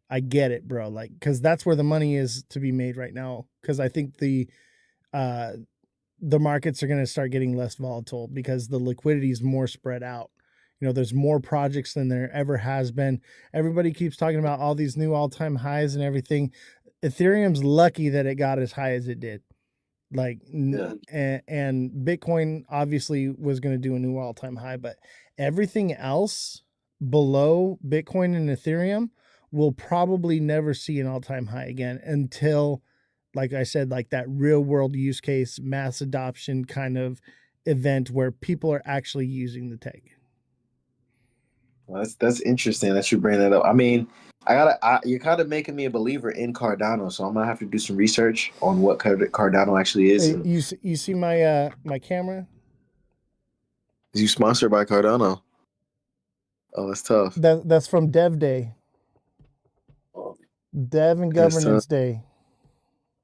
I get it, bro. Like, cause that's where the money is to be made right now. Cause I think the markets are going to start getting less volatile because the liquidity is more spread out. There's more projects than there ever has been. Everybody keeps talking about all these new all-time highs and everything. Ethereum's lucky that it got as high as it did. Like, and Bitcoin obviously was going to do a new all-time high, but everything else below Bitcoin and Ethereum will probably never see an all-time high again until, like I said, like that real world use case, mass adoption kind of event where people are actually using the tech. Well, that's interesting that you bring that up. I mean, you're kind of making me a believer in Cardano, so I'm gonna have to do some research on what Cardano actually is. Hey, you see my my camera? Is you sponsored by Cardano? Oh, that's tough. That's from Dev Day. Dev and Governance Day.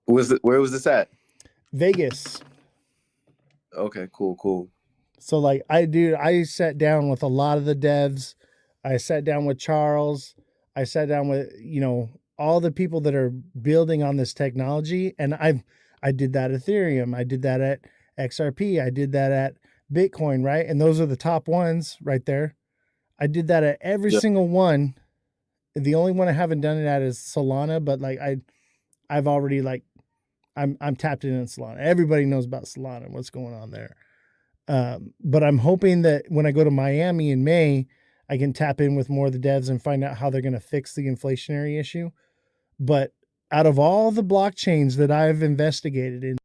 Where was this at? Vegas. Okay, cool. So like I sat down with a lot of the devs. I sat down with Charles. I sat down with, all the people that are building on this technology, and I did that at Ethereum, I did that at XRP, I did that at Bitcoin, right? And those are the top ones right there. I did that at every single one. The only one I haven't done it at is Solana, but like I've already like I'm tapped in Solana. Everybody knows about Solana, what's going on there. But I'm hoping that when I go to Miami in May, I can tap in with more of the devs and find out how they're going to fix the inflationary issue. But out of all the blockchains that I've investigated in,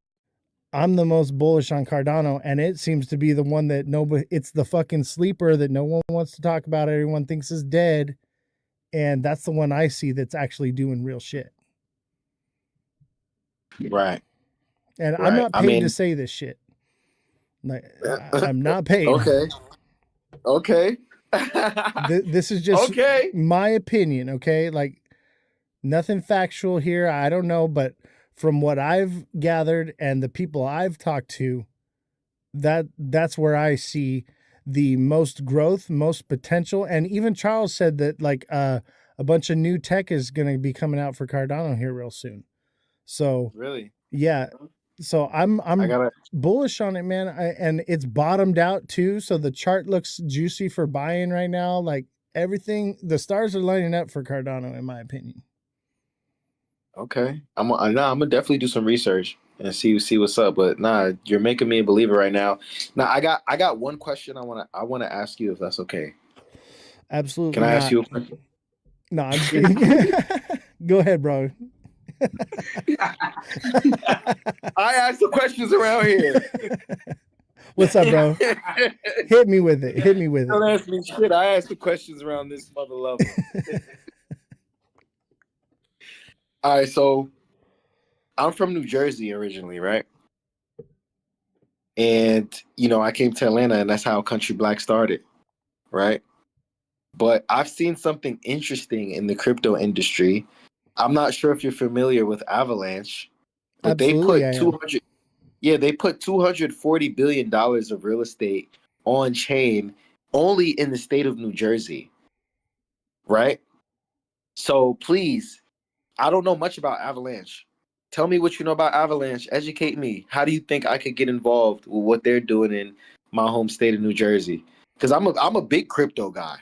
I'm the most bullish on Cardano, and it seems to be the one that it's the fucking sleeper that no one wants to talk about. Everyone thinks is dead. And that's the one I see that's actually doing real shit. Right. And I'm not paid to say this shit. Like, I'm not paid. Okay. This is just my opinion, okay? Like, nothing factual here. I don't know, but from what I've gathered and the people I've talked to, that's where I see the most growth, most potential. And even Charles said that like a bunch of new tech is going to be coming out for Cardano here real soon. So really, yeah. So I'm bullish on it, man. And it's bottomed out too. So the chart looks juicy for buying right now. Like everything, the stars are lining up for Cardano, in my opinion. Okay, I'm gonna definitely do some research and see what's up. But nah, you're making me a believer right now. Now I got one question I wanna ask you, if that's okay. Absolutely. Can I ask you a question? No, I'm just kidding. Go ahead, bro. I ask the questions around here. What's up, bro? Hit me with it. Don't ask me shit. I ask the questions around this mother level. All right, so I'm from New Jersey originally, right? And I came to Atlanta, and that's how Country Black started, right? But I've seen something interesting in the crypto industry. I'm not sure if you're familiar with Avalanche, but Absolutely, they put $240 billion of real estate on chain only in the state of New Jersey, right? So please, I don't know much about Avalanche. Tell me what you know about Avalanche. Educate me. How do you think I could get involved with what they're doing in my home state of New Jersey? Because I'm a big crypto guy.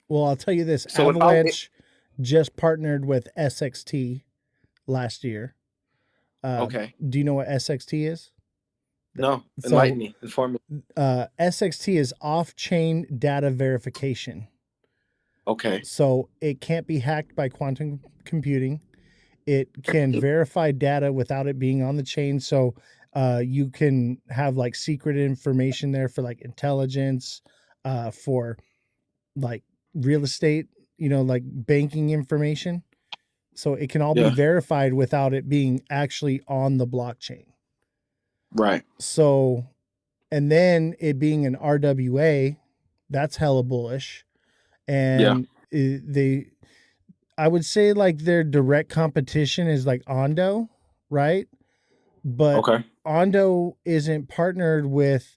Well, I'll tell you this. So Avalanche just partnered with SXT last year. Okay. Do you know what SXT is? No. Enlighten me. Inform me. SXT is off-chain data verification. Okay. So it can't be hacked by quantum computing. It can verify data without it being on the chain. So you can have like secret information there for like intelligence, for like real estate, like banking information. So it can all be verified without it being actually on the blockchain. Right. So, and then it being an RWA, that's hella bullish. And I would say like their direct competition is like Ondo, right? But Ondo isn't partnered with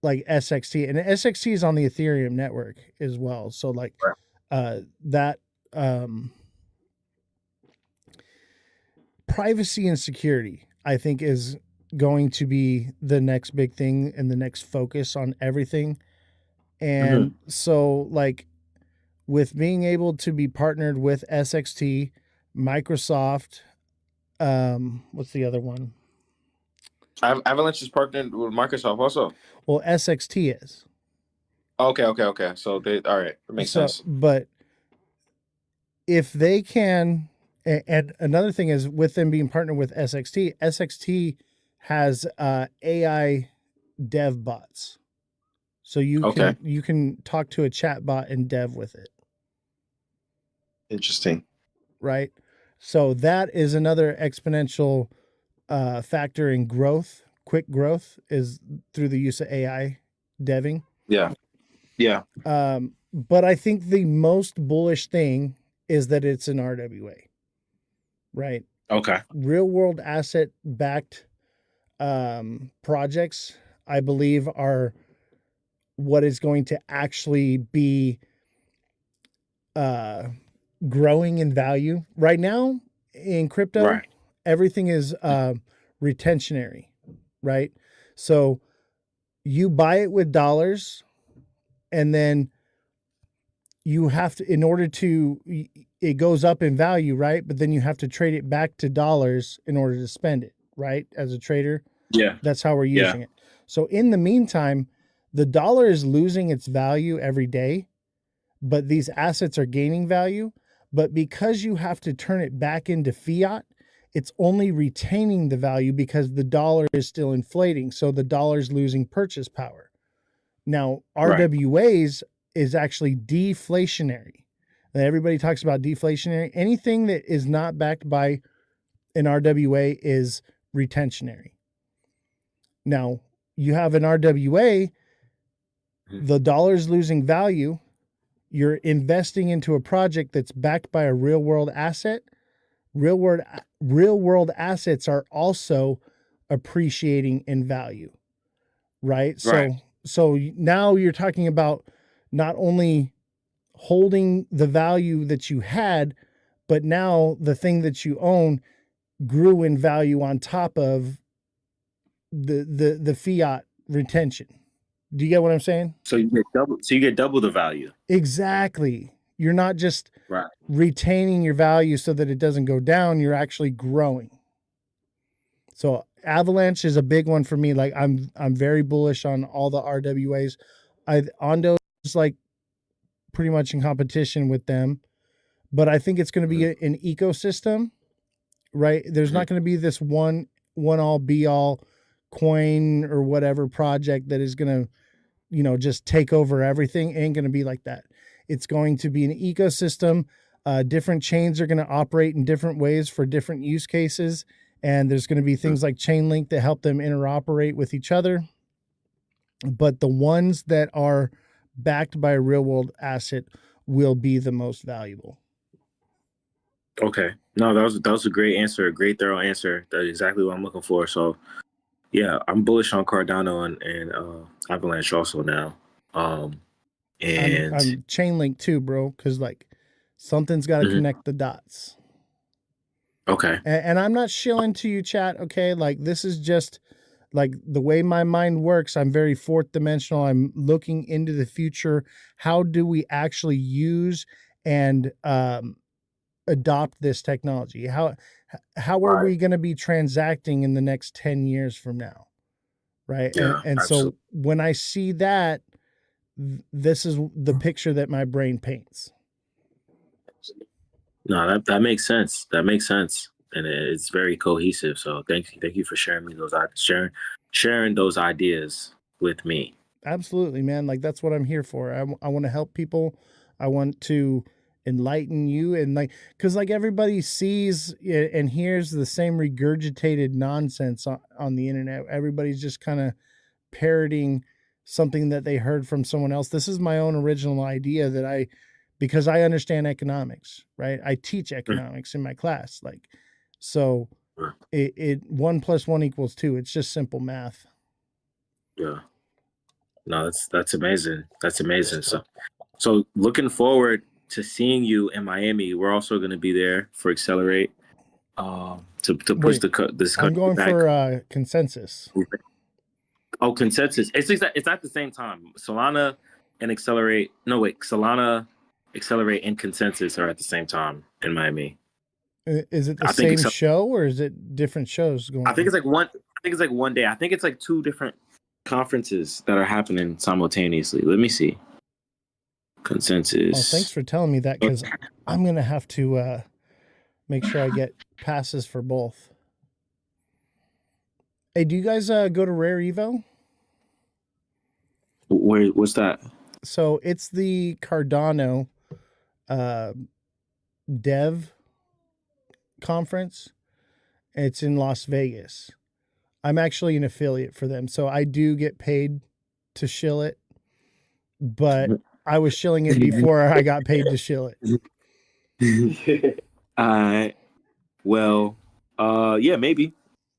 like SXT, and SXT is on the Ethereum network as well. So like that privacy and security, I think, is going to be the next big thing and the next focus on everything. And so like with being able to be partnered with SXT, Microsoft, what's the other one? Avalanche is partnered with Microsoft also. Well, SXT is. Okay. So all right, that makes sense. But if they can, and another thing is with them being partnered with SXT has AI dev bots. So you can talk to a chat bot and dev with it. Interesting. Right. So that is another exponential factor in growth. Quick growth is through the use of AI deving. Yeah. But I think the most bullish thing is that it's an RWA. Right. Okay. Real world asset backed projects, I believe, are what is going to actually be growing in value. Right now in crypto, Right. everything is retentionary, right? So you buy it with dollars, and then you have to, in order to, it goes up in value, right? But then you have to trade it back to dollars in order to spend it, right? As a trader, Yeah. that's how we're Yeah. using it. So in the meantime, the dollar is losing its value every day, but these assets are gaining value. But because you have to turn it back into fiat, it's only retaining the value because the dollar is still inflating. So the dollar's losing purchase power. Now, Right. RWAs is actually deflationary. And everybody talks about deflationary. Anything that is not backed by an RWA is retentionary. Now, you have an RWA, the dollar's losing value. You're investing into a project that's backed by a real world asset. Real world assets are also appreciating in value, right? Right. So now you're talking about not only holding the value that you had, but now the thing that you own grew in value on top of the fiat retention. Do you get what I'm saying? So you get double. So you get double the value. Exactly. You're not just Right. retaining your value so that it doesn't go down. You're actually growing. So Avalanche is a big one for me. Like I'm very bullish on all the RWAs. Ondo is like pretty much in competition with them, but I think it's going to be an ecosystem, right? There's not going to be this one all be all coin or whatever project that is going to, just take over everything. It ain't going to be like that. It's going to be an ecosystem. Different chains are going to operate in different ways for different use cases. And there's going to be things like Chainlink that help them interoperate with each other. But the ones that are backed by a real world asset will be the most valuable. Okay. No, that was a great answer, a great thorough answer. That's exactly what I'm looking for. So yeah, I'm bullish on Cardano and Avalanche also now. And I'm Chainlink too, bro, because like something's got to connect the dots. Okay. And I'm not shilling to you, chat. Okay, like this is just like the way my mind works. I'm very fourth dimensional. I'm looking into the future. How do we actually use and adopt this technology? How are we going to be transacting in the next 10 years from now? Right. Yeah, and so when I see that, this is the picture that my brain paints. No, that makes sense. That makes sense. And it's very cohesive. So thank you for sharing me sharing those ideas with me. Absolutely, man. Like that's what I'm here for. I want to help people. I want to enlighten you, and like, cause like everybody sees and hears the same regurgitated nonsense on the internet. Everybody's just kind of parroting something that they heard from someone else. This is my own original idea that because I understand economics, right? I teach economics in my class. Like, so it 1 + 1 = 2. It's just simple math. Yeah. No, that's amazing. That's amazing. So looking forward to seeing you in Miami. We're also going to be there for Accelerate. To push this. I'm going back. for consensus. Oh, consensus. It's at the same time. Solana and Accelerate. No, wait. Solana, Accelerate, and Consensus are at the same time in Miami. Is it the same show or is it different shows going on? I think it's like one day. I think it's like two different conferences that are happening simultaneously. Let me see. Consensus. Oh, thanks for telling me that, because I'm going to have to make sure I get passes for both. Hey, do you guys go to Rare Evo? What's that? So it's the Cardano dev conference. It's in Las Vegas. I'm actually an affiliate for them, so I do get paid to shill it, but I was shilling it before I got paid to shill it. Well, yeah, maybe.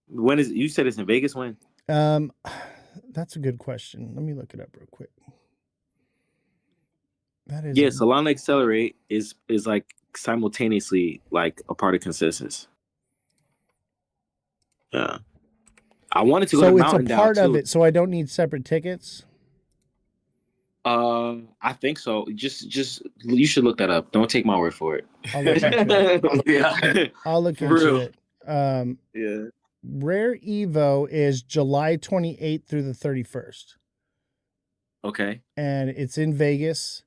When is it? You said it's in Vegas? When? That's a good question. Let me look it up real quick. That is Solana Accelerate is like simultaneously like a part of consensus. Yeah. I wanted to go to So it's a Mountain Down part of too. it. So I don't need separate tickets. I think so. Just you should look that up. Don't take my word for it. I'll look into Yeah. I'll look For into real. it. Yeah. Rare Evo is July 28th through the 31st. Okay. And it's in Vegas.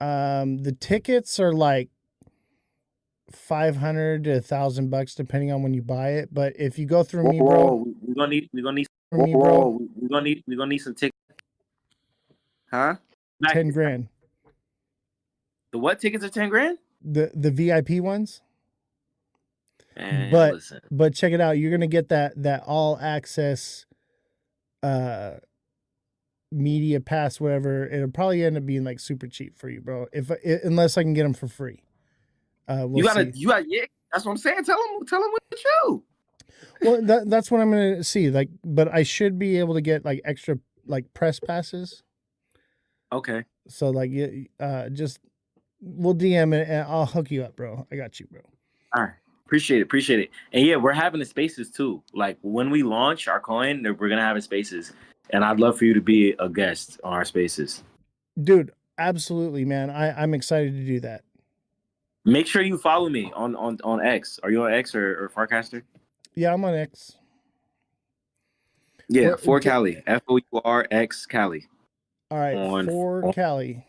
The tickets are like $500 to $1,000 depending on when you buy it. But if you go through me, bro, we're gonna need through me, bro, we're gonna need some tickets. Huh? 10 grand. The what tickets are 10 grand? The VIP ones. And But listen. but check it out. You're gonna get that all access media pass, whatever. It'll probably end up being like super cheap for you, bro. Unless I can get them for free. We'll see. Yeah, that's what I'm saying. Tell them what you. Well, that's what I'm gonna see. Like, but I should be able to get like extra like press passes. Okay. So like, just we'll DM it and I'll hook you up, bro. I got you, bro. All right. Appreciate it. And yeah, we're having the spaces too. Like when we launch our coin, we're gonna have spaces. And I'd love for you to be a guest on our spaces. Dude, absolutely, man. I'm excited to do that. Make sure you follow me on X. Are you on X or Farcaster? Yeah, I'm on X. Yeah, for Cali. FOURX Cali. All right, for Cali.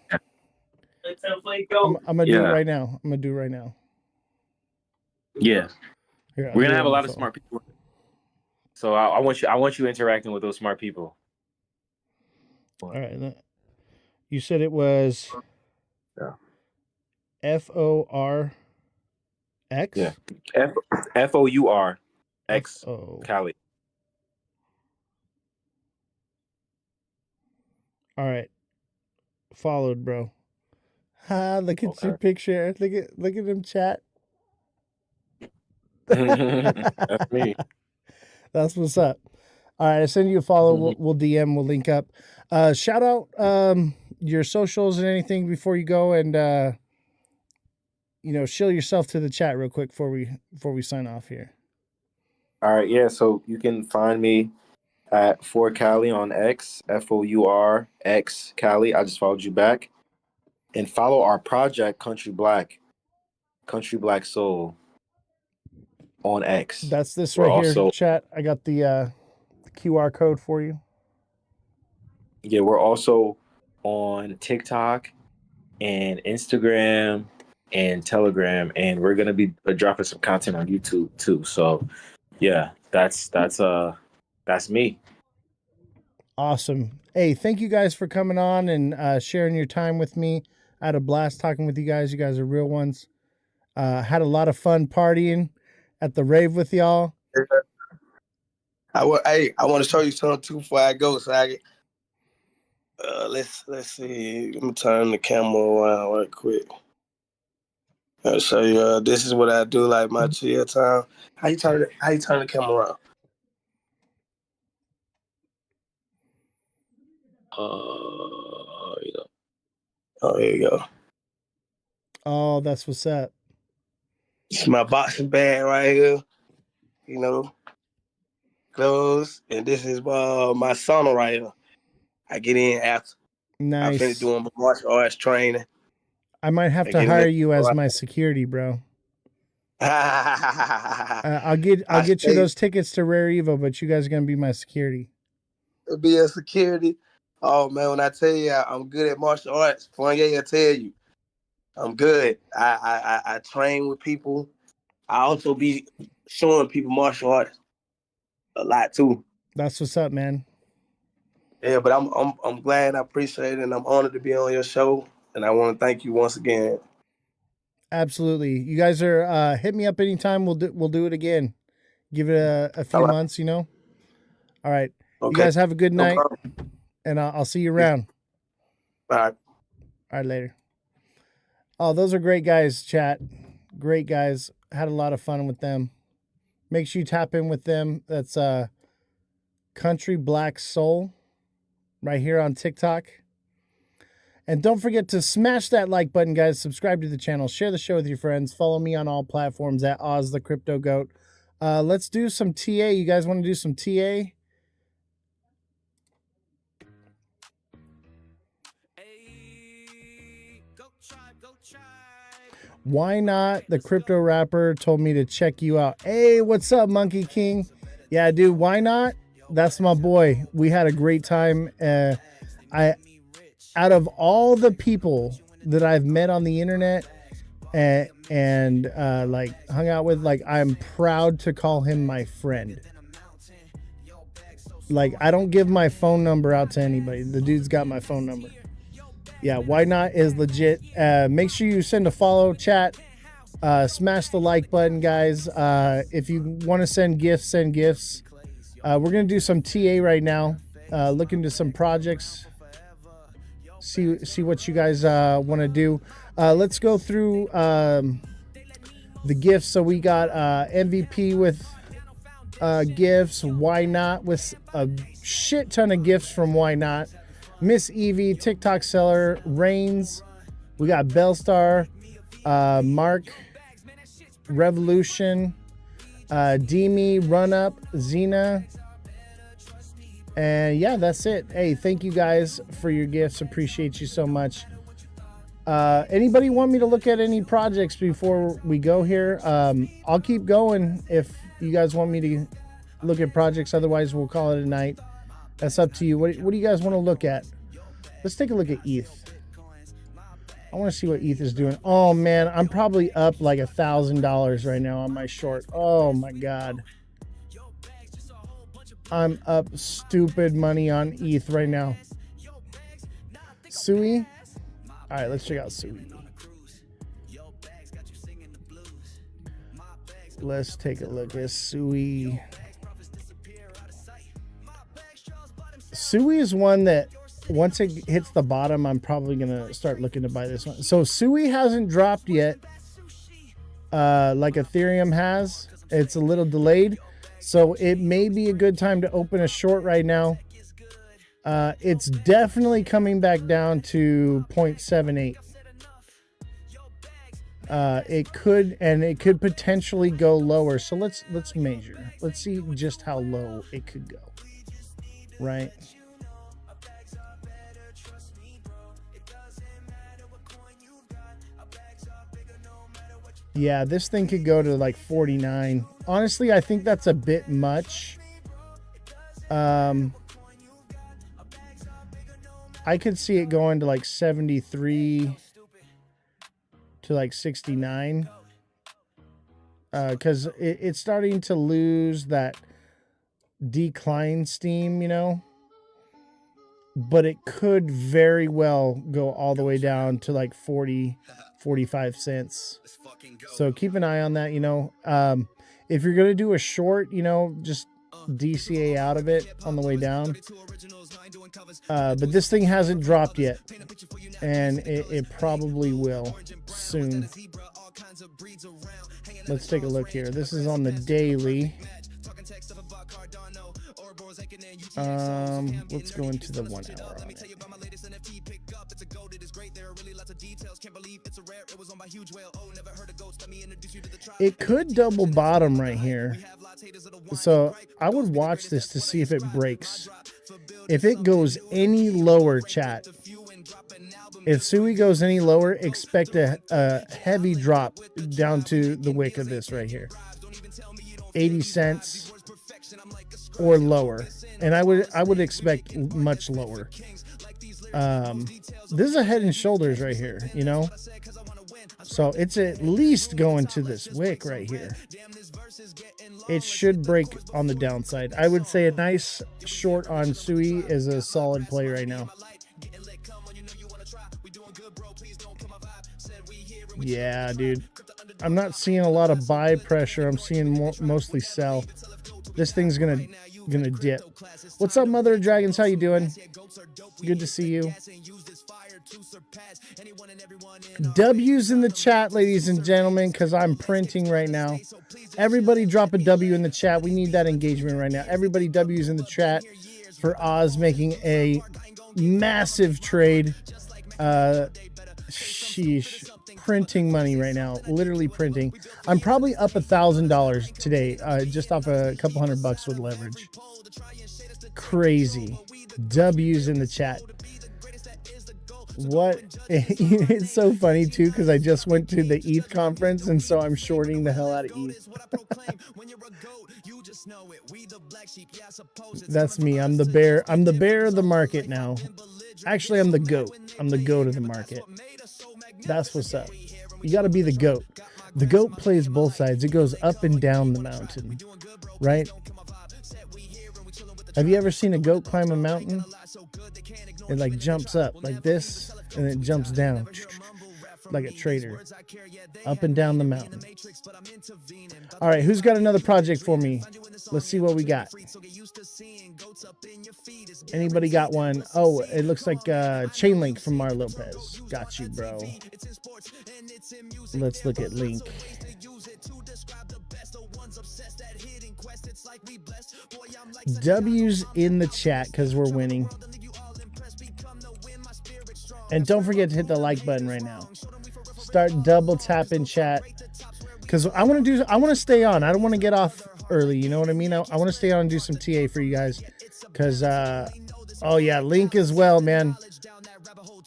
I'm gonna do it right now. I'm gonna do it right now. Yeah. Here, we're gonna have a lot of smart people. So I want you interacting with those smart people. All right. You said it was FORX? Yeah. FOURX Cali. All right. Followed, bro. Look at your picture. Look at him chat. That's me. That's what's up. All right, I send you a follow. We'll DM. We'll link up. Shout out your socials and anything before you go, and shill yourself to the chat real quick before we sign off here. All right, yeah. So you can find me at For Cali on X, FOURX Cali. I just followed you back, and follow our project Country Black Soul on X. That's this right here, chat. I got the QR code for you. Yeah, we're also on TikTok and Instagram and Telegram, and we're gonna be dropping some content on YouTube too. So, yeah, that's me. Awesome. Hey, thank you guys for coming on and sharing your time with me. I had a blast talking with you guys. You guys are real ones. Had a lot of fun partying at the rave with y'all. I want to show you something too before I go. So I let's see. Let me turn the camera around right quick. I'll show you. This is what I do, like my chill time. How you turn the camera around? Here you go. Oh, that's what's up. It's my boxing bag right here. Clothes, and this is my sauna right here. I get in after. Nice. I finished doing my martial arts training. I might have to hire you as my security, bro. I'll get you those tickets to Rare Evo, but you guys are gonna be my security. Be a security. Oh man, when I tell you I'm good at martial arts, Fournier will tell you I'm good. I train with people. I also be showing people martial arts a lot too. That's what's up, man. Yeah, but I'm glad. I appreciate it, and I'm honored to be on your show. And I want to thank you once again. Absolutely. You guys are hit me up anytime. We'll do it again. Give it a few months, All right. Okay. You guys have a good night, and I'll see you around. All right. All right, later. Oh, those are great guys, chat. Great guys. Had a lot of fun with them. Make sure you tap in with them. That's Country Black Soul right here on TikTok. And don't forget to smash that like button, guys. Subscribe to the channel. Share the show with your friends. Follow me on all platforms at Ozthecryptogoat. Let's do some TA. You guys want to do some TA? Why not? The crypto rapper told me to check you out. Hey, what's up, Monkey King? Yeah, dude, why not? That's my boy. We had a great time. Out of all the people that I've met on the internet and like hung out with, like, I'm proud to call him my friend. Like, I don't give my phone number out to anybody. The dude's got my phone number. Yeah, why not is legit. Make sure you send a follow, chat. Smash the like button, guys. If you want to send gifts, send gifts. We're going to do some TA right now. Look into some projects. See what you guys want to do. Let's go through the gifts. So we got MVP with gifts. Why not with a shit ton of gifts from Why Not. Miss Evie, TikTok seller, Reigns. We got Bellstar, Mark, Revolution, Demi, Run Up, Xena. And yeah, that's it. Hey, thank you guys for your gifts. Appreciate you so much. Anybody want me to look at any projects before we go here? I'll keep going if you guys want me to look at projects. Otherwise, we'll call it a night. That's up to you. What do you guys want to look at? Let's take a look at ETH. I want to see what ETH is doing. Oh, man, I'm probably up like $1,000 right now on my short. Oh, my God. I'm up stupid money on ETH right now. Sui? All right, let's check out Sui. Let's take a look at Sui. Sui is one that once it hits the bottom, I'm probably going to start looking to buy this one. So Sui hasn't dropped yet like Ethereum has. It's a little delayed. So it may be a good time to open a short right now. It's definitely coming back down to 0.78. It could potentially go lower. So let's measure. Let's see just how low it could go. Right. Yeah, this thing could go to like 49. Honestly, I think that's a bit much. I could see it going to like 73 to like 69. Because it's starting to lose that decline steam, you know. But it could very well go all the way down to like 40, 45 cents. So keep an eye on that, you know. If you're going to do a short, you know, just DCA out of it on the way down. But this thing hasn't dropped yet. And it probably will soon. Let's take a look here. This is on the daily. Let's go into the 1 hour on it. It could double bottom right here. So I would watch this to see if it breaks. If it goes any lower, chat. If Sui goes any lower, expect a heavy drop down to the wick of this right here. 80 cents or lower. And I would expect much lower. This is a head and shoulders right here, you know. So it's at least going to this wick right here. It should break on the downside. I would say a nice short on Sui is a solid play right now. Yeah, dude. I'm not seeing a lot of buy pressure. I'm seeing mostly sell. This thing's gonna dip. What's up, Mother of Dragons? How you doing? Good to see you. W's in the chat, ladies and gentlemen, because I'm printing right now. Everybody drop a W in the chat. We need that engagement right now. Everybody W's in the chat for Oz making a massive trade. Sheesh. Printing money right now. Literally printing. I'm probably up $1,000 today. Just off a couple $100 with leverage. Crazy. W's in the chat. What? It's so funny too, because I just went to the ETH conference, and so I'm shorting the hell out of ETH. That's me. I'm the bear. I'm the bear of the market now. Actually, I'm the goat. I'm the goat of the market. That's what's up. You got to be the goat. The goat plays both sides. It goes up and down the mountain, right? Have you ever seen a goat climb a mountain? It like jumps up like this, and it jumps down like a trader, up and down the mountain. All right, who's got another project for me? Let's see what we got. Anybody got one? Oh, it looks like Chainlink from Mar Lopez. Got you, bro. Let's look at Link. W's in the chat because we're winning. And don't forget to hit the like button right now. Start double tapping chat. Because I want to stay on. I don't want to get off early. You know what I mean? I want to stay on and do some TA for you guys. Because, oh yeah, Link as well, man.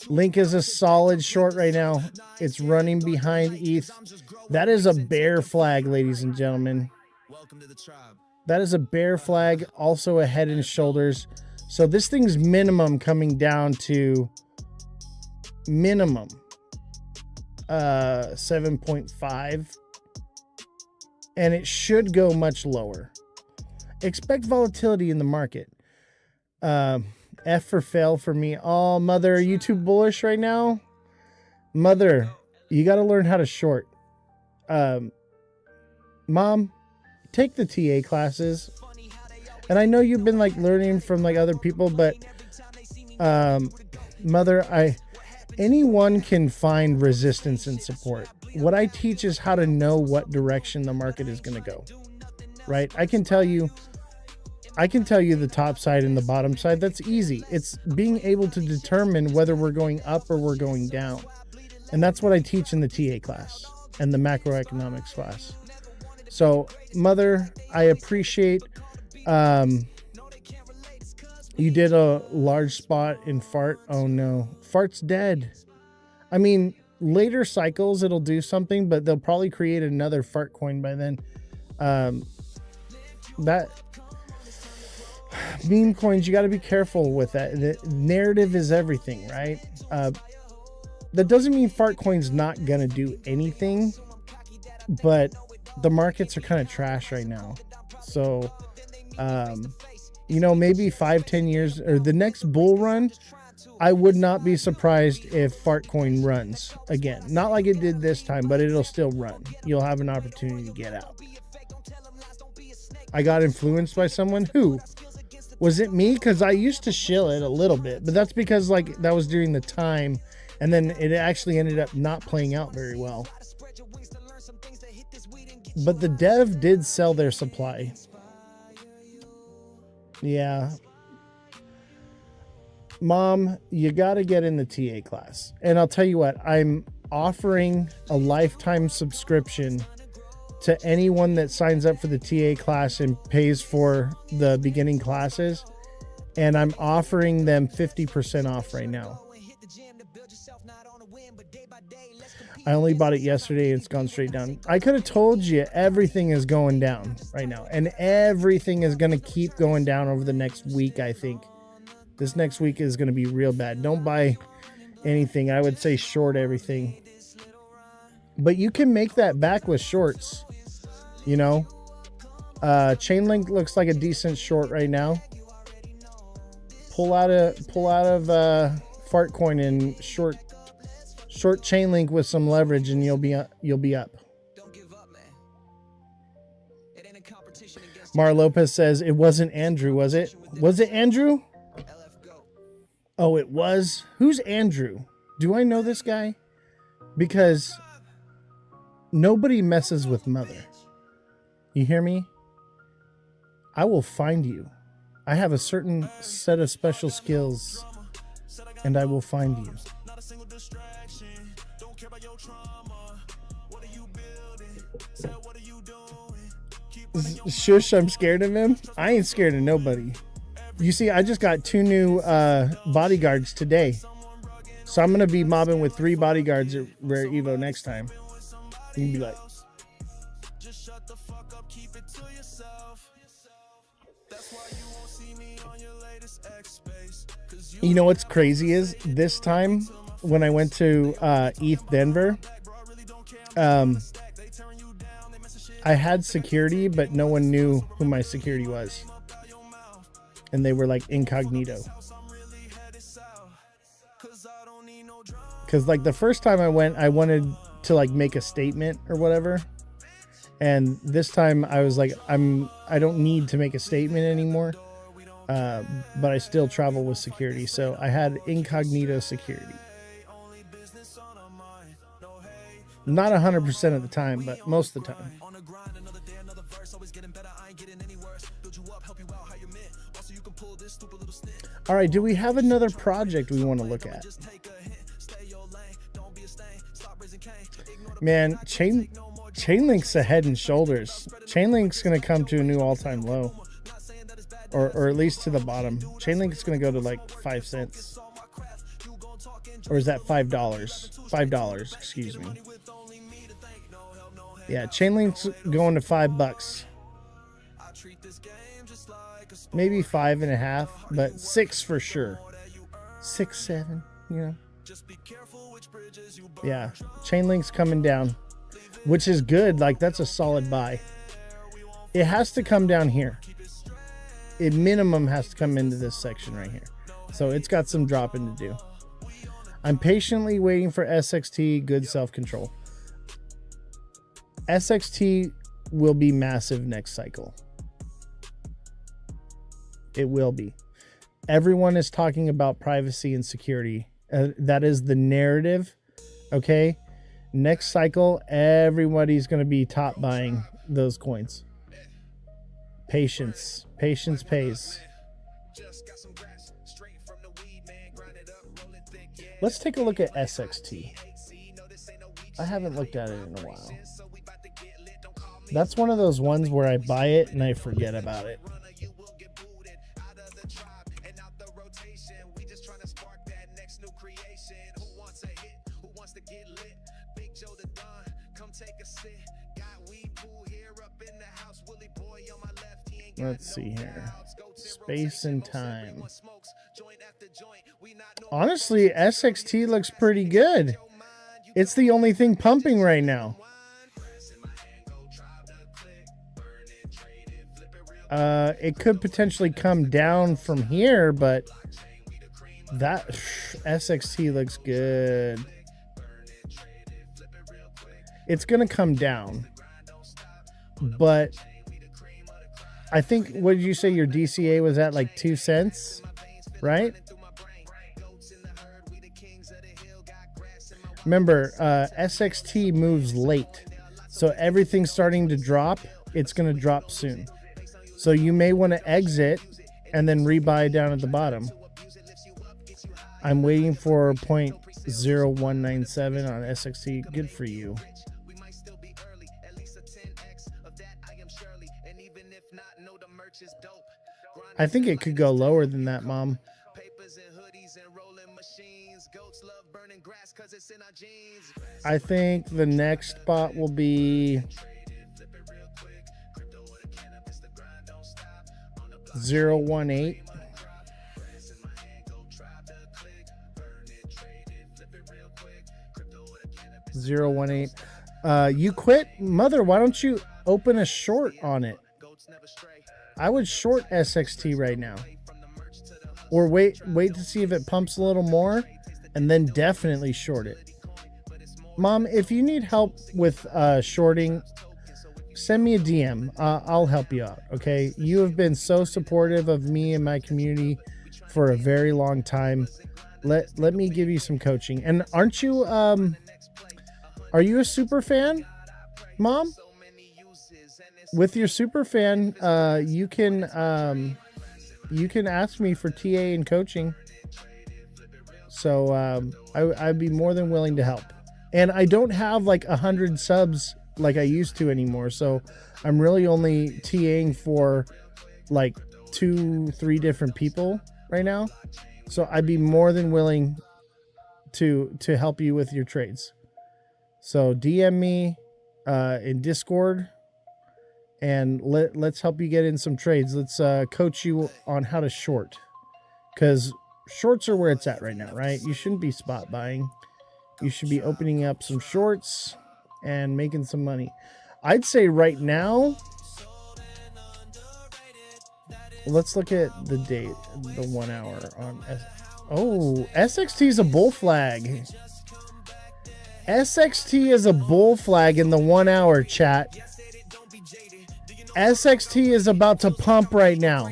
Link is a solid short right now. It's running behind ETH. That is a bear flag, ladies and gentlemen. That is a bear flag. Also a head and shoulders. So this thing's minimum coming down to minimum 7.5, and it should go much lower. Expect volatility in the market. F for fail for me. Oh, mother, are you too bullish right now? Mother, you got to learn how to short. Mom, take the TA classes. And I know you've been like learning from like other people, but mother, anyone can find resistance and support. What I teach is how to know what direction the market is going to go, right? I can tell you the top side and the bottom side. That's easy. It's being able to determine whether we're going up or we're going down. And that's what I teach in the TA class and the macroeconomics class. So mother, I appreciate, you did a large spot in Fart. Oh no, Fart's dead. I mean, later cycles it'll do something, but they'll probably create another Fart coin by then. That meme coins, you got to be careful with that. The narrative is everything, right? That doesn't mean Fart coin's not gonna do anything, but the markets are kind of trash right now. So, you know, maybe 5-10 years or the next bull run, I would not be surprised if Fartcoin runs again. Not like it did this time, but it'll still run. You'll have an opportunity to get out. I got influenced by someone. Who? Was it me? Because I used to shill it a little bit, but that's because like that was during the time, and then it actually ended up not playing out very well. But the dev did sell their supply. Yeah. Mom, you got to get in the TA class. And I'll tell you what, I'm offering a lifetime subscription to anyone that signs up for the TA class and pays for the beginning classes. And I'm offering them 50% off right now. I only bought it yesterday. It's gone straight down. I could have told you everything is going down right now. And everything is going to keep going down over the next week, I think. This next week is going to be real bad. Don't buy anything. I would say short everything. But you can make that back with shorts. You know? Chainlink looks like a decent short right now. Pull out of Fartcoin and short Chainlink with some leverage, and you'll be up. Mar Lopez says it wasn't Andrew, was it? Was it Andrew? Oh, it was. Who's Andrew? Do I know this guy? Because nobody messes with mother. You hear me? I will find you. I have a certain set of special skills, and I will find you. Shush, I'm scared of him. I ain't scared of nobody. You see, I just got 2 new bodyguards today. So I'm going to be mobbing with 3 bodyguards at Rare Evo next time. You can be like, you know what's crazy is this time when I went to ETH Denver, I had security, but no one knew who my security was. And they were like incognito. Because like the first time I went, I wanted to like make a statement or whatever. And this time I was like, I don't need to make a statement anymore. But I still travel with security. So I had incognito security. Not 100% of the time, but most of the time. All right, do we have another project we want to look at? Man, Chainlink's a head and shoulders. Chainlink's going to come to a new all-time low. Or at least to the bottom. Chainlink's going to go to like 5 cents. Or is that $5? $5, excuse me. Yeah, Chainlink's going to $5. Maybe 5.5, but 6 for sure. 6, 7, you know. Yeah, Chainlink's coming down, which is good. Like, that's a solid buy. It has to come down here. It minimum has to come into this section right here. So it's got some dropping to do. I'm patiently waiting for SXT, good self-control. SXT will be massive next cycle. It will be. Everyone is talking about privacy and security. That is the narrative. Okay. Next cycle, everybody's going to be top buying those coins. Patience. Patience pays. Let's take a look at SXT. I haven't looked at it in a while. That's one of those ones where I buy it and I forget about it. Let's see here. Space and time. Honestly, SXT looks pretty good. It's the only thing pumping right now. It could potentially come down from here, but that SXT looks good. It's going to come down. But I think, what did you say your DCA was at, like 2 cents, right? Remember, SXT moves late. So everything's starting to drop. It's going to drop soon. So you may want to exit and then rebuy down at the bottom. I'm waiting for 0.0197 on SXT. Good for you. I think it could go lower than that, Mom. I think the next spot will be 0.18. 0.18. You quit? Mother, why don't you open a short on it? I would short SXT right now. Or wait to see if it pumps a little more, and then definitely short it. Mom, if you need help with shorting, send me a DM. I'll help you out, okay? You have been so supportive of me and my community for a very long time. Let me give you some coaching. And aren't you, are you a super fan, Mom? With your super fan, you can ask me for TA and coaching. So I'd be more than willing to help. And I don't have like 100 subs like I used to anymore. So I'm really only TAing for like 2-3 different people right now. So I'd be more than willing to help you with your trades. So DM me in Discord, and let's help you get in some trades. Let's coach you on how to short, because shorts are where it's at right now, right? You shouldn't be spot buying. You should be opening up some shorts and making some money. I'd say right now, let's look at the date, the 1 hour on SXT is a bull flag. SXT is a bull flag in the 1 hour, chat. SXT is about to pump right now.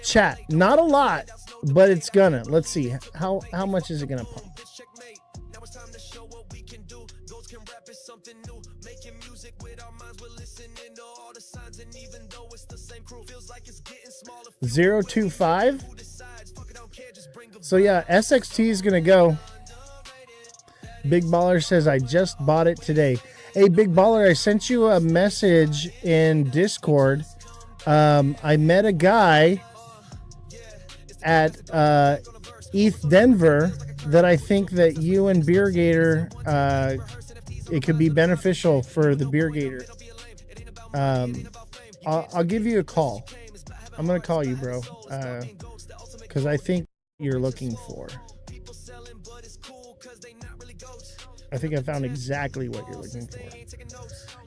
Chat, not a lot, but it's gonna. Let's see. How much is it gonna pump? Something new, making music with our minds, we're listening to all the signs, and even though it's the same crew, feels like it's getting smaller. 025. So yeah, SXT is gonna go. Big Baller says I just bought it today. Hey, Big Baller, I sent you a message in Discord. I met a guy at ETH Denver that I think that you and Beer Gator, it could be beneficial for the Beer Gator. I'll give you a call. I'm gonna call you, bro, because I think you're looking for. I think I found exactly what you're looking for.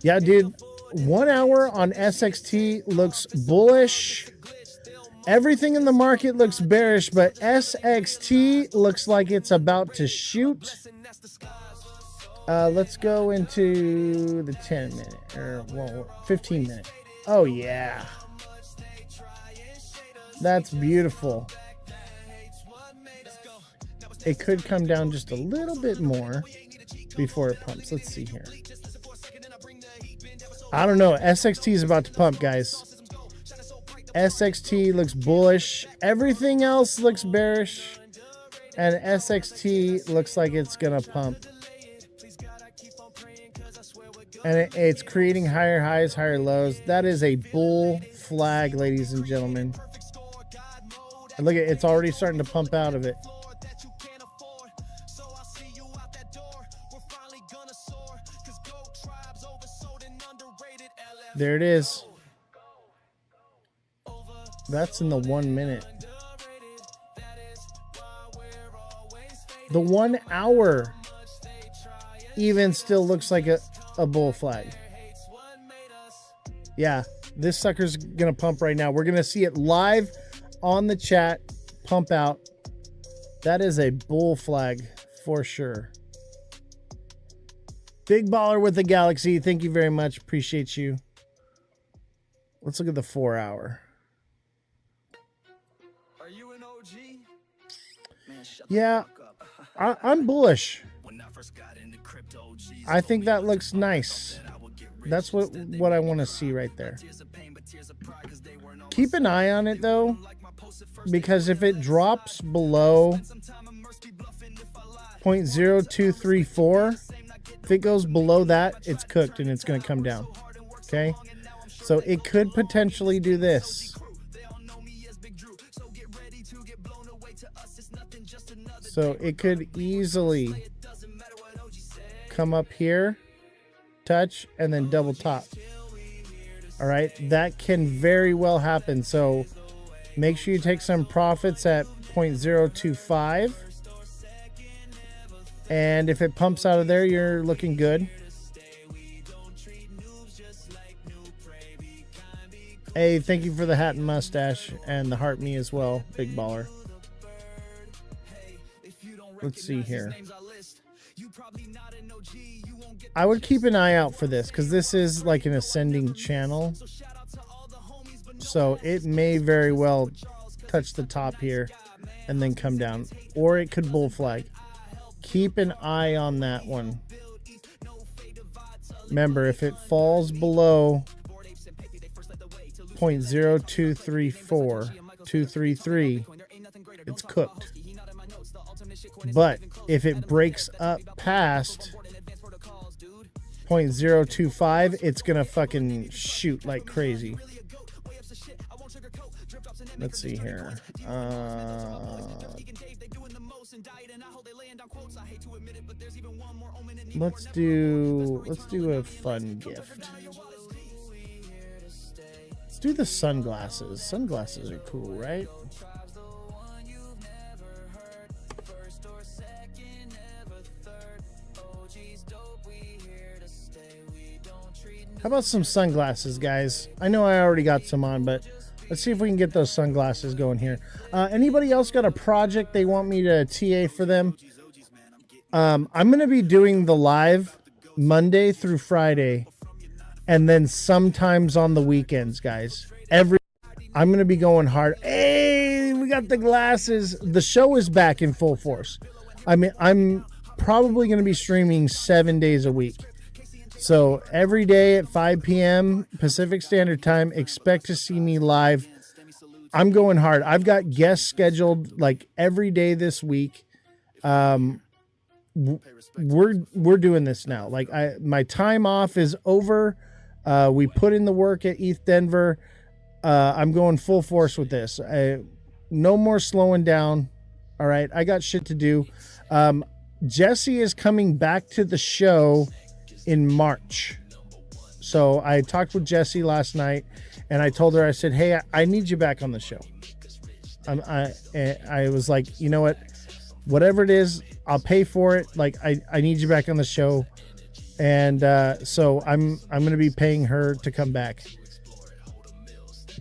Yeah, dude. 1 hour on SXT looks bullish. Everything in the market looks bearish, but SXT looks like it's about to shoot. Let's go into the 10-minute or 15-minute. Oh, yeah. That's beautiful. It could come down just a little bit more before it pumps. Let's see here. I don't know. SXT is about to pump, guys. SXT looks bullish. Everything else looks bearish. And SXT looks like it's going to pump. And it's creating higher highs, higher lows. That is a bull flag, ladies and gentlemen. And look at it. It's already starting to pump out of it. There it is. That's in the 1 minute. The 1 hour even still looks like a bull flag. Yeah, this sucker's gonna pump right now. We're gonna see it live on the chat pump out. That is a bull flag for sure. Big Baller with the Galaxy, thank you very much. Appreciate you. Let's look at the 4 hour. Are you an OG? Man, yeah, I'm bullish. I think that looks nice. That's what I want to see right there. Keep an eye on it though, because if it drops below 0.0234, if it goes below that, it's cooked and it's going to come down. Okay, so it could potentially do this. So it could easily come up here, touch, and then double top. All right, that can very well happen. So make sure you take some profits at 0.025. And if it pumps out of there, you're looking good. Hey, thank you for the hat and mustache and the heart me as well, Big Baller. Let's see here. I would keep an eye out for this because this is like an ascending channel. So it may very well touch the top here and then come down. Or it could bull flag. Keep an eye on that one. Remember, if it falls below 0.0234233, it's cooked. But if it breaks up past 0.025, it's gonna fucking shoot like crazy. Let's see here. Let's do a fun gift. Let's do the sunglasses. Sunglasses are cool, right? How about some sunglasses, guys? I know I already got some on, but let's see if we can get those sunglasses going here. Anybody else got a project they want me to TA for them? I'm going to be doing the live Monday through Friday, and then sometimes on the weekends, guys. I'm going to be going hard. Hey, we got the glasses. The show is back in full force. I mean, I'm probably going to be streaming 7 days a week. So every day at 5 p.m. Pacific Standard Time, expect to see me live. I'm going hard. I've got guests scheduled like every day this week. We're doing this now. Like my time off is over. We put in the work at ETH Denver. I'm going full force with this. No more slowing down. All right, I got shit to do. Jesse is coming back to the show in March. So I talked with Jessie last night, and I told her, I said, hey, I need you back on the show. I was like, you know what, whatever it is, I'll pay for it. Like I need you back on the show. And so I'm going to be paying her to come back.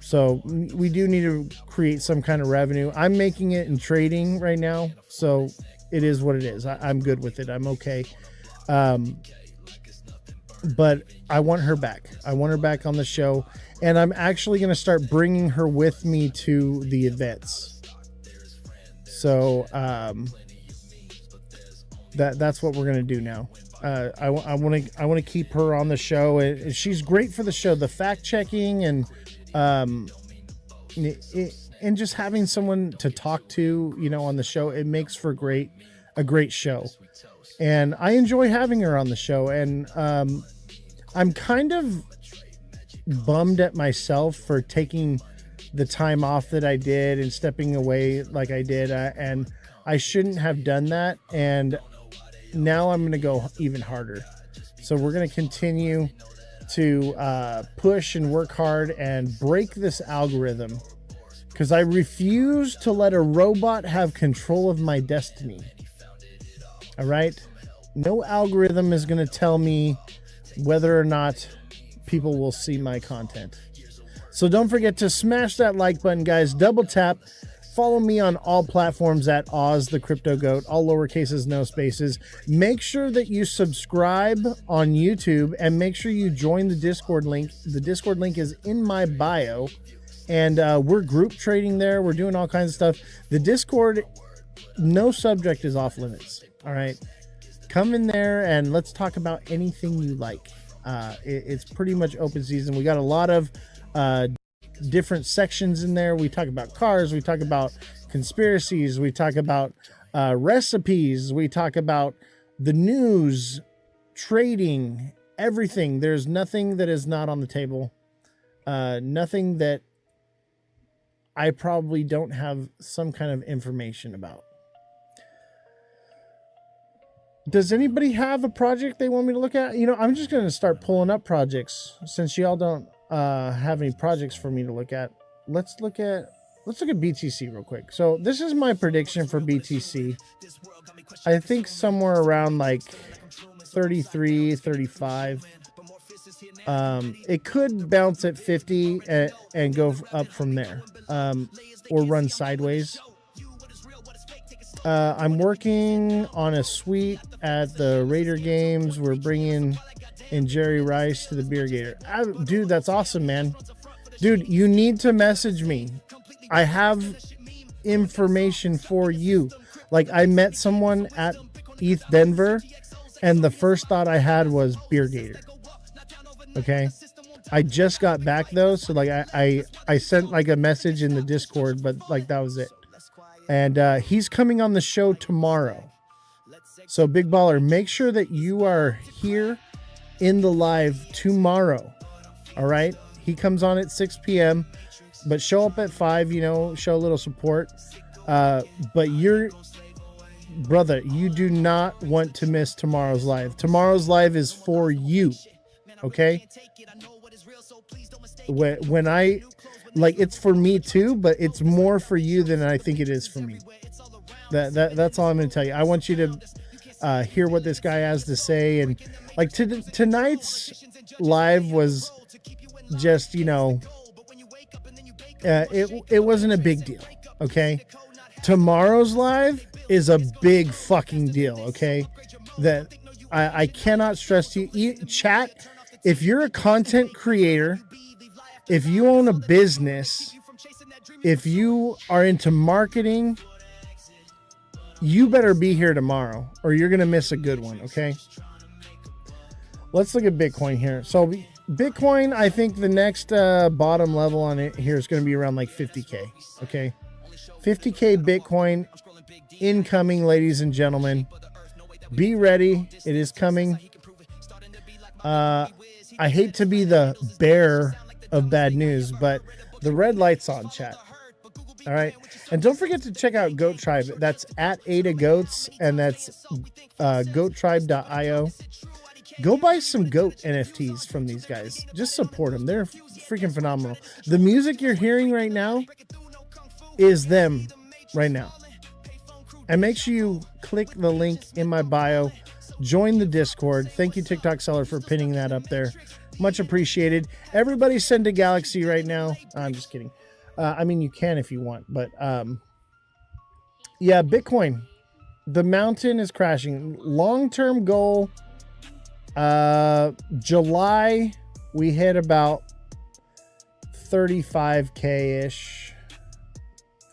So we do need to create some kind of revenue. I'm making it in trading right now. So it is what it is. I'm good with it. I'm okay. But I want her back. I want her back on the show. And I'm actually going to start bringing her with me to the events. So that's what we're going to do now. I want to keep her on the show. And she's great for the show. The fact checking and just having someone to talk to, you know, on the show, it makes for a great show. And I enjoy having her on the show. And I'm kind of bummed at myself for taking the time off that I did and stepping away like I did. And I shouldn't have done that. And now I'm going to go even harder. So we're going to continue to push and work hard and break this algorithm, because I refuse to let a robot have control of my destiny. All right. No algorithm is going to tell me whether or not people will see my content. So don't forget to smash that like button, guys. Double tap. Follow me on all platforms at Ozthecryptogoat, all lowercases, no spaces. Make sure that you subscribe on YouTube, and make sure you join the Discord link. The Discord link is in my bio, and we're group trading there. We're doing all kinds of stuff. The Discord, no subject is off limits. All right. Come in there and let's talk about anything you like. It's pretty much open season. We got a lot of different sections in there. We talk about cars. We talk about conspiracies. We talk about recipes. We talk about the news, trading, everything. There's nothing that is not on the table. Nothing that I probably don't have some kind of information about. Does anybody have a project they want me to look at? You know, I'm just going to start pulling up projects since y'all don't have any projects for me to look at. Let's look at BTC real quick. So this is my prediction for BTC. I think somewhere around like 33, 35. It could bounce at 50 and go up from there, or run sideways. I'm working on a suite at the Raider games. We're bringing in Jerry Rice to the Beer Gator. Dude, that's awesome, man. Dude, you need to message me. I have information for you. Like, I met someone at ETH Denver, and the first thought I had was Beer Gator. Okay? I just got back, though, so, like, I sent, like, a message in the Discord, but, like, that was it. And he's coming on the show tomorrow. So Big Baller, make sure that you are here in the live tomorrow. All right. He comes on at 6 p.m., but show up at 5, you know, show a little support. But brother, you do not want to miss tomorrow's live. Tomorrow's live is for you. Okay. When I, like, it's for me too, but it's more for you than I think it is for me. That's all I'm going to tell you. I want you to hear what this guy has to say. And like tonight's live was just, you know, it wasn't a big deal. Okay. Tomorrow's live is a big fucking deal. Okay. That I cannot stress to you. Chat, if you're a content creator, if you own a business, if you are into marketing, you better be here tomorrow or you're going to miss a good one. Okay. Let's look at Bitcoin here. So Bitcoin, I think the next bottom level on it here is going to be around like 50K. Okay. 50K Bitcoin incoming, ladies and gentlemen. Be ready. It is coming. I hate to be the bearer of bad news, but the red light's on, chat. All right. And don't forget to check out Goat Tribe. That's at Ada Goats, and that's goattribe.io. Go buy some goat NFTs from these guys. Just support them. They're freaking phenomenal. The music you're hearing right now is them right now. And make sure you click the link in my bio. Join the Discord. Thank you, TikTok Seller, for pinning that up there. Much appreciated. Everybody send a Galaxy right now. I'm just kidding. I mean, you can if you want, but yeah, Bitcoin. The mountain is crashing. Long-term goal, July, we hit about 35K-ish,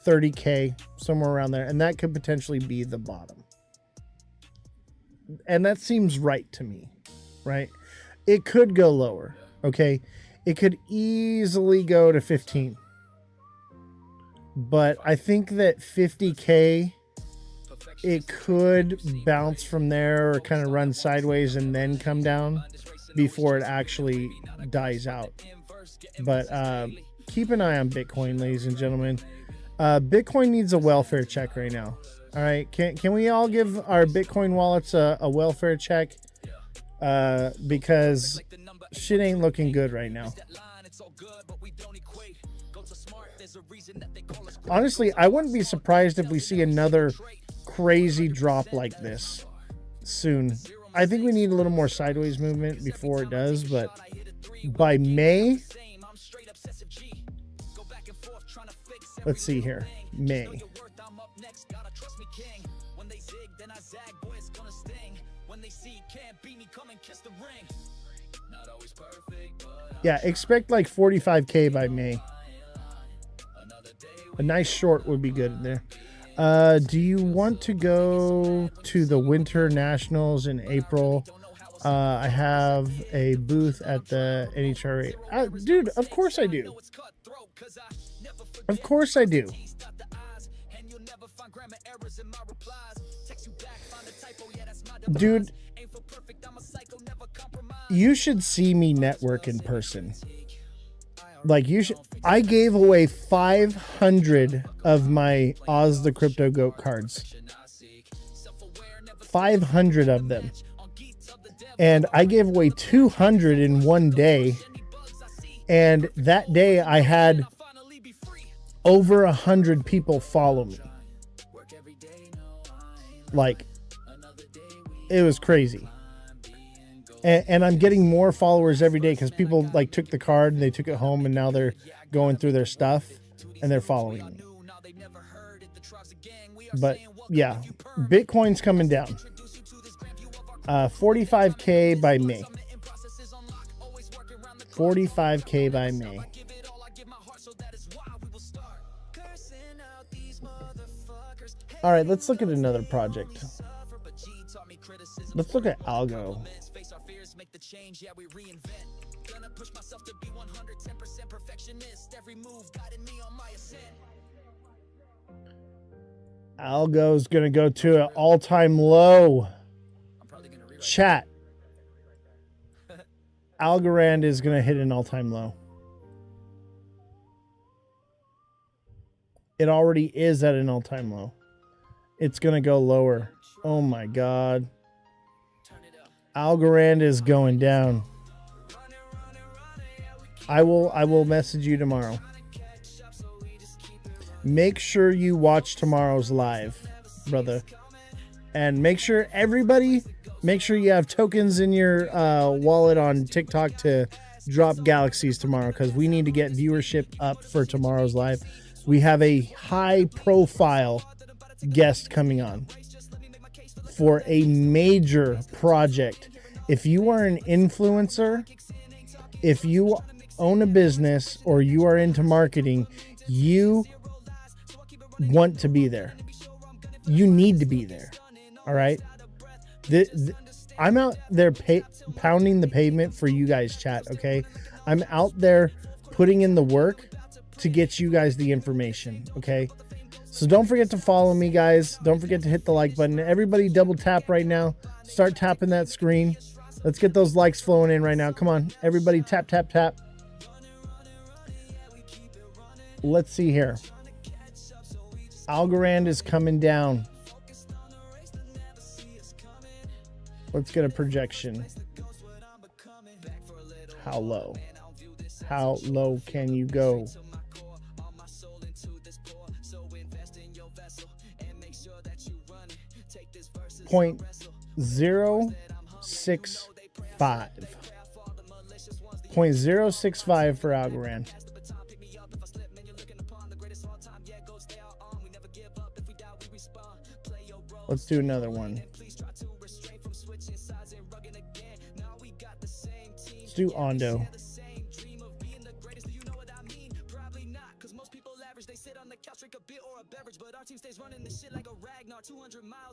30K, somewhere around there, and that could potentially be the bottom. And that seems right to me, right? It could go lower, okay? It could easily go to 15. But I think that 50K, it could bounce from there or kind of run sideways and then come down before it actually dies out. But keep an eye on Bitcoin, ladies and gentlemen. Bitcoin needs a welfare check right now. All right. Can we all give our Bitcoin wallets a welfare check? Because shit ain't looking good right now. Honestly, I wouldn't be surprised if we see another crazy drop like this soon. I think we need a little more sideways movement before it does, but by May, let's see here, May. Yeah, expect like 45K by May. A nice short would be good in there. Do you want to go to the Winter Nationals in April? I have a booth at the NHRA. Dude, of course I do. Of course I do. Dude, you should see me network in person. Like, you should. I gave away 500 of my Ozthecryptogoat cards. 500 of them. And I gave away 200 in one day. And that day I had over 100 people follow me. Like, it was crazy. And I'm getting more followers every day because people like took the card and they took it home and now they're going through their stuff and they're following me. But yeah, Bitcoin's coming down. 45K by May. 45K by May. All right, let's look at another project. Let's look at Algo. Algo's going to go to an all-time low. Chat. Algorand is going to hit an all-time low. It already is at an all-time low. It's going to go lower. Oh my God. Algorand is going down. I will message you tomorrow. Make sure you watch tomorrow's live, brother. And make sure you have tokens in your wallet on TikTok to drop galaxies tomorrow, because we need to get viewership up for tomorrow's live. We have a high profile guest coming on for a major project. If you are an influencer, if you own a business, or you are into marketing, you want to be there. You need to be there. All right. I'm out there pounding the pavement for you guys, chat. Okay. I'm out there putting in the work to get you guys the information. Okay. So don't forget to follow me, guys. Don't forget to hit the like button. Everybody double tap right now. Start tapping that screen. Let's get those likes flowing in right now. Come on. Everybody tap, tap, tap. Let's see here. Algorand is coming down. Let's get a projection. How low? How low can you go? 0.065. 0.065 for Algorand. Let's do another one. Let's do Ondo.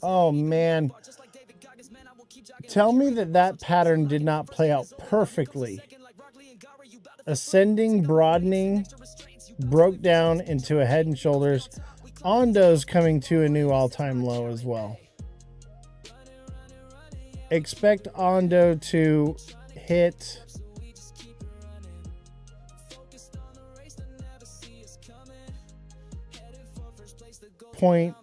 Oh man. Tell me that pattern did not play out perfectly. Ascending, broadening, broke down into a head and shoulders. Ondo's coming to a new all-time low as well. Expect Ondo to hit .1516.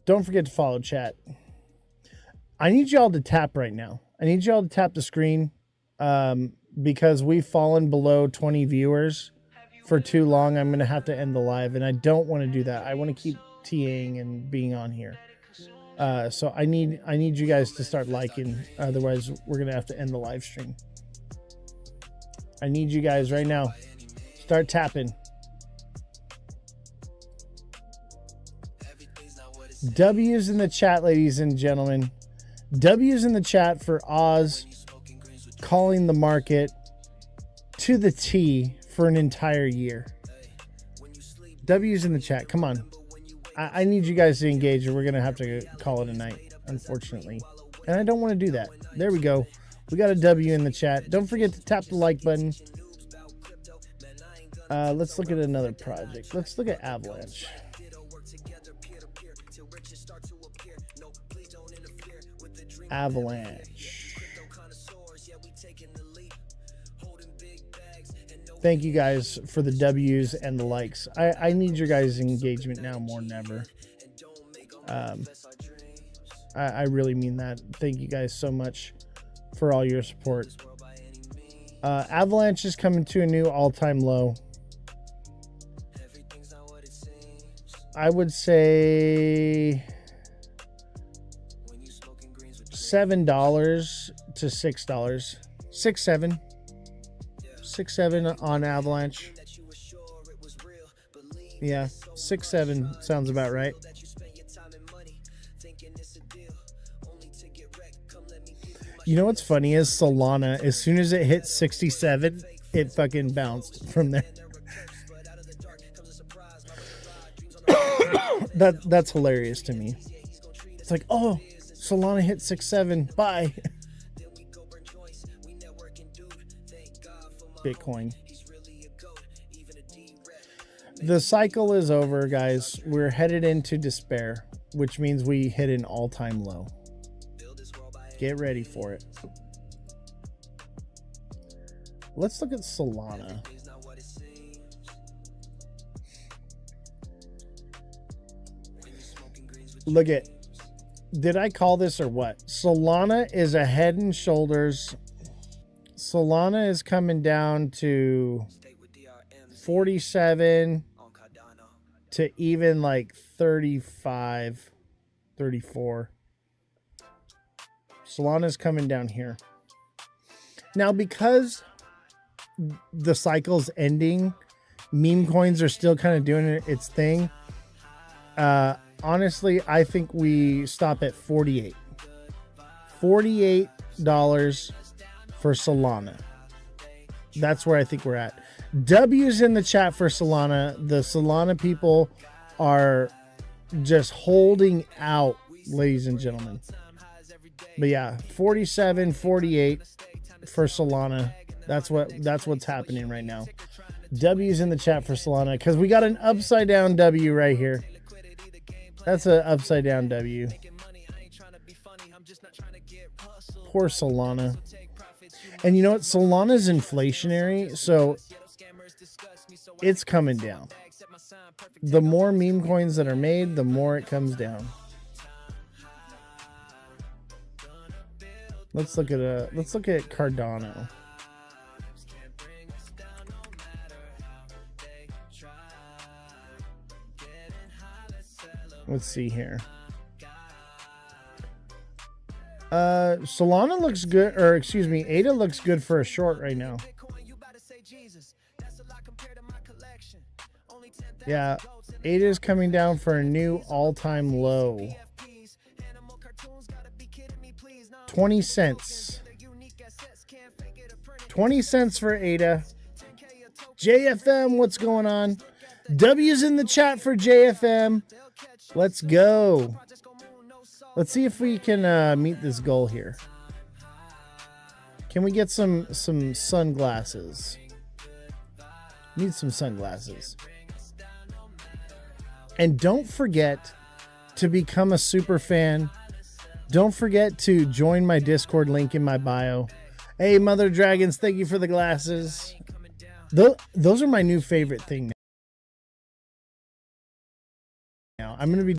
Don't forget to follow, chat. I need y'all to tap right now. I need y'all to tap the screen because we've fallen below 20 viewers for too long. I'm going to have to end the live, and I don't want to do that. I want to keep TAing and being on here. So I need you guys to start liking. Otherwise, we're going to have to end the live stream. I need you guys right now. Start tapping. W's in the chat, ladies and gentlemen. W's in the chat for Oz calling the market to the T for an entire year. W's in the chat. Come on. I need you guys to engage, or we're going to have to call it a night, unfortunately. And I don't want to do that. There we go. We got a W in the chat. Don't forget to tap the like button. Let's look at another project. Let's look at Avalanche. Avalanche. Thank you guys for the W's and the likes. I need your guys' engagement now more than ever. I really mean that. Thank you guys so much for all your support. Avalanche is coming to a new all-time low. I would say $7 to $6. 6-7. 6-7 on Avalanche. Yeah, 6-7 sounds about right. You know what's funny is Solana, as soon as it hit 67, it fucking bounced from there. That's hilarious to me. It's like, oh, Solana hit 6-7. Bye. Bitcoin. The cycle is over, guys. We're headed into despair, which means we hit an all-time low. Get ready for it. Let's look at Solana. Look at, did I call this or what? Solana is a head and shoulders. Solana is coming down to 47 to even like 35, 34. Solana is coming down here. Now, because the cycle's ending, meme coins are still kind of doing its thing. Honestly, I think we stop at 48. $48 for Solana. That's where I think we're at. W's in the chat for Solana. The Solana people are just holding out, ladies and gentlemen. But yeah, 47, 48 for Solana. That's what's happening right now. W's in the chat for Solana because we got an upside down W right here. That's an upside down W. Poor Solana. And you know what? Solana's inflationary, so it's coming down. The more meme coins that are made, the more it comes down. Let's look at Cardano. Let's see here. Solana looks good, or excuse me, ADA looks good for a short right now. Yeah, ADA is coming down for a new all-time low. 20 cents. 20 cents for ADA. JFM, what's going on? W's in the chat for JFM. Let's go. Let's see if we can meet this goal here. Can we get some sunglasses? Need some sunglasses. And don't forget to become a super fan. Don't forget to join my Discord link in my bio. Hey, Mother Dragons, thank you for the glasses. Those are my new favorite thing now. I'm going to be